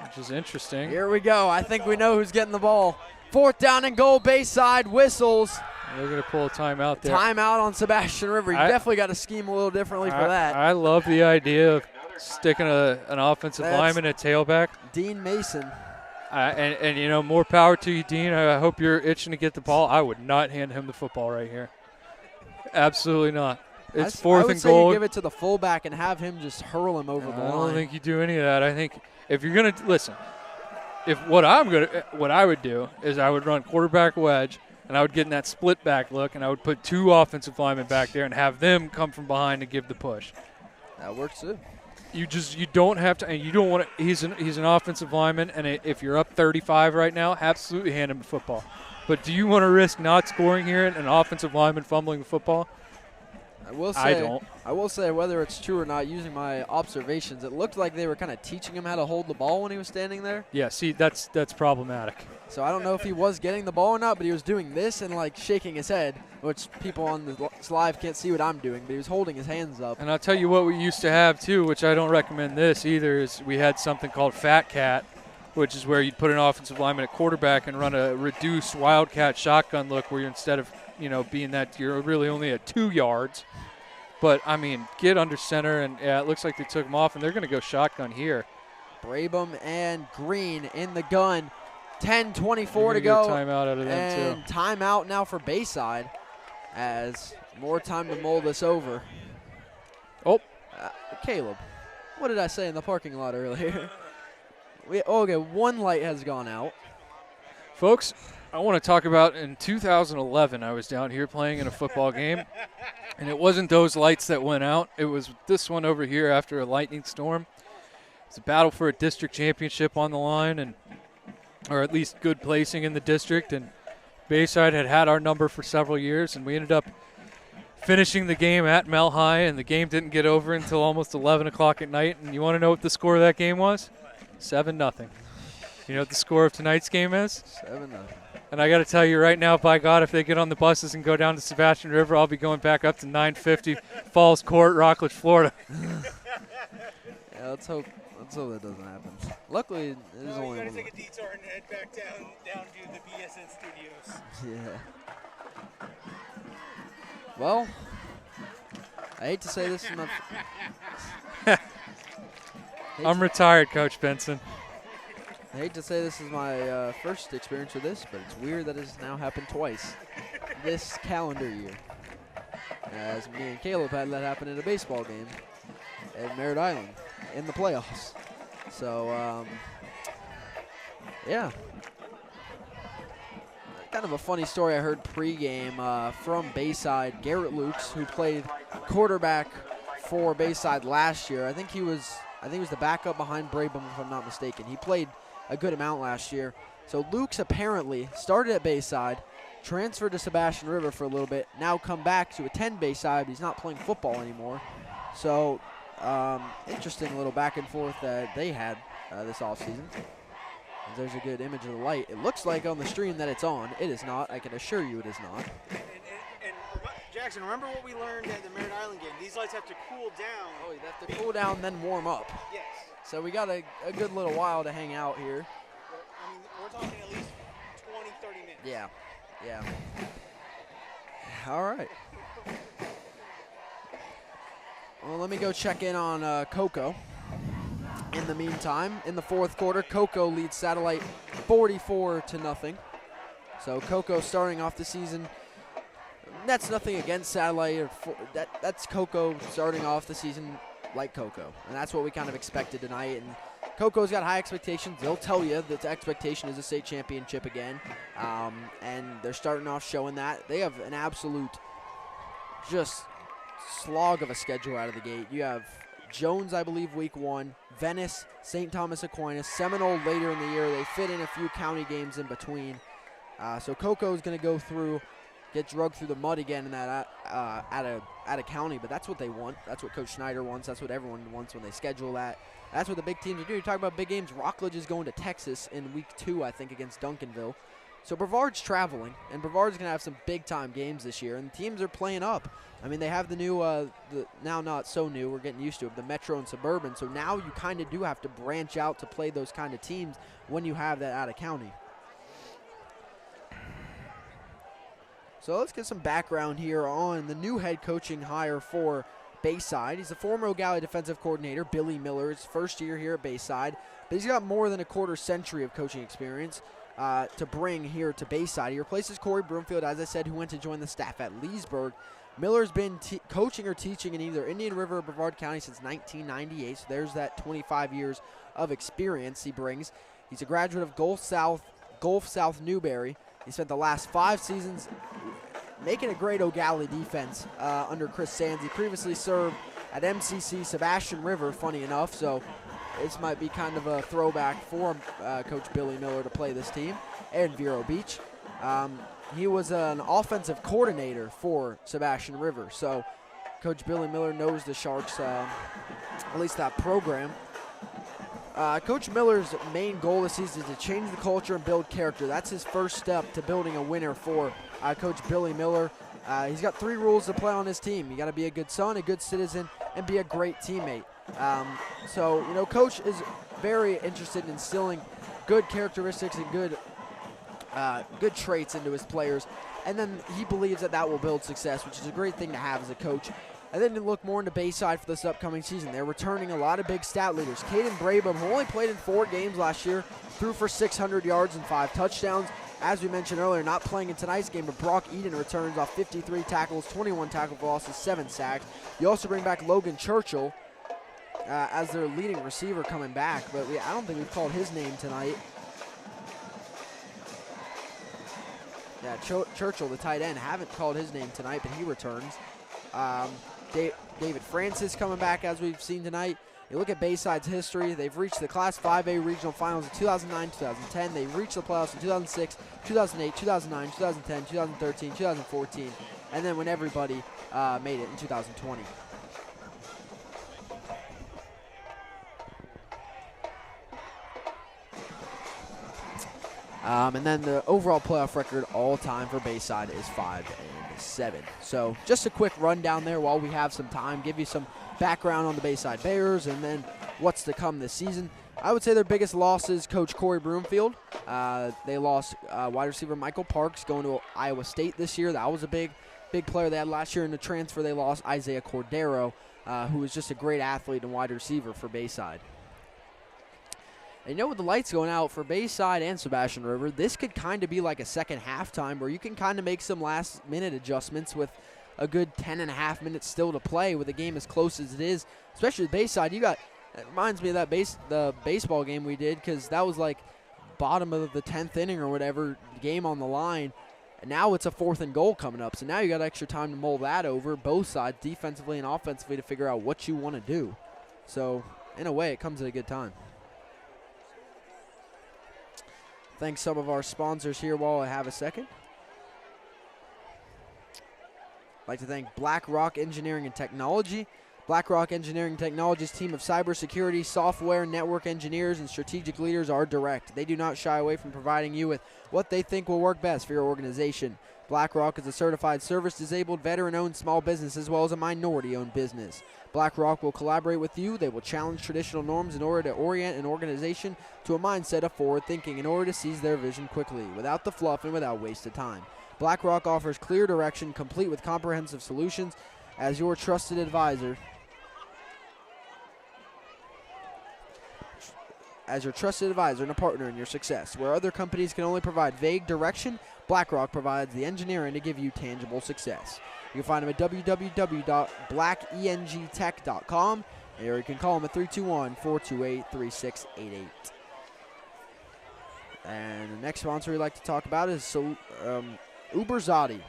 Which is interesting. Here we go. I think we know who's getting the ball. 4th down and goal, Bayside whistles. They're going to pull a timeout there. Timeout on Sebastian River. You definitely got to scheme a little differently for that. I love the idea of sticking an offensive lineman at tailback. Dean Mason. And you know, more power to you, Dean. I hope you're itching to get the ball. I would not hand him the football right here. Absolutely not. It's 4th and goal. I would say you give it to the fullback and have him just hurl him over the line. I don't think you do any of that. I think if you're going to – listen, what I would do is I would run quarterback wedge, and I would get in that split back look, and I would put 2 offensive linemen back there and have them come from behind and give the push. That works too. You don't have to, and you don't want to. He's an offensive lineman, and if you're up 35 right now, absolutely hand him the football. But do you want to risk not scoring here and an offensive lineman fumbling the football? I don't. I will say, whether it's true or not, using my observations, it looked like they were kind of teaching him how to hold the ball when he was standing there. Yeah, see, that's problematic. So I don't know if he was getting the ball or not, but he was doing this and, like, shaking his head, which people on the live can't see what I'm doing, but he was holding his hands up. And I'll tell you what we used to have, too, which I don't recommend this either, is we had something called Fat Cat, which is where you'd put an offensive lineman at quarterback and run a reduced Wildcat shotgun look where you're instead of, being that you're really only at 2 yards. But, I mean, get under center, and, yeah, it looks like they took him off, and they're going to go shotgun here. Brabham and Green in the gun. 10:24 to Get a go. timeout out of them, And too. timeout now for Bayside as more time to mull this over. Oh. Caleb, what did I say in the parking lot earlier? Okay, one light has gone out. Folks, I want to talk about in 2011, I was down here playing in a football game, and it wasn't those lights that went out. It was this one over here after a lightning storm. It's a battle for a district championship on the line, or at least good placing in the district, and Bayside had our number for several years, and we ended up finishing the game at Mel High, and the game didn't get over until almost 11 o'clock at night. And you want to know what the score of that game was? 7-0. You know what the score of tonight's game is? 7-0. And I got to tell you right now, by God, if they get on the buses and go down to Sebastian River, I'll be going back up to 950 Falls Court, Rockledge, Florida. Yeah, let's hope that doesn't happen. Luckily, it is only you one. gotta take a detour and head back down to the BSN studios. Yeah. Well, I hate to say this is my I'm retired, Coach Benson. I hate to say this is my first experience with this, but it's weird that it's now happened twice this calendar year. As me and Caleb had that happen in a baseball game at Merritt Island in the playoffs. So, yeah. Kind of a funny story I heard pregame from Bayside. Garrett Lukes, who played quarterback for Bayside last year. I think he was the backup behind Brabham, if I'm not mistaken. He played a good amount last year. So Lukes apparently started at Bayside, transferred to Sebastian River for a little bit, now come back to attend Bayside, but he's not playing football anymore. So interesting little back and forth that they had this offseason. There's a good image of the light. It looks like on the stream that it's on. It is not. I can assure you it is not. And Jackson, remember what we learned at the Merritt Island game? These lights have to cool down. Oh, you have to cool down, then warm up. Yes. So we got a good little while to hang out here. I mean, we're talking at least 20, 30 minutes. Yeah. All right. Well, let me go check in on Coco. In the meantime, in the fourth quarter, Coco leads Satellite 44-0. So Coco starting off the season. That's nothing against Satellite. That's Coco starting off the season like Coco. And that's what we kind of expected tonight. And Coco's got high expectations. They'll tell you that the expectation is a state championship again. And they're starting off showing that. They have an absolute just slog of a schedule out of the gate. You have Jones, I believe, week 1, Venice, St. Thomas Aquinas, Seminole later in the year. They fit in a few county games in between. So Coco's going to go through, get drugged through the mud again in that at a county, but that's what they want. That's what Coach Schneider wants. That's what everyone wants when they schedule that. That's what the big teams do. You talk about big games. Rockledge is going to Texas in week 2, I think, against Duncanville. So Brevard's traveling, and Brevard's going to have some big-time games this year, and the teams are playing up. I mean, they have the new, now not so new, we're getting used to it, the Metro and Suburban. So now you kind of do have to branch out to play those kind of teams when you have that out of county. So let's get some background here on the new head coaching hire for Bayside. He's the former O'Galley defensive coordinator, Billy Miller. It's first year here at Bayside, but he's got more than a quarter century of coaching experience to bring here to Bayside. He replaces Corey Broomfield, as I said, who went to join the staff at Leesburg. Miller's been coaching or teaching in either Indian River or Brevard County since 1998, so there's that 25 years of experience he brings. He's a graduate of Gulf South Newberry. He spent the last 5 seasons making a great O'Galley defense under Chris Sands. He previously served at MCC Sebastian River, funny enough, so this might be kind of a throwback for Coach Billy Miller to play this team, and Vero Beach. He was an offensive coordinator for Sebastian River, so Coach Billy Miller knows the Sharks, at least that program. Coach Miller's main goal this season is to change the culture and build character. That's his first step to building a winner for Coach Billy Miller. He's got 3 rules to play on his team. You got to be a good son, a good citizen, and be a great teammate. So, you know, Coach is very interested in instilling good characteristics and good traits into his players, and then he believes that will build success, which is a great thing to have as a coach. And then to look more into Bayside for this upcoming season, they're returning a lot of big stat leaders. Caden Brabham, who only played in 4 games last year, threw for 600 yards and 5 touchdowns. As we mentioned earlier, not playing in tonight's game, but Brock Eden returns off 53 tackles, 21 tackle for losses, 7 sacks. You also bring back Logan Churchill as their leading receiver coming back, but I don't think we've called his name tonight. Yeah, Churchill, the tight end, haven't called his name tonight, but he returns. David Francis coming back, as we've seen tonight. You look at Bayside's history, they've reached the Class 5A regional finals in 2009, 2010. They reached the playoffs in 2006, 2008, 2009, 2010, 2013, 2014, and then when everybody made it in 2020. And then the overall playoff record all time for Bayside is 5-7. So just a quick rundown there while we have some time, give you some background on the Bayside Bears and then what's to come this season. I would say their biggest loss is Coach Corey Broomfield. They lost wide receiver Michael Parks going to Iowa State this year. That was a big player they had last year. In the transfer, they lost Isaiah Cordero, who was just a great athlete and wide receiver for Bayside. And with the lights going out for Bayside and Sebastian River, this could kind of be like a second halftime where you can kind of make some last-minute adjustments with a good 10.5 minutes still to play with a game as close as it is. Especially with Bayside, it reminds me of the baseball game we did because that was like bottom of the 10th inning or whatever, game on the line. And now it's a 4th and goal coming up. So now you got extra time to mull that over, both sides, defensively and offensively, to figure out what you want to do. So in a way, it comes at a good time. Thanks some of our sponsors here while I have a second. I'd like to thank Black Rock Engineering and Technology. Black Rock Engineering and Technology's team of cybersecurity, software, network engineers, and strategic leaders are direct. They do not shy away from providing you with what they think will work best for your organization. BlackRock is a certified service-disabled, veteran-owned small business as well as a minority-owned business. BlackRock will collaborate with you. They will challenge traditional norms in order to orient an organization to a mindset of forward thinking in order to seize their vision quickly, without the fluff and without wasted time. BlackRock offers clear direction, complete with comprehensive solutions as your trusted advisor. As your trusted advisor and a partner in your success. Where other companies can only provide vague direction, BlackRock provides the engineering to give you tangible success. You can find them at www.blackengtech.com, or you can call them at 321-428-3688. And the next sponsor we'd like to talk about is Uberzati. Do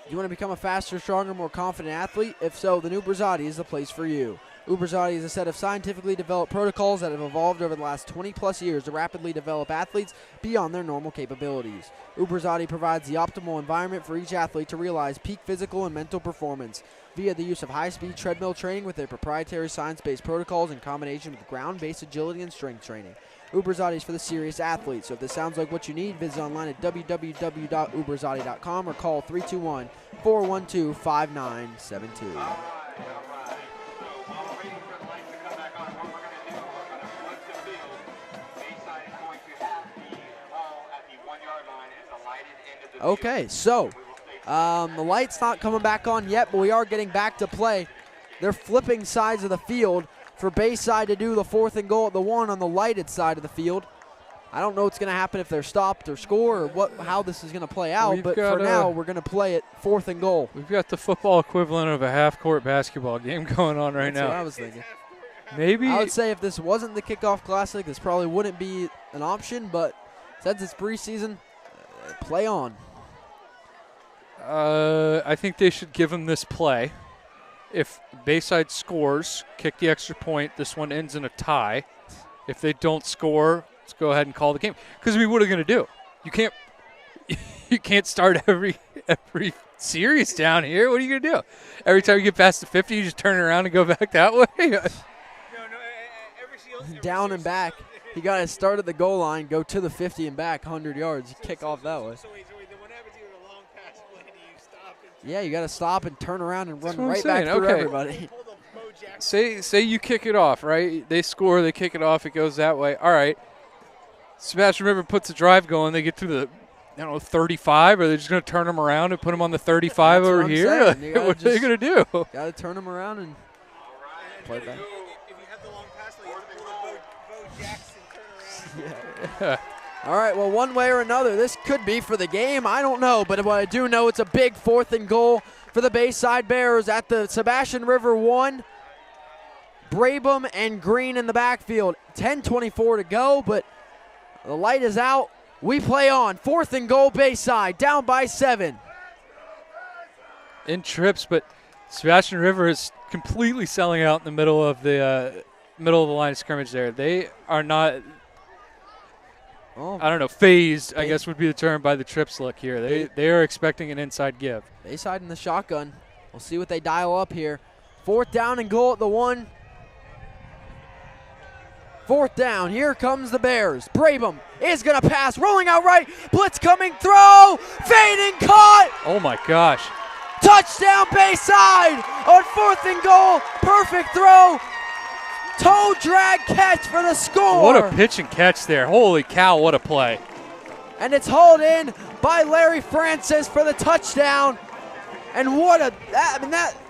you want to become a faster, stronger, more confident athlete? If so, then Uberzati is the place for you. Uberzati is a set of scientifically developed protocols that have evolved over the last 20-plus years to rapidly develop athletes beyond their normal capabilities. Uberzati provides the optimal environment for each athlete to realize peak physical and mental performance via the use of high-speed treadmill training with their proprietary science-based protocols in combination with ground-based agility and strength training. Uberzati is for the serious athlete, so if this sounds like what you need, visit online at www.uberzati.com or call 321-412-5972. Okay, so the light's not coming back on yet, but we are getting back to play. They're flipping sides of the field for Bayside to do the 4th and goal at the 1 on the lighted side of the field. I don't know what's going to happen if they're stopped or score or how this is going to play out, but for now we're going to play it 4th and goal. We've got the football equivalent of a half-court basketball game going on right now. That's what I was thinking. Maybe I would say if this wasn't the kickoff classic, this probably wouldn't be an option, but since it's preseason, play on. I think they should give him this play. If Bayside scores, kick the extra point, this one ends in a tie. If they don't score, let's go ahead and call the game. Because what are you going to do? You can't start every series down here. What are you going to do? Every time you get past the 50, you just turn around and go back that way? Down and back. You got to start at the goal line, go to the 50 and back, 100 yards, kick off that way. Yeah, you got to stop and turn around and run right back through everybody. Say you kick it off, right? They score, they kick it off, it goes that way. All right. Sebastian River puts a drive going. They get to don't know, 35? Or are they just going to turn him around and put him on the 35 over here? What are they going to do? Got to turn him around and play it back. If you have the long pass, you have to pull a Bo Jackson turn around. Yeah. All right, well, one way or another, this could be for the game. I don't know, but what I do know, it's a big 4th and goal for the Bayside Bears at the Sebastian River 1. Brabham and Green in the backfield. 10:24 to go, but the light is out. We play on. 4th and goal, Bayside, down by 7. In trips, but Sebastian River is completely selling out in the middle of the line of scrimmage there. They are not, I don't know, phased, I guess would be the term, by the trips look here. They are expecting an inside give. Bayside in the shotgun. We'll see what they dial up here. 4th down and goal at the 1. 4th down. Here comes the Bears. Brabham is going to pass. Rolling out right. Blitz coming. Throw. Fading. Caught. Oh, my gosh. Touchdown Bayside on 4th and goal. Perfect throw. Toe drag catch for the score. What a pitch and catch there. Holy cow, what a play. And it's hauled in by Larry Francis for the touchdown. And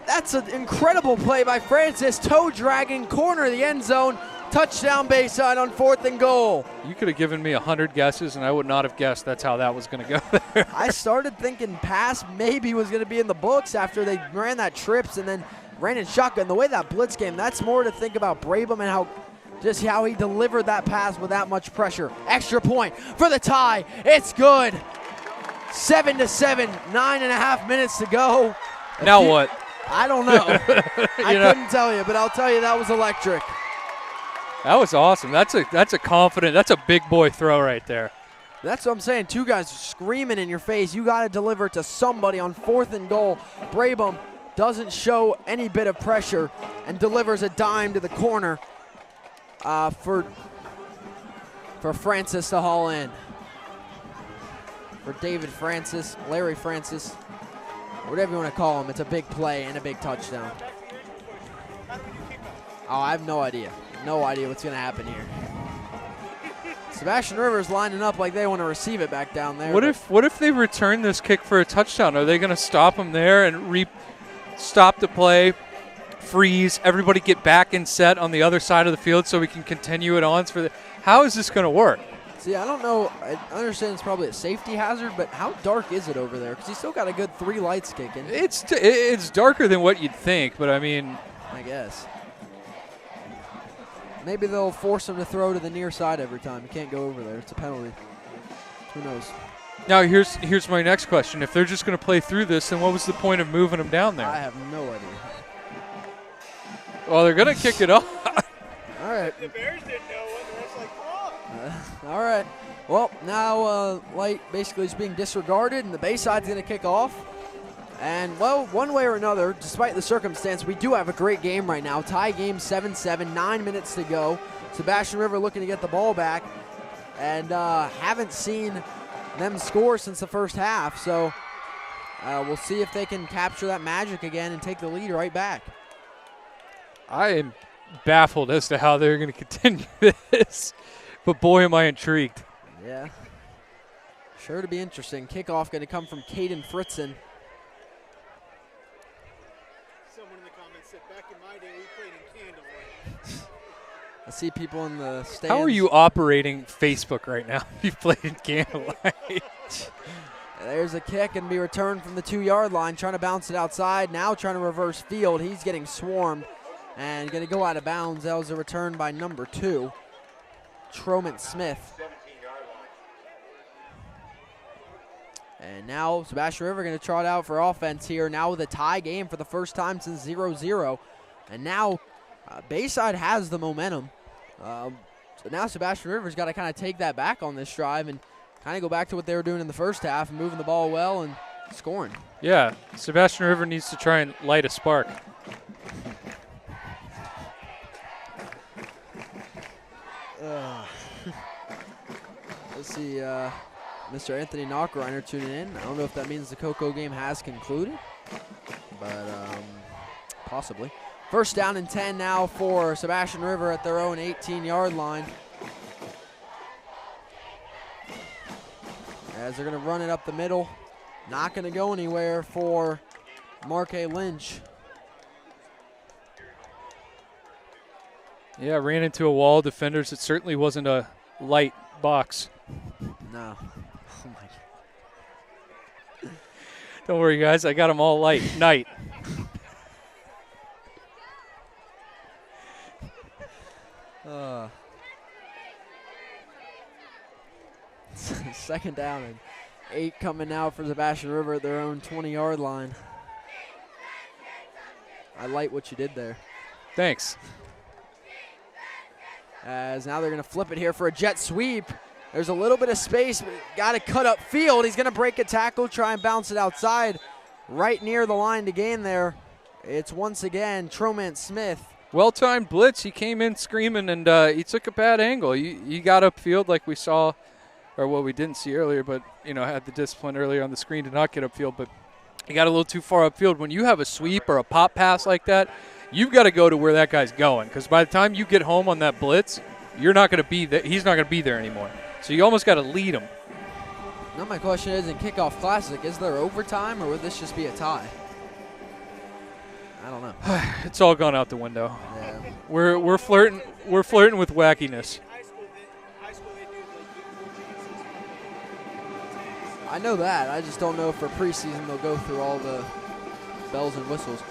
that's an incredible play by Francis. Toe dragging corner of the end zone. Touchdown Bayside on 4th and goal. You could have given me 100 guesses, and I would not have guessed that's how that was going to go there. I started thinking pass maybe was going to be in the books after they ran that trips and then ran in shotgun. The way that blitz came, that's more to think about Brabham and how he delivered that pass with that much pressure. Extra point for the tie. It's good. 7-7, 9.5 minutes to go. Now what? I don't know. I couldn't tell you, but I'll tell you that was electric. That was awesome. That's a confident, that's a big boy throw right there. That's what I'm saying. 2 guys screaming in your face. You got to deliver to somebody on 4th and goal. Brabham doesn't show any bit of pressure and delivers a dime to the corner for Francis to haul in. For David Francis, Larry Francis, whatever you want to call him, it's a big play and a big touchdown. Oh, I have no idea. No idea what's going to happen here. Sebastian River's lining up like they want to receive it back down there. What if they return this kick for a touchdown? Are they going to stop them there and stop the play, freeze, everybody get back and set on the other side of the field so we can continue it on? How is this going to work? See, I don't know. I understand it's probably a safety hazard, but how dark is it over there? Because he's still got a good 3 lights kicking. It's darker than what you'd think, but I mean, I guess. Maybe they'll force him to throw to the near side every time. You can't go over there. It's a penalty. Who knows? Now, here's my next question. If they're just going to play through this, then what was the point of moving them down there? I have no idea. Well, they're going to kick it off. All right. The Bears didn't know what the ref's like, all right. Well, now light basically is being disregarded, and the Bayside's going to kick off. And, well, one way or another, despite the circumstance, we do have a great game right now. Tie game 7-7, 9 minutes to go. Sebastian River looking to get the ball back. And haven't seen them score since the first half. So we'll see if they can capture that magic again and take the lead right back. I am baffled as to how they're going to continue this. But, boy, am I intrigued. Yeah. Sure to be interesting. Kickoff going to come from Caden Fritzen. I see people in the stands. How are you operating Facebook right now? You've played in Candlelight. There's a kick and be returned from the 2-yard line, trying to bounce it outside. Now trying to reverse field. He's getting swarmed and going to go out of bounds. That was a return by number 2, Tromant Smith. And now Sebastian River going to trot out for offense here. Now with a tie game for the first time since 0-0. And now Bayside has the momentum. So now Sebastian River's got to kind of take that back on this drive and kind of go back to what they were doing in the first half and moving the ball well and scoring. Yeah, Sebastian River needs to try and light a spark. Let's see, Mr. Anthony Knockreiner tuning in. I don't know if that means the Cocoa game has concluded, but possibly. First down and 10 now for Sebastian River at their own 18-yard line. as they're going to run it up the middle. Not going to go anywhere for Marque Lynch. Yeah, ran into a wall of defenders. It certainly wasn't a light box. No. Oh my. Don't worry, guys. I got them all night. Second down and 8 coming now for Sebastian River at their own 20-yard line. I like what you did there. Thanks. As now they're going to flip it here for a jet sweep. There's a little bit of space, but got to cut up field. He's going to break a tackle, try and bounce it outside right near the line to gain there. It's once again Tromant Smith. Well-timed blitz. He came in screaming, and he took a bad angle. He got upfield like we saw, or what we didn't see earlier, but, had the discipline earlier on the screen to not get upfield, but he got a little too far upfield. When you have a sweep or a pop pass like that, you've got to go to where that guy's going, because by the time you get home on that blitz, you're not going to be there. He's not going to be there anymore. So you almost got to lead him. Now my question is, in Kickoff Classic, is there overtime or would this just be a tie? I don't know. It's all gone out the window. Yeah. We're flirting with wackiness. I know that. I just don't know if for preseason they'll go through all the bells and whistles.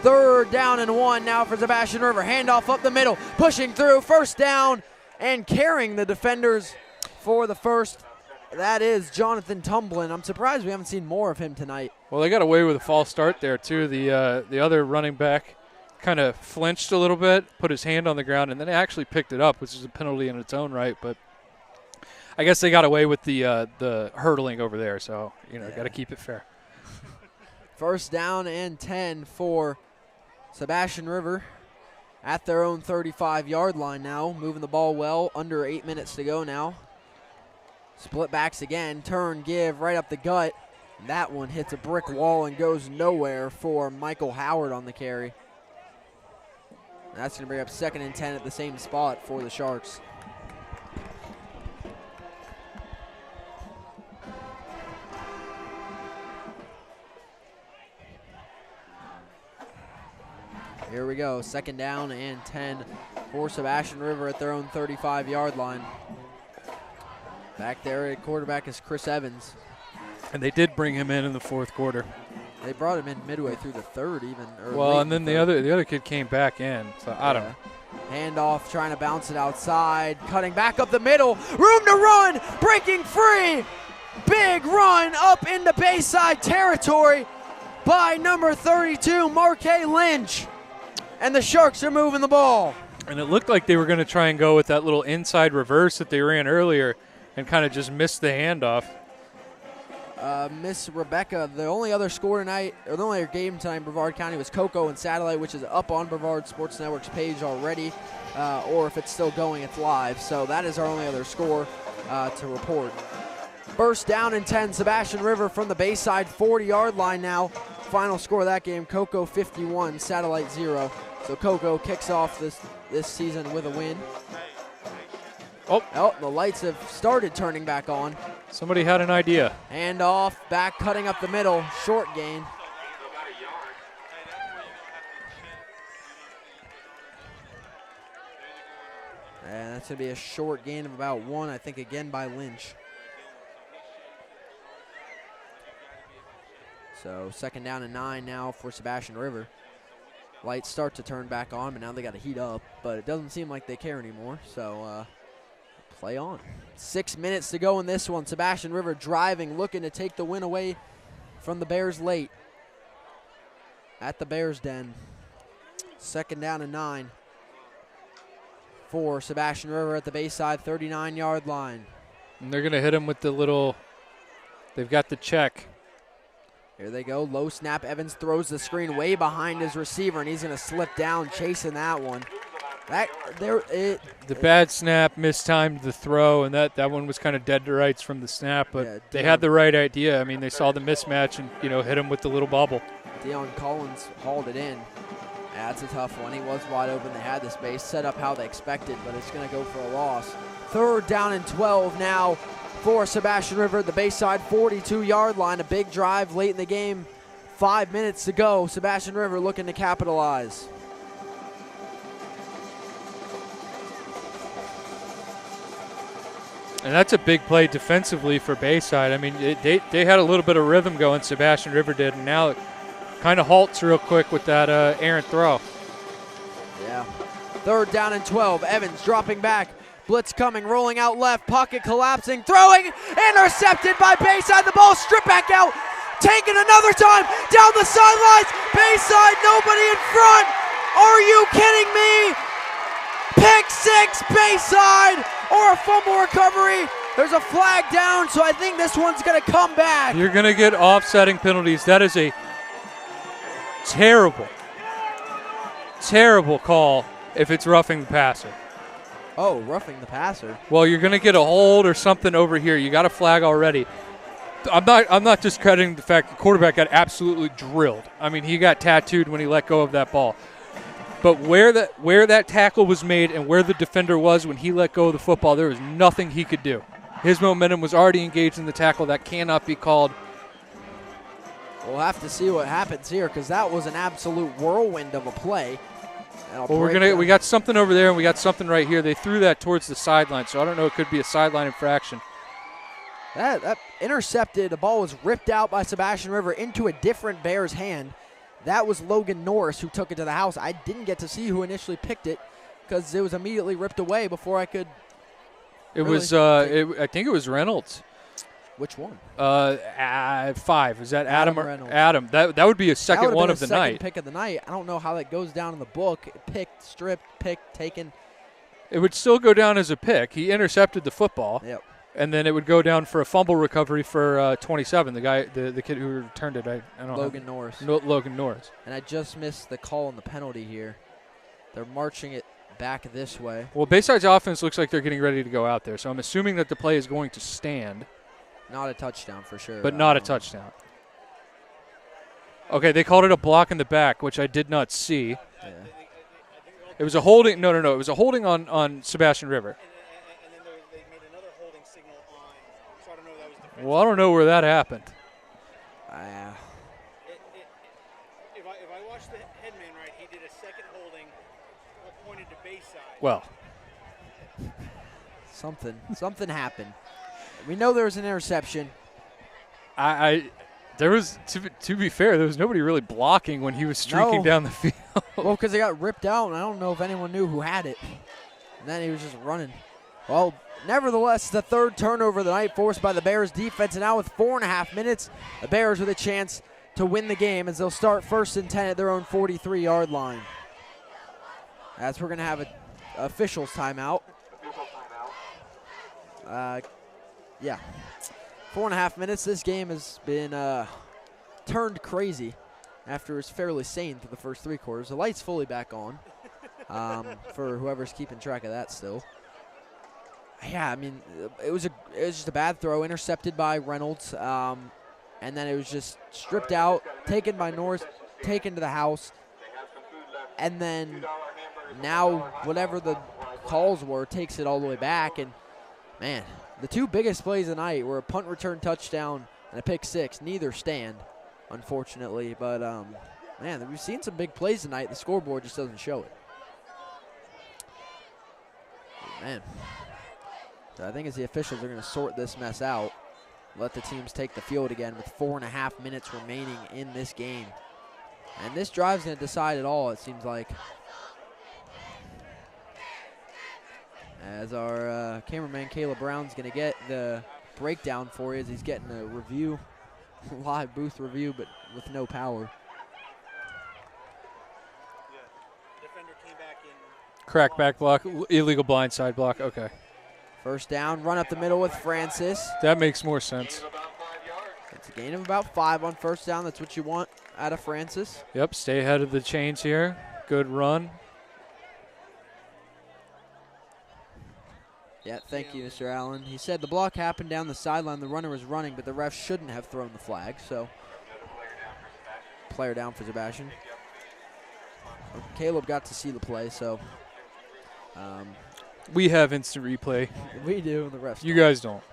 3rd down and 1 now for Sebastian River. Handoff up the middle, pushing through, first down, and carrying the defenders for the first. That is Jonathan Tumblin. I'm surprised we haven't seen more of him tonight. Well, they got away with a false start there, too. The other running back kind of flinched a little bit, put his hand on the ground, and then actually picked it up, which is a penalty in its own right. But I guess they got away with the hurdling over there, so, got to keep it fair. First down and 10 for Sebastian River at their own 35-yard line now, moving the ball well, under 8 minutes to go now. Split backs again, turn, give, right up the gut. That one hits a brick wall and goes nowhere for Michael Howard on the carry. That's going to bring up 2nd and 10 at the same spot for the Sharks. Here we go, 2nd down and 10 for Sebastian River at their own 35-yard line. Back there at quarterback is Chris Evans. And they did bring him in the 4th quarter. They brought him in midway through the 3rd even. Well, and then the other kid came back in, so I don't know. Handoff, trying to bounce it outside, cutting back up the middle, room to run, breaking free. Big run up into Bayside territory by number 32, Marque Lynch. And the Sharks are moving the ball. And it looked like they were going to try and go with that little inside reverse that they ran earlier and kind of just missed the handoff. Miss Rebecca, the only other score tonight, or the only other game tonight in Brevard County was Cocoa and Satellite, which is up on Brevard Sports Network's page already, or if it's still going, it's live. So that is our only other score to report. First down and 10, Sebastian River from the Bayside 40-yard line now. Final score of that game, Cocoa 51, Satellite 0. So Cocoa kicks off this season with a win. Oh, the lights have started turning back on. Somebody had an idea. Hand off, back cutting up the middle, short gain. And that's going to be a short gain of about 1, I think, again by Lynch. So 2nd down and 9 now for Sebastian River. Lights start to turn back on, but now they got to heat up. But it doesn't seem like they care anymore, so play on. 6 minutes to go in this one. Sebastian River driving, looking to take the win away from the Bears late at the Bears Den. 2nd down and 9 for Sebastian River at the Bayside 39-yard line. And they're going to hit him with the little, they've got the check. Here they go, low snap. Evans throws the screen way behind his receiver, and he's going to slip down chasing that one. The bad snap mistimed the throw, and that one was kind of dead to rights from the snap, but yeah, they had the right idea. I mean, they saw the mismatch and, hit him with the little bobble. Deion Collins hauled it in. That's a tough one. He was wide open. They had the space set up how they expected, but it's going to go for a loss. 3rd down and 12 now for Sebastian River at the Bayside 42-yard line. A big drive late in the game. 5 minutes to go. Sebastian River looking to capitalize. And that's a big play defensively for Bayside. I mean, they had a little bit of rhythm going, Sebastian River did, and now it kind of halts real quick with that errant throw. Yeah. 3rd down and 12. Evans dropping back. Blitz coming, rolling out left, pocket collapsing, throwing, intercepted by Bayside. The ball stripped back out, taken another time, down the sidelines. Bayside, nobody in front. Are you kidding me? Pick 6, Bayside, or a fumble recovery. There's a flag down, so I think this one's going to come back. You're going to get offsetting penalties. That is a terrible, terrible call if it's roughing the passer. Oh, roughing the passer. Well, you're going to get a hold or something over here. You got a flag already. I'm not discrediting the fact the quarterback got absolutely drilled. I mean, he got tattooed when he let go of that ball. But where that tackle was made and where the defender was when he let go of the football, there was nothing he could do. His momentum was already engaged in the tackle. That cannot be called. We'll have to see what happens here because that was an absolute whirlwind of a play. Well, we got something over there and we got something right here. They threw that towards the sideline, so I don't know. It could be a sideline infraction. That intercepted. The ball was ripped out by Sebastian River into a different Bears hand. That was Logan Norris who took it to the house. I didn't get to see who initially picked it because it was immediately ripped away before I could. I think it was Reynolds. Which one? 5. Is that Adam? Reynolds. Adam. That would be a second one of the night. Second pick of the night. I don't know how that goes down in the book. Picked, stripped, picked, taken. It would still go down as a pick. He intercepted the football. Yep. And then it would go down for a fumble recovery for 27. The guy, the kid who returned it. I don't know. Logan Norris. Logan Norris. And I just missed the call on the penalty here. They're marching it back this way. Well, Bayside's offense looks like they're getting ready to go out there, so I'm assuming that the play is going to stand. Not a touchdown for sure. But not a touchdown. Okay, they called it a block in the back, which I did not see. Yeah. It was a holding. No. It was a holding on Sebastian River. And then they made another holding signal on, so I don't know if that was defensive. Well, I don't know where that happened. If I watched the headman right, he did a second holding pointed to Bayside. Well. Something happened. We know there was an interception. There was, to be fair, there was nobody really blocking when he was streaking down the field. Well, because it got ripped out, and I don't know if anyone knew who had it. And then he was just running. Well, nevertheless, the 3rd turnover of the night forced by the Bears defense. And now with 4.5 minutes, the Bears with a chance to win the game as they'll start 1st and 10 at their own 43-yard line. As we're going to have an officials timeout. Yeah. 4.5 minutes. This game has been turned crazy after it was fairly sane for the first 3 quarters. The light's fully back on for whoever's keeping track of that still. Yeah, I mean, it was just a bad throw, intercepted by Reynolds, and then it was just stripped out, taken by Norris, taken to the house, and then now whatever the calls were takes it all the way back, and man, the 2 biggest plays of the night were a punt return touchdown and a pick 6. Neither stand, unfortunately, but man, we've seen some big plays tonight. The scoreboard just doesn't show it. Man. So I think as the officials are going to sort this mess out, let the teams take the field again with 4.5 minutes remaining in this game. And this drive's going to decide it all, it seems like. As our cameraman Caleb Brown's going to get the breakdown for you as he's getting a review, live booth review, but with no power. Defender came back in. Crackback block, illegal blindside block. Okay. 1st down, run up the middle with Francis. That makes more sense. It's a gain of about 5 on 1st down. That's what you want out of Francis. Yep, stay ahead of the chains here. Good run. Yeah, thank you, Mr. Allen. He said the block happened down the sideline. The runner was running, but the ref shouldn't have thrown the flag. So, player down for Sebastian. Caleb got to see the play, so. We have instant replay. We do, and the refs You don't. guys don't.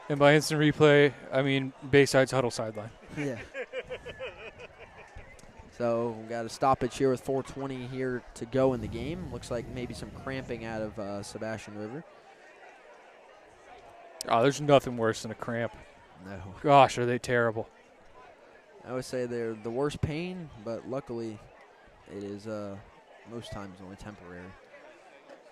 And by instant replay, I mean Bayside's huddle sideline. Yeah. So we got a stoppage here with 4:20 here to go in the game. Looks like maybe some cramping out of Sebastian River. Oh, there's nothing worse than a cramp. No. Gosh, are they terrible. I would say they're the worst pain, but luckily it is most times only temporary.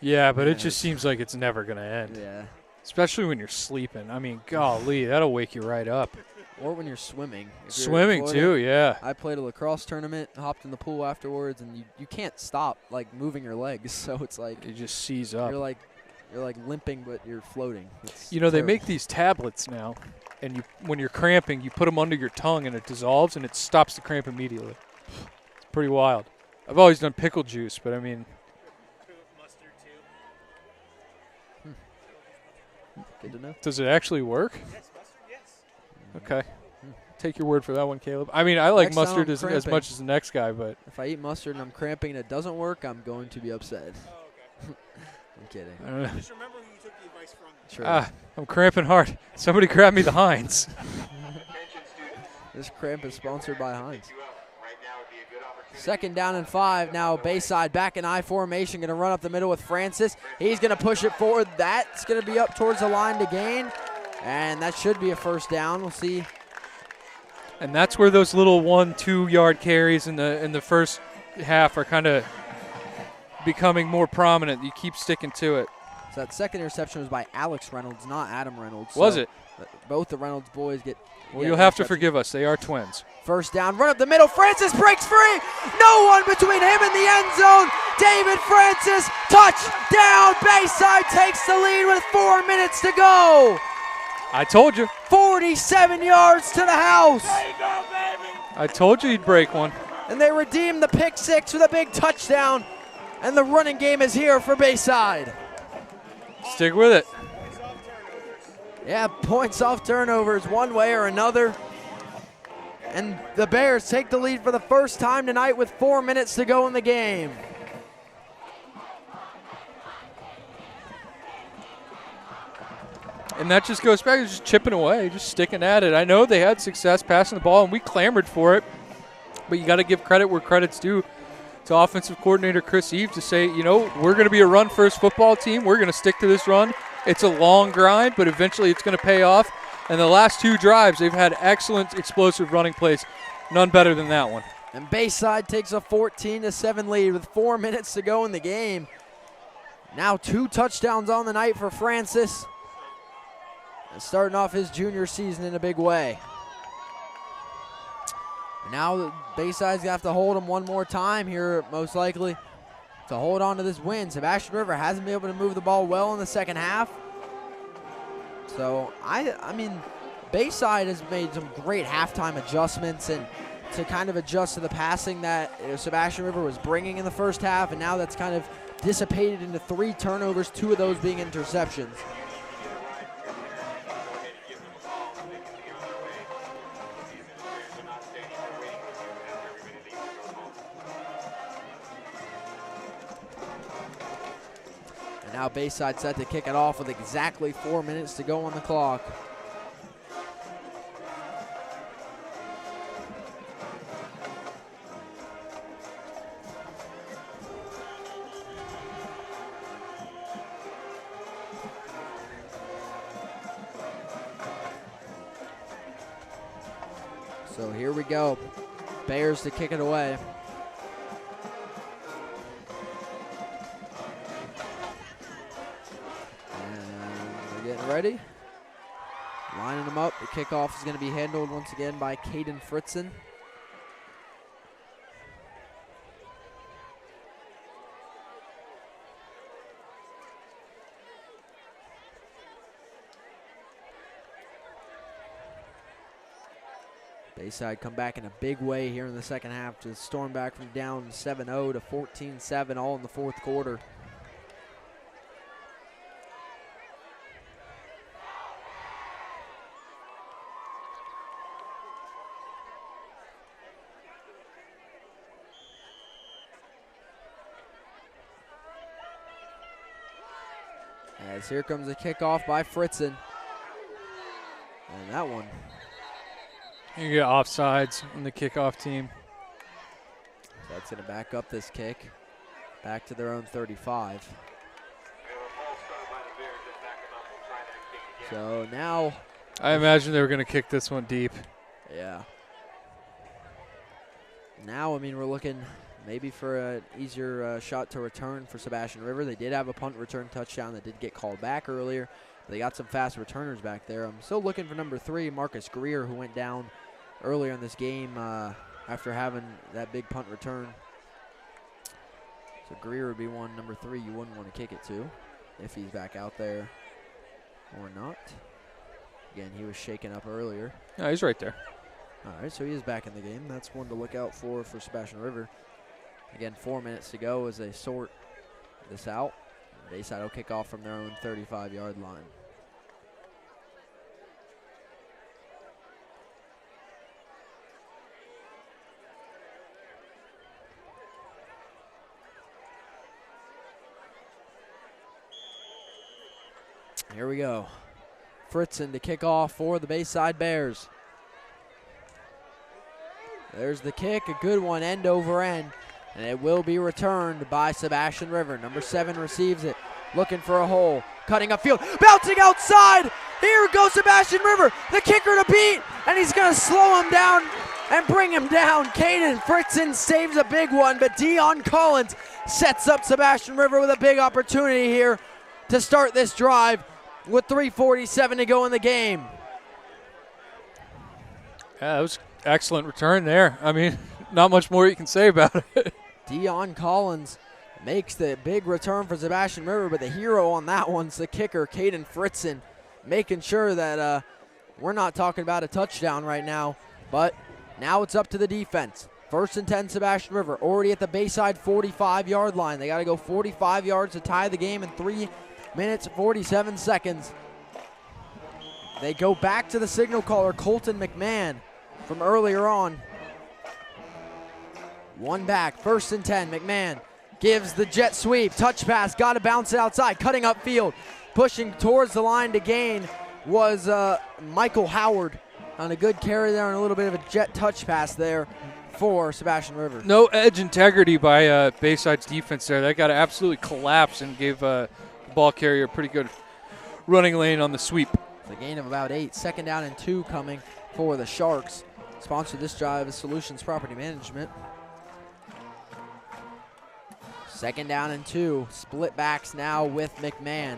Yeah, but Yeah, it just seems like it's never going to end. Yeah. Especially when you're sleeping. I mean, golly, that'll wake you right up. Or when you're swimming. If you're in Swimming, Florida, too, yeah. I played a lacrosse tournament, hopped in the pool afterwards, and you can't stop, like, moving your legs. So it's like It just seize up. you're like limping, but you're floating. It's You know, they terrible. make these tablets now, and when you're cramping, you put them under your tongue, and it dissolves, and it stops the cramp immediately. It's pretty wild. I've always done pickle juice, but I mean, Mustard too. Good to know. does it actually work? Yes, mustard. Yes. Okay. Take your word for that one, Caleb. I mean, I like Next time mustard I'm as cramping. much as the next guy, but If I eat mustard and I'm cramping and it doesn't work, I'm going to be upset. Oh, okay. I'm kidding. I don't know. Just remember who you took the advice from. True. I'm cramping hard. Somebody grab me the Heinz. This cramp is sponsored by Heinz. 2nd down and 5. Now Bayside back in I formation, going to run up the middle with Francis. He's going to push it forward. That's going to be up towards the line to gain, and that should be a first down. We'll see. And that's where those little 1-2 yard carries in the first half are kind of becoming more prominent. You keep sticking to it. So that second interception was by Alex Reynolds, not Adam Reynolds. Was So it? Both the Reynolds boys get. Well, you'll have to forgive us. They are twins. First down, run up the middle. Francis breaks free. No one between him and the end zone. David Francis, touchdown. Bayside takes the lead with 4 minutes to go. I told you. 47 yards to the house. I told you he'd break one. And they redeem the pick six with a big touchdown. And the running game is here for Bayside. Stick with it. Yeah, points off turnovers one way or another. And the Bears take the lead for the first time tonight with 4 minutes to go in the game. And that just goes back to just chipping away, just sticking at it. I know they had success passing the ball, and we clamored for it. But you got to give credit where credit's due to offensive coordinator Chris Eve to say, you know, we're going to be a run-first football team. We're going to stick to this run. It's a long grind, but eventually it's going to pay off. And the last 2 drives, they've had excellent explosive running plays. None better than that one. And Bayside takes a 14-7 lead with 4 minutes to go in the game. Now 2 touchdowns on the night for Francis. And starting off his junior season in a big way. And now Bayside's going to have to hold him one more time here, most likely, to hold on to this win. Sebastian River hasn't been able to move the ball well in the second half. So, I mean, Bayside has made some great halftime adjustments and to kind of adjust to the passing that Sebastian River was bringing in the first half, and now that's kind of dissipated into 3 turnovers, 2 of those being interceptions. And now Bayside set to kick it off with exactly 4 minutes to go on the clock. So here we go. Bears to kick it away. And they're getting ready. Lining them up. The kickoff is going to be handled once again by Caden Fritzen. Bayside come back in a big way here in the second half to storm back from down 7-0 to 14-7 all in the fourth quarter. As here comes a kickoff by Fritzen. And that one. You get offsides on the kickoff team. So that's going to back up this kick. Back to their own 35. So now. I imagine they were going to kick this one deep. Yeah. Now, I mean, we're looking maybe for an easier shot to return for Sebastian River. They did have a punt return touchdown that did get called back earlier. They got some fast returners back there. I'm still looking for number 3, Marcus Greer, who went down earlier in this game after having that big punt return. So Greer would be one, number 3, you wouldn't want to kick it to if he's back out there or not. Again, he was shaken up earlier. No, he's right there. All right, so he is back in the game. That's one to look out for Sebastian River. Again, 4 minutes to go as they sort this out. Bayside will kick off from their own 35-yard line. Here we go. Fritzen to kick off for the Bayside Bears. There's the kick, a good one, end over end. And it will be returned by Sebastian River. Number 7 receives it, looking for a hole, cutting upfield, bouncing outside. Here goes Sebastian River, the kicker to beat, and he's going to slow him down and bring him down. Caden Fritzen saves a big one, but Dion Collins sets up Sebastian River with a big opportunity here to start this drive with 3:47 to go in the game. Yeah, that was excellent return there. I mean, not much more you can say about it. Dion Collins makes the big return for Sebastian River, but the hero on that one's the kicker, Caden Fritzen, making sure that we're not talking about a touchdown right now, but now it's up to the defense. 1st and 10 Sebastian River, already at the Bayside 45-yard line. They got to go 45 yards to tie the game in 3 minutes, 47 seconds. They go back to the signal caller, Colton McMahon, from earlier on. One back, 1st and 10. McMahon gives the jet sweep, touch pass, got to bounce it outside, cutting upfield, pushing towards the line to gain was Michael Howard on a good carry there and a little bit of a jet touch pass there for Sebastian River. No edge integrity by Bayside's defense there. That got to absolutely collapse and gave the ball carrier a pretty good running lane on the sweep. The gain of about 8. 2nd down and 2 coming for the Sharks. Sponsored this drive is Solutions Property Management. 2nd down and 2. Split backs now with McMahon.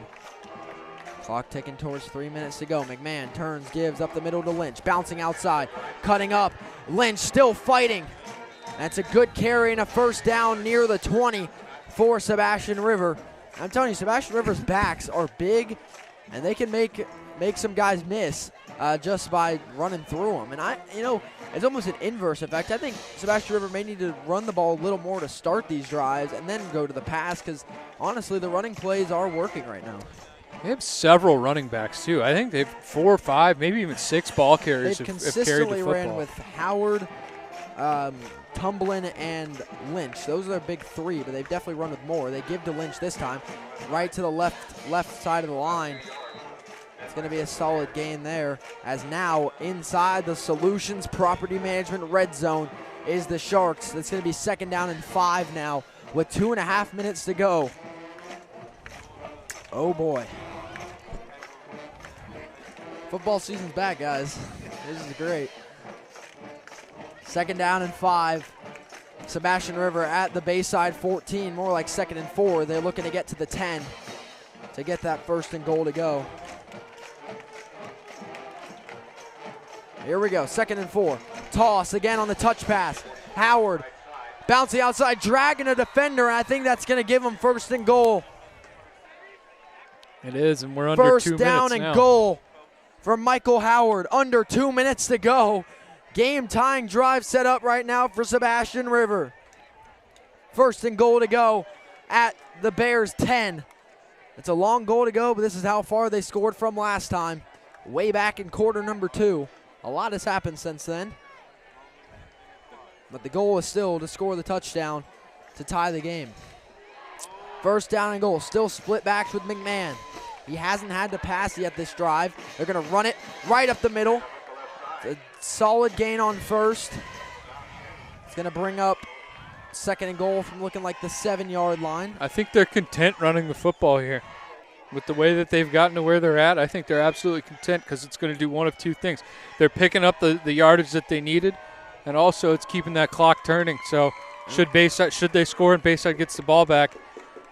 Clock ticking towards 3 minutes to go. McMahon turns, gives up the middle to Lynch. Bouncing outside, cutting up. Lynch still fighting. That's a good carry and a 1st down near the 20 for Sebastian River. I'm telling you, Sebastian River's backs are big, and they can make some guys miss just by running through them. And it's almost an inverse effect. I think Sebastian River may need to run the ball a little more to start these drives and then go to the pass because, honestly, the running plays are working right now. They have several running backs, too. I think they have 4 or 5, maybe even 6 ball carriers. They've have consistently carried the ran with Howard, Tumblin, and Lynch. Those are their big 3, but they've definitely run with more. They give to Lynch this time, right to the left side of the line. It's going to be a solid gain there, as now inside the Solutions Property Management red zone is the Sharks. That's going to be 2nd down and 5 now with 2.5 minutes to go. Oh, boy. Football season's back, guys. This is great. 2nd down and 5. Sebastian River at the Bayside 14, more like 2nd and 4. They're looking to get to the 10 to get that 1st and goal to go. Here we go, 2nd and 4. Toss again on the touch pass. Howard bouncing outside, dragging a defender, and I think that's going to give them 1st and goal. It is, and we're under 2 minutes now. 1st down and goal for Michael Howard. Under 2 minutes to go. Game-tying drive set up right now for Sebastian River. 1st and goal to go at the Bears 10. It's a long goal to go, but this is how far they scored from last time. Way back in quarter number 2. A lot has happened since then. But the goal is still to score the touchdown to tie the game. 1st down and goal. Still split backs with McMahon. He hasn't had to pass yet this drive. They're going to run it right up the middle. It's a solid gain on first. It's going to bring up second and goal from looking like the 7-yard line. I think they're content running the football here. With the way that they've gotten to where they're at, I think they're absolutely content because it's going to do one of two things. They're picking up the yardage that they needed, and also it's keeping that clock turning. So should they score and Bayside gets the ball back,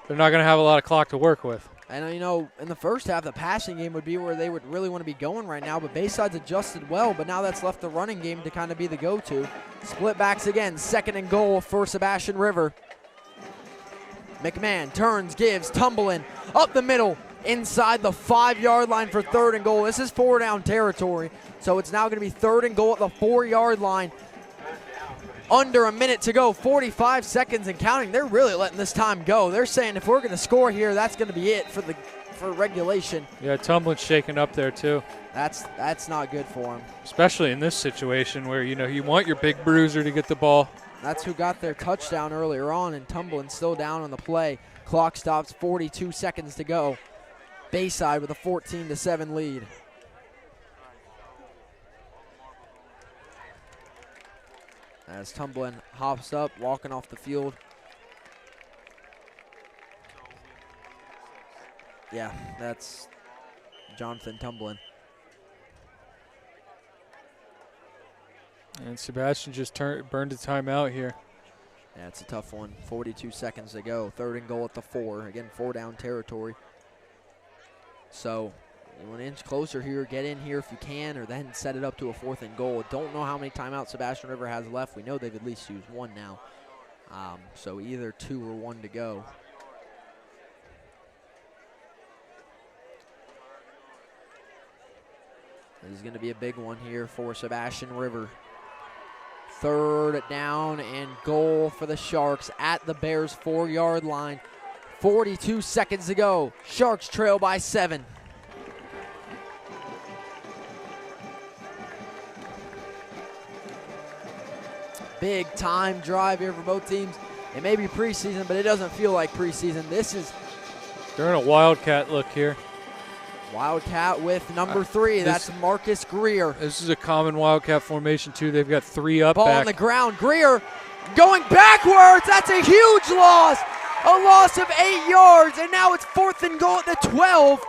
they're not going to have a lot of clock to work with. And, in the first half, the passing game would be where they would really want to be going right now, but Bayside's adjusted well, but now that's left the running game to kind of be the go-to. Split backs again, second and goal for Sebastian River. McMahon turns, gives, tumbling, up the middle, inside the 5-yard line for third and goal. This is 4-down territory, so it's now going to be third and goal at the 4-yard line. Under a minute to go, 45 seconds and counting. They're really letting this time go. They're saying if we're going to score here, that's going to be it for regulation. Yeah, Tumlin's shaking up there too. That's not good for him. Especially in this situation where, you want your big bruiser to get the ball. That's who got their touchdown earlier on, and Tumblin still down on the play. Clock stops, 42 seconds to go. Bayside with a 14-7 lead. As Tumblin hops up, walking off the field. Yeah, that's Jonathan Tumblin. And Sebastian just burned a timeout here. Yeah, it's a tough one. 42 seconds to go. Third and goal at the 4. Again, 4-down territory. So you want to inch closer here, get in here if you can, or then set it up to a 4th and goal. Don't know how many timeouts Sebastian River has left. We know they've at least used one now. So either 2 or 1 to go. This is going to be a big one here for Sebastian River. Third down and goal for the Sharks at the Bears' 4-yard line. 42 seconds to go. Sharks trail by 7. Big time drive here for both teams. It may be preseason, but it doesn't feel like preseason. They're in a Wildcat look here. Wildcat with number 3. That's Marcus Greer. This is a common Wildcat formation, too. They've got 3 up Ball back. on the ground. Greer going backwards. That's a huge loss. A loss of 8 yards, and now it's 4th and goal at the 12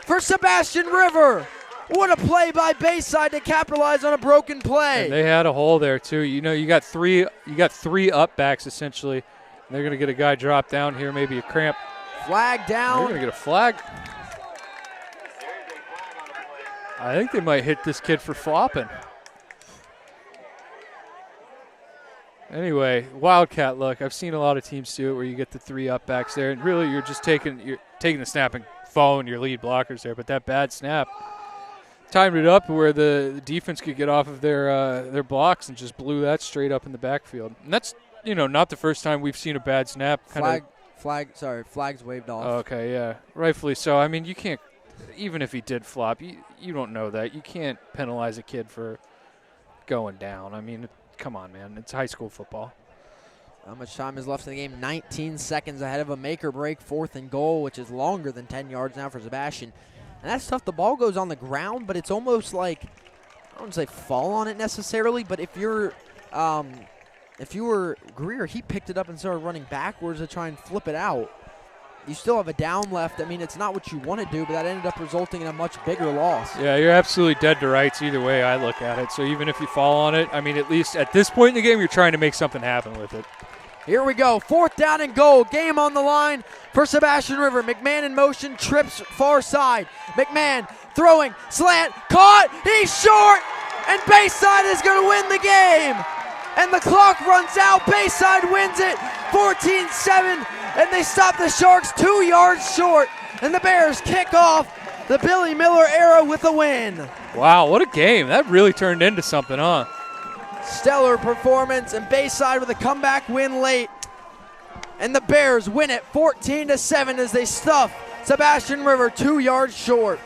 for Sebastian River. What a play by Bayside to capitalize on a broken play. And they had a hole there, too. You got three up backs, essentially. And they're going to get a guy drop down here, maybe a cramp. Flag down. They're going to get a flag. I think they might hit this kid for flopping. Anyway, Wildcat look. I've seen a lot of teams do it where you get the 3 up backs there, and really you're taking the snap and following your lead blockers there. But that bad snap timed it up where the defense could get off of their blocks and just blew that straight up in the backfield. And that's not the first time we've seen a bad snap. Flag's waved off. Okay, yeah, rightfully so. I mean, you can't. Even if he did flop, you don't know that. You can't penalize a kid for going down. I mean, come on, man. It's high school football. How much time is left in the game? 19 seconds ahead of a make or break 4th and goal, which is longer than 10 yards now for Sebastian. And that's tough. The ball goes on the ground, but it's almost like, I don't say fall on it necessarily, but if you were Greer, he picked it up and started running backwards to try and flip it out. You still have a down left. I mean, it's not what you want to do, but that ended up resulting in a much bigger loss. Yeah, you're absolutely dead to rights either way I look at it. So even if you fall on it, I mean, at least at this point in the game, you're trying to make something happen with it. Here we go. 4th down and goal. Game on the line for Sebastian River. McMahon in motion, trips far side. McMahon throwing, slant, caught. He's short, and Bayside is going to win the game. And the clock runs out. Bayside wins it 14-7. And they stop the Sharks 2 yards short. And the Bears kick off the Billy Miller era with a win. Wow, what a game. That really turned into something, huh? Stellar performance, and Bayside with a comeback win late. And the Bears win it 14-7 as they stuff Sebastian River 2 yards short.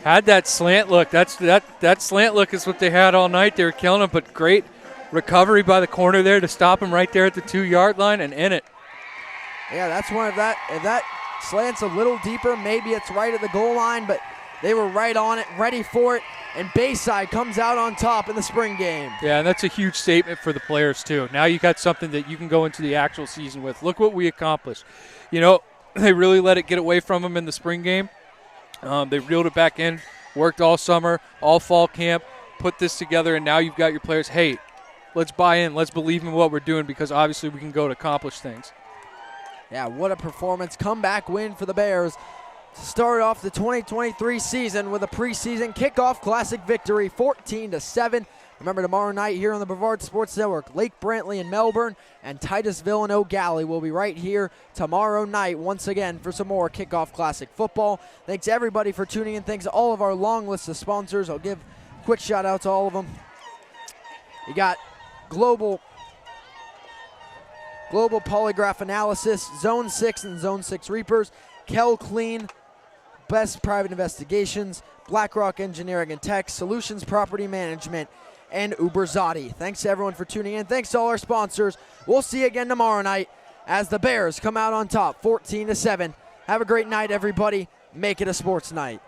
Had that slant look. That slant look is what they had all night. They were killing him, but great recovery by the corner there to stop him right there at the 2 yard line and in it. Yeah, that's one of that. If that slants a little deeper. Maybe it's right at the goal line, but they were right on it, ready for it, and Bayside comes out on top in the spring game. Yeah, and that's a huge statement for the players, too. Now you got something that you can go into the actual season with. Look what we accomplished. You know, they really let it get away from them in the spring game. They reeled it back in, worked all summer, all fall camp, put this together, and now you've got your players, hey, let's buy in, let's believe in what we're doing, because obviously we can go to accomplish things. Yeah, what a performance. Comeback win for the Bears to start off the 2023 season with a preseason kickoff classic victory, 14-7. Remember, tomorrow night here on the Brevard Sports Network, Lake Brantley in Melbourne and Titusville and O'Galley will be right here tomorrow night once again for some more kickoff classic football. Thanks everybody for tuning in. Thanks to all of our long list of sponsors. I'll give a quick shout out to all of them. You got Global Polygraph Analysis, Zone 6 and Zone 6 Reapers, Kel Clean, Best Private Investigations, BlackRock Engineering and Tech, Solutions Property Management, and Uberzati. Thanks to everyone for tuning in. Thanks to all our sponsors. We'll see you again tomorrow night as the Bears come out on top, 14-7. Have a great night, everybody. Make it a sports night.